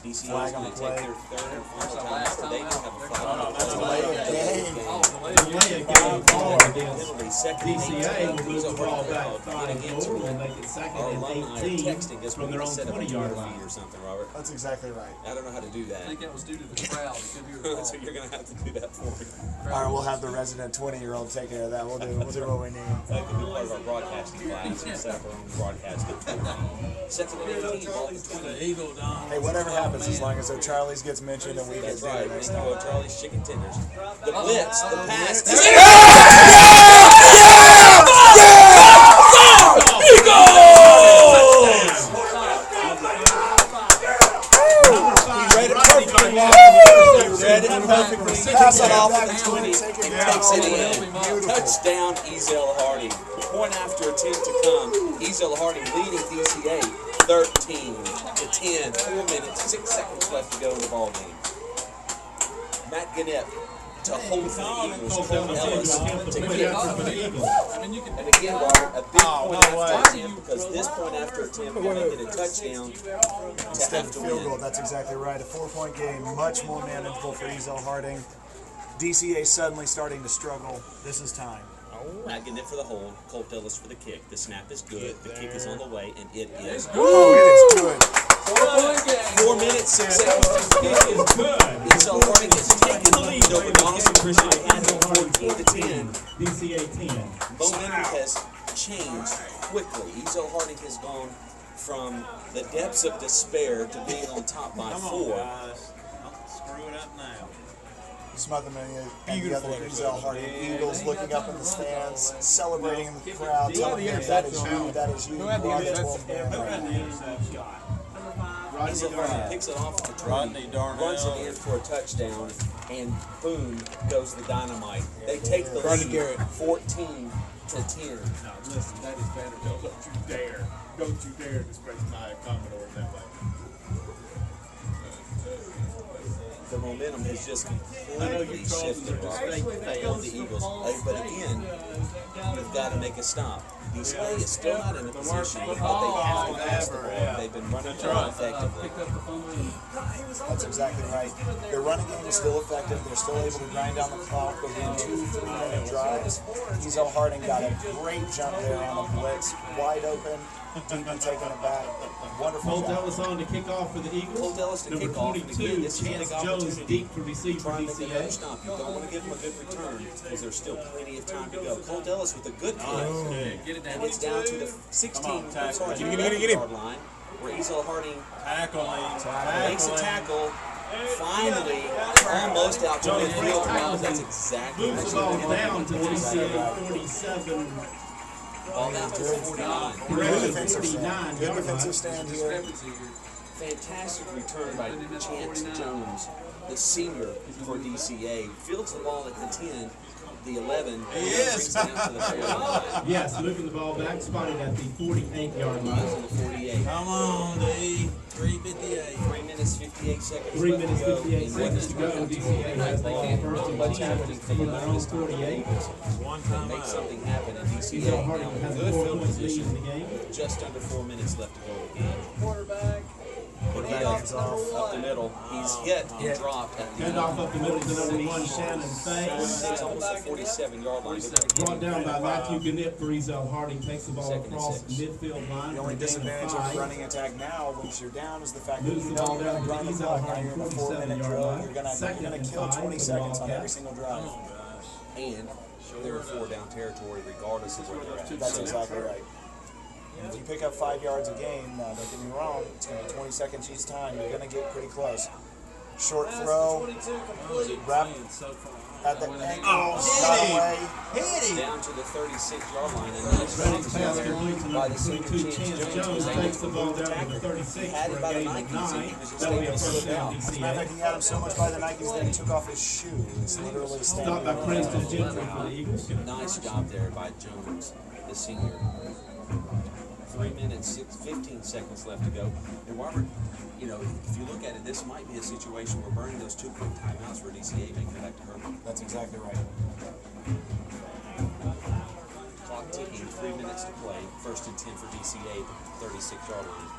DCA is going to take their third and final time. They do have a 5-minute delay of game. Penalty, second and 18. DCA will move the ball back Getting 5 into forward it. and make it second Our and alumni are 18 texting us from we their need to own set up a 20-yard feed line. or something, Robert. That's exactly right. I don't know how to do that. I think that was due to the crowd. It could be your So fault. you're going to have to do that for me. All right, we'll have the resident 20-year-old take care of that. We'll do what we need. That could be part of our broadcasting class. We set up our own broadcasting. Second and 18, ball at the 20. Eagle, Don. Hey, whatever happens, as long as O'Charlie's gets mentioned and we get That's there right. next We're time. going to go Charlie's Chicken Tenders. The blitz, the pass. Pass it off at the 20 and takes it in. Touchdown, Ezell Harding. Point after attempt to come. Ezell Harding leading DCA 13-10. 4 minutes, 6 seconds left to go in the ball game. Matt Gannett to hold for the Eagles. Cole Ellis to kick for the Eagles. And again, Robert, a big point after attempt because this point after attempt will make it a touchdown to Instead have of to field win. goal, that's exactly right. A 4-point game, much more manageable for Ezell Harding. DCA suddenly starting to struggle. This is time. Matt Gannett for the hold, Colt Ellis for the kick. The snap is good, the kick is on the way, and it is good. Oh, it is good. 4 minutes, 6 seconds to kick is good. Ezell Harding has taken the lead over Donelson Christian Academy 14-10. DCA 10. Momentum has changed quickly. Ezell Harding has gone from the depths of despair to being on top by 4. Guys. Don't screw it up now. Smotherman and the other Ezell Harding Eagles looking up in the stands, celebrating the crowd, telling them that is you, that is you. Who had the interception? Ezell Harding picks it off at the 20, runs it in for a touchdown, and boom goes the dynamite. They take the lead 14-10. Now listen, that is Vanderbilt. Don't you dare disgrace my Commodore that way. The momentum has just completely shifted, Robert, on the Eagles. But again, you've got to make a stop. DCA is still not in a position, but they have to pass the ball. They've been running the ball effectively. That's exactly right. Their running game is still effective. They're still able to grind down the clock within 2-3-minute drives. Ezell Harding got a great jump there on a blitz, wide open, deep and taking it back. Wonderful Colt job. Ellis on to kick off for the Eagles. Colt Ellis to Number kick off. And 22, again, this is a Chance big Jones opportunity. deep to receive for Trying to make another DCA. stop. You don't want to give him a good return because there's still plenty of time to go. Colt Ellis with a good kick. And it's down to the 11-yard line where Ezell Harding makes a tackle. Finally, almost out to midfield. Well, that's exactly Moves the what ball down to DCA 47. Ball down to 49. Good defensive stand. Good 49-yard defensive line. stand here. Fantastic return by Chance Jones, the senior for DCA. Fields the ball at the 10, the 11, and brings it down to the 49. Yes, moving the ball back, spotted at the 48-yard line. Moves to the 48. Come on, D. 3:58. 3 minutes, 58 seconds 3 left minutes, to go. 58 And what seconds is to go. DCA has the ball first and much 10 happening for them their on own this time. 48. One time Make out. something happen in Ezell DCA. Harding Now, has a good 4 field point lead in position. the game. Just under 4 minutes left to go in the game. Quarterback. Quarterback is off. Up the middle. He's hit and dropped at the Handoff up the middle to number 1, Shannon Faye. 46, almost a 47-yard line. Brought down by Matthew Gannett for Ezell Harding. Takes the ball Second and across the 6. midfield line. The for only a gain of disadvantage of 5. running attack now, once you're down, is the fact that Moves you the know ball you're going down to to grind the Ezell clock. Now Harding, you're in a 4-minute 47-yard drill. line. You're going Second to and kill 5 20 for the seconds on every Wildcats. single drive. And they're 4 down territory regardless of where they're at. That's exactly right. And if you pick up 5 yards a game, don't get me wrong, it's going to be 20 seconds each time. You're going to get pretty close. Short throw, wrap at the ankles, got away. Down to the 36-yard line. And nice Running run pass complete to by number the senior 22, Chance Chance Jones. Jones. Was Takes the able ball to down to the tackle. 36 Had for it by a the gain of Nikes, and 9. he was just That'll be able a to first slip down out. As a matter of fact, DCA. he had him so much by the Nikes that he took off his shoe. It's literally standing Stopped by on the Princeton ground. Gentry for the Eagles. Nice job there by Jones, the senior. 3 minutes, 15 seconds left to go. And Robert, you know, if you look at it, this might be a situation where burning those 2 quick timeouts for DCA may come back to hurt them. That's exactly right. Clock ticking, 3 minutes to play. 1st and 10 for DCA, 36-yard line.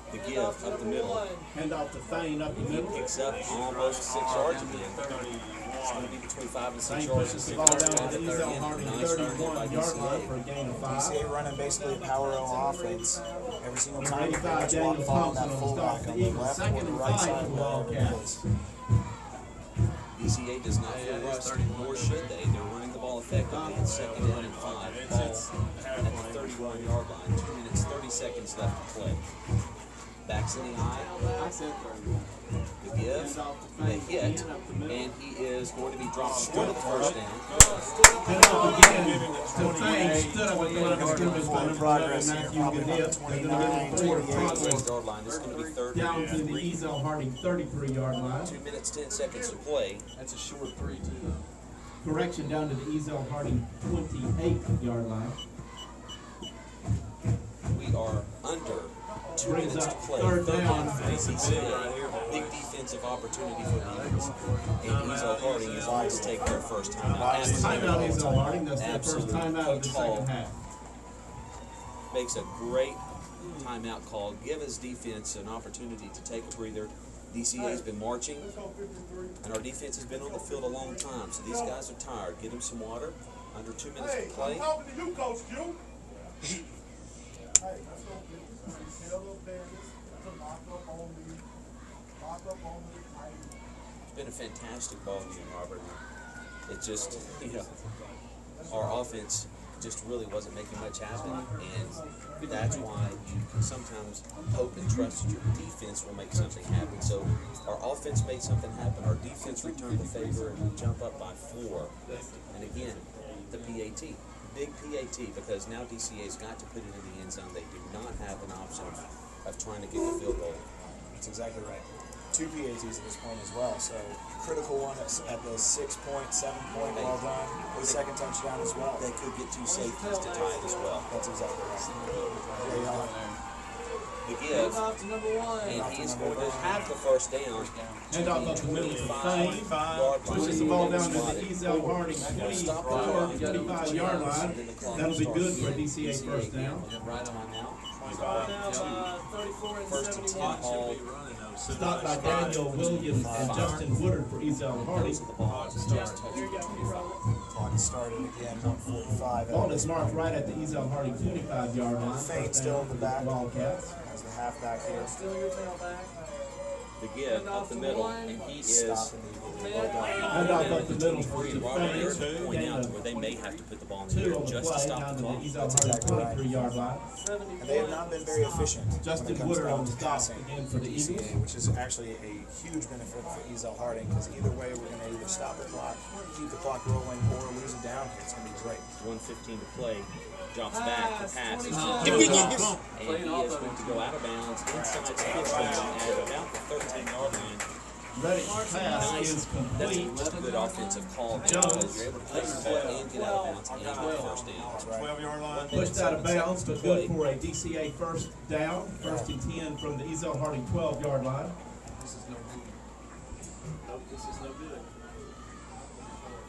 The give up the middle. Hand off to Thane up the He middle. picks up almost 6 yards again. It's going to be between 5 and 6 Thane yards. pushes the ball down to the Ezell Harding 31-yard line for a gain of 5. DCA running basically a power O offense. Every single time you 85 catch Daniel one ball, that Thompson will fullback start on the the Eagles. left or Second the and right 5 side for of the the Wildcats. DCA does not feel rushed, nor should they. They're running the ball effectively. It's 2nd down and 5. Ball at the 31-yard line. 2 minutes, 30 seconds left to play. Backs in the eye. The give, the hit, and he is going to be dropped short of the first down. Hand off again to Thane. Stood up at the line of scrimmage by number 11, Matthew Ganip. They're going to get the forward progress Yard line. This is going to be 3rd down to the Ezell Harding 33-yard line. 2 minutes, 10 seconds to play. That's a short 3 too, though. Correction down to the Ezell Harding 28-yard line. We are under 2 Brings minutes to up play. 3rd down. Big defensive opportunity for the Eagles. And Ezell Harding is going to take their first timeout. Timeout Ezell Harding. That's their first timeout of the second half. Makes a great timeout call. Give his defense an opportunity to take a breather. DCA has been marching, and our defense has been on the field a long time, so these guys are tired. Get them some water. Under 2 minutes to play. I'm talking to you, Coach Q. It's been a fantastic ball game, Robert. It just, you know, our offense just really wasn't making much happen, and that's why you can sometimes hope and trust that your defense will make something happen. So our offense made something happen, our defense returned the favor, and we jump up by 4. And again, the PAT, big PAT, because now DCA's got to put it in the end zone. They do not have an option of trying to get the field goal. That's exactly right. 2 PATs at this point as well, so critical one at the 6-point, 7-point, well done. The second touchdown as well. They could get 2 safeties to tie it as well. That's exactly right. The give, and he is going to have the first down. Hand off up the middle to Thane. 25-yard Pushes the ball down to the Ezell Harding 25-yard line. That'll be good for a DCA first down. First and 10 ball. Stopped by Daniel Williams and Justin Woodard for Ezell Harding. Clock started again, 1:45. Ball is marked right at the Ezell Harding 25-yard line. Thane still in the back. Wildcats. As the halfback here. The give up the middle, and he is Hand off up the middle for Robert, there's a Thane. point Gain out of where they may have to put the ball in the 2 air on the just to play stop down the to the clock. Ezell Harding 23-yard line. And they have not been very efficient when Justin it comes Woodard down on the to stop passing again for the DCA, Eagles. which is actually a huge benefit for Ezell Harding, because either way we're going to either stop the clock, keep the clock rolling, or lose it down here. It's going to be great. 1:15 to play. Drops back. The pass is and he is going to go out of bounds inside the 15 at about the 13-yard line. Reddick's pass is complete. That's a good offensive call. Jones. You're able to place the foot and get out of bounds and get the first down. 12-yard line. Pushed out of bounds, but good for a DCA first down. 1st and 10 from the Ezell Harding 12-yard line. This is no good. Nope, this is no good.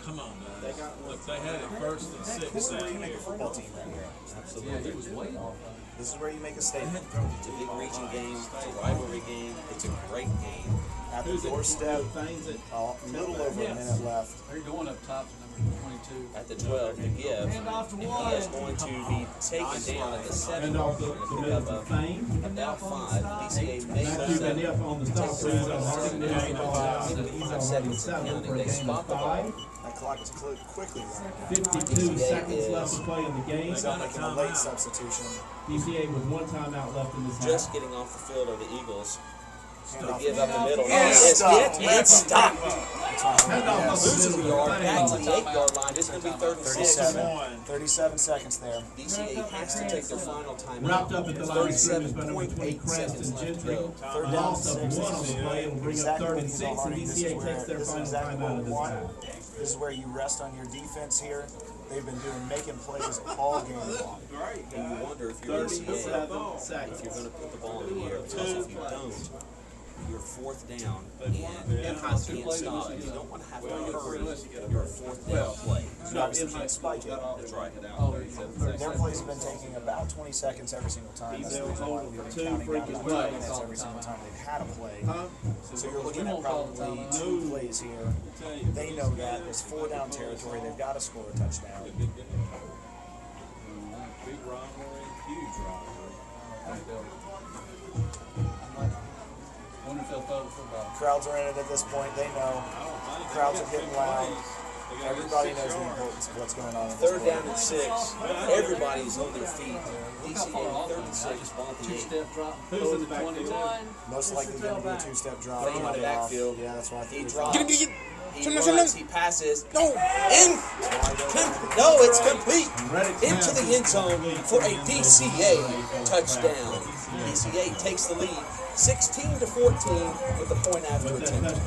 Come on, guys. Look, they had it 1st and 6 This is where you down make here. a football team right here. Absolutely. Yeah, he was waiting. This is where you make a statement. It's a big region game. It's a rivalry game. It's a great game. At the doorstep, a little over a minute left. They're going up top to number 22. At the 12 to give, and he is going to be taken down at the 7 yard line and pick up about 5. DCA may Matthew Ganip on the stop for Ezell Harding. Moves the ball out to the Ezell Harding 7 for a gain of 5. That clock is quickly running. 52 seconds left to play in the game. He's not making a late substitution. DCA with 1 timeout left in this half. Just getting off the field are the Eagles. To give up the middle. It's stopped. Loses the yard back to the 8-yard line. This is going to be 3rd and 6. 37 seconds there. DCA has to take their final time. Wrapped up at the line of scrimmage by number 20, Cranston Gentry. Loss of 1 on the play. It'll bring up 3rd and 6, and DCA takes their final timeout of this half. This is where you rest on your defense here. they've been making plays all game long. And you wonder if you're ACA, if you're 37 seconds. going to put the ball in the air, because if you don't, you're fourth down and you can't stop. You don't want to have to hurry your fourth down play. You obviously can't spike it. That's right. Their plays have been taking about 20 seconds every single time. That's the reason why we've been counting down to 20 minutes every single time they've had a play. So you're looking at probably 2 plays here. They know that. There's 4 down territory. They've got to score a touchdown. Big rivalry, huge rivalry. Wonder if they'll throw the football. Crowds are in it at this point. They know. Crowds are getting loud. Everybody knows the importance of what's going on. Third down and 6. Everybody's on their feet. DCA 36, ball at the 8. Who's in the backfield? Most likely going to be a 2-step drop. Lane in the backfield. Yeah, that's why I He think drops. He runs, he passes. No! No, it's complete. Into the end zone for a DCA touchdown. DCA takes the lead 16-14 with the point after attempt.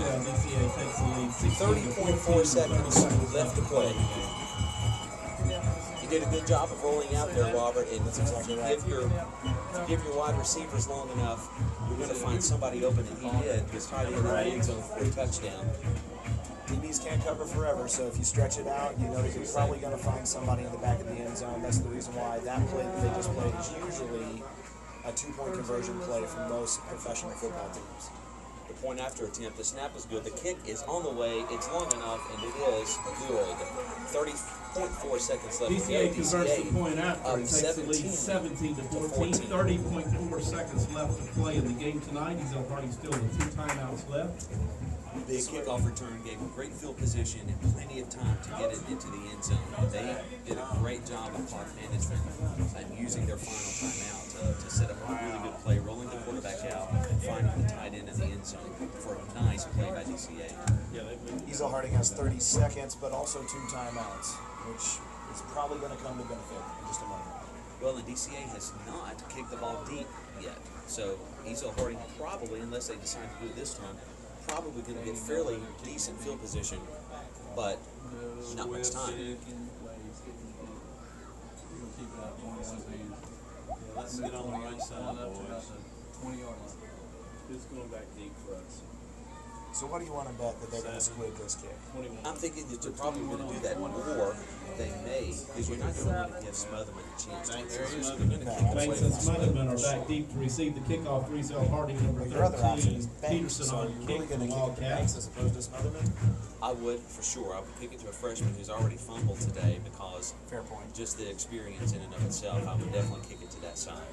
30.4 seconds left to play. You did a good job of rolling out there, Robert, and if you give your wide receivers long enough, you're going to find somebody open, and he did. He was tied in the end zone for a touchdown. DBs can't cover forever, so if you stretch it out, you know that you're probably going to find somebody in the back of the end zone. That's the reason why that play that they just played is usually a 2-point conversion play for most professional football teams. The point after attempt, the snap is good. The kick is on the way. It's long enough, and it is good. 30.4 seconds left. DCA converts the point after and takes the lead 17-14. 30.4 seconds left to play in the game tonight. Ezell Harding still with 2 timeouts left. Big kickoff return gave them great field position and plenty of time to get it into the end zone. They did a great job of clock management and using their final timeout to set up a really good play, rolling the quarterback out, finding the tight end in the end zone for a nice play by DCA. Ezell Harding has 30 seconds, but also 2 timeouts, which is probably going to come to benefit in just a moment. Well, the DCA has not kicked the ball deep yet, so Ezell Harding probably, unless they decide to do it this time, probably going to get fairly decent field position, but not much time. Let's get on the right side, boys. 20-yard line. Who's going back deep for us? So what do you want to bet that they're going to squib this kick? I'm thinking that you're probably going to do that more. They may, because you're not going to want to give Smotherman a chance. They're going to kick it away. Banks and Smotherman are back deep to receive the kickoff for Ezell Harding, number 13. Peterson on the kick for the Wildcats. As opposed to Smotherman? I would, for sure. I would kick it to a freshman who's already fumbled today because fair point. Just the experience in and of itself, I would definitely kick it to that side.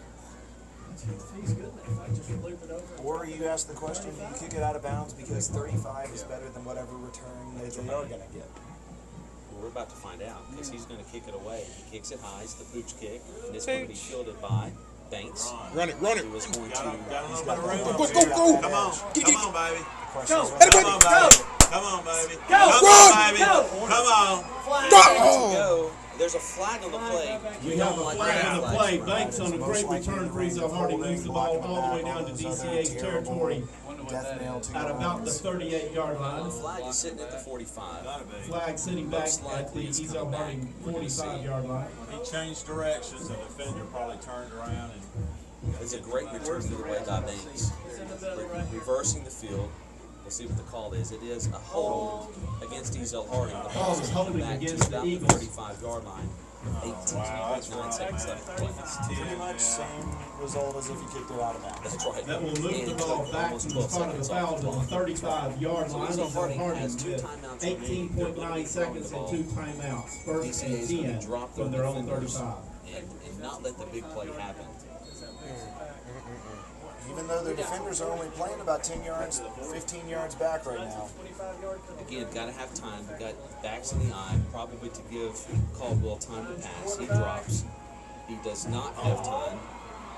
He's good. I just loop it over. Or you ask the question, do you kick it out of bounds because 35 is better than whatever return they are going to get? Well, we're about to find out because he's going to kick it away. He kicks it high. It's the pooch kick, and it's going to be fielded by Banks. Run it, run it. Who is going to Go, go. Come on, come on, baby. Go. Come on, baby. Come on, baby. Go. Come on, baby. Come on. Go. There's a flag on the play. We have a flag on the play. Banks on a great return for Ezell Harding moves the ball all the way down to DCA's territory at about the 38-yard line. The flag is sitting at the 45. Flag sitting back at the Ezell Harding 45-yard line. He changed directions. The defender probably turned around and. It's a great return to the way by Banks. Reversing the field. We'll see what the call is. It is a hold against Ezell Harding. The ball is holding against the Eagles. 35-yard line. 18.9 seconds left to play. Pretty much same result as if you kicked it out of bounds. That's right. That will move the ball back to the spot of the foul on the 35-yard line. Ezell Harding with 18.9 seconds and 2 timeouts. First and 10 from their own 35. And not let the big play happen. Even though their defenders are only playing about 10 yards, 15 yards back right now. Again, got to have time. We got backs in the eye, probably to give Caldwell time to pass. He drops. He does not have time.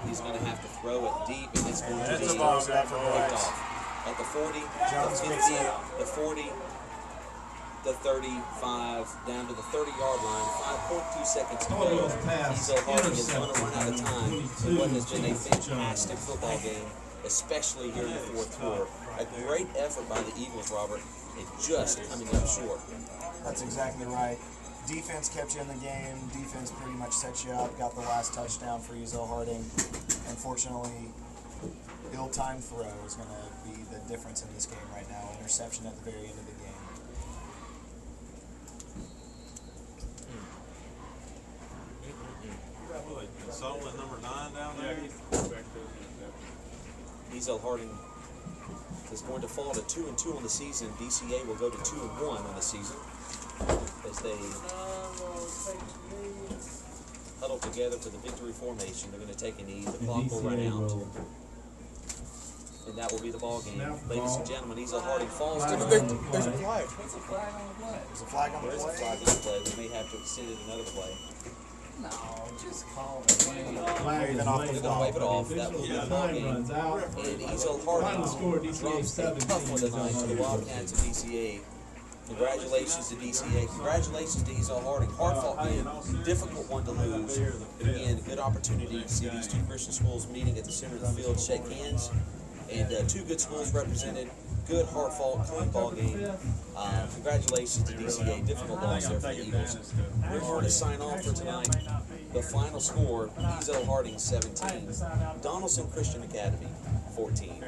He's going to have to throw it deep, and it's going to be picked off. At the 40, the 50, the 40, the 35, down to the 30-yard line. 5.2 seconds to go. Ezell Harding is going to run out of time in what has been a fantastic football game, especially here in the fourth quarter. A great effort by the Eagles, Robert, and just coming up short. That's exactly right. defense kept you in the game. Defense pretty much set you up. Got the last touchdown for Ezell Harding. Unfortunately, ill-timed throw is going to be the difference in this game right now. Interception at the very end of the game. Soul at number 9 down there. Ezell Harding is going to fall to 2-2 on the season. DCA will go to 2-1 on the season as they huddle together for the victory formation. They're going to take a knee. The clock will run out. And that will be the ball game. Ladies and gentlemen, Ezell Harding falls to the ground. There's a flag. There's a flag on the play. There's a flag on the play. There is a flag on the play. We may have to extend it another play. No, just call it. They're going to wave it off. That will be the ball game. And Ezell Harding drops a tough one tonight to the Wildcats of DCA. Congratulations to DCA. Congratulations to Ezell Harding. Hard-fought game. Difficult one to lose. But again, a good opportunity to see these two Christian schools meeting at the center of the field, shake hands. And two good schools represented. Good, hard-fought, clean ball game. Congratulations to DCA. Difficult loss there for the Eagles. We're going to sign off for tonight. The final score, Ezell Harding 17, Donelson Christian Academy 14.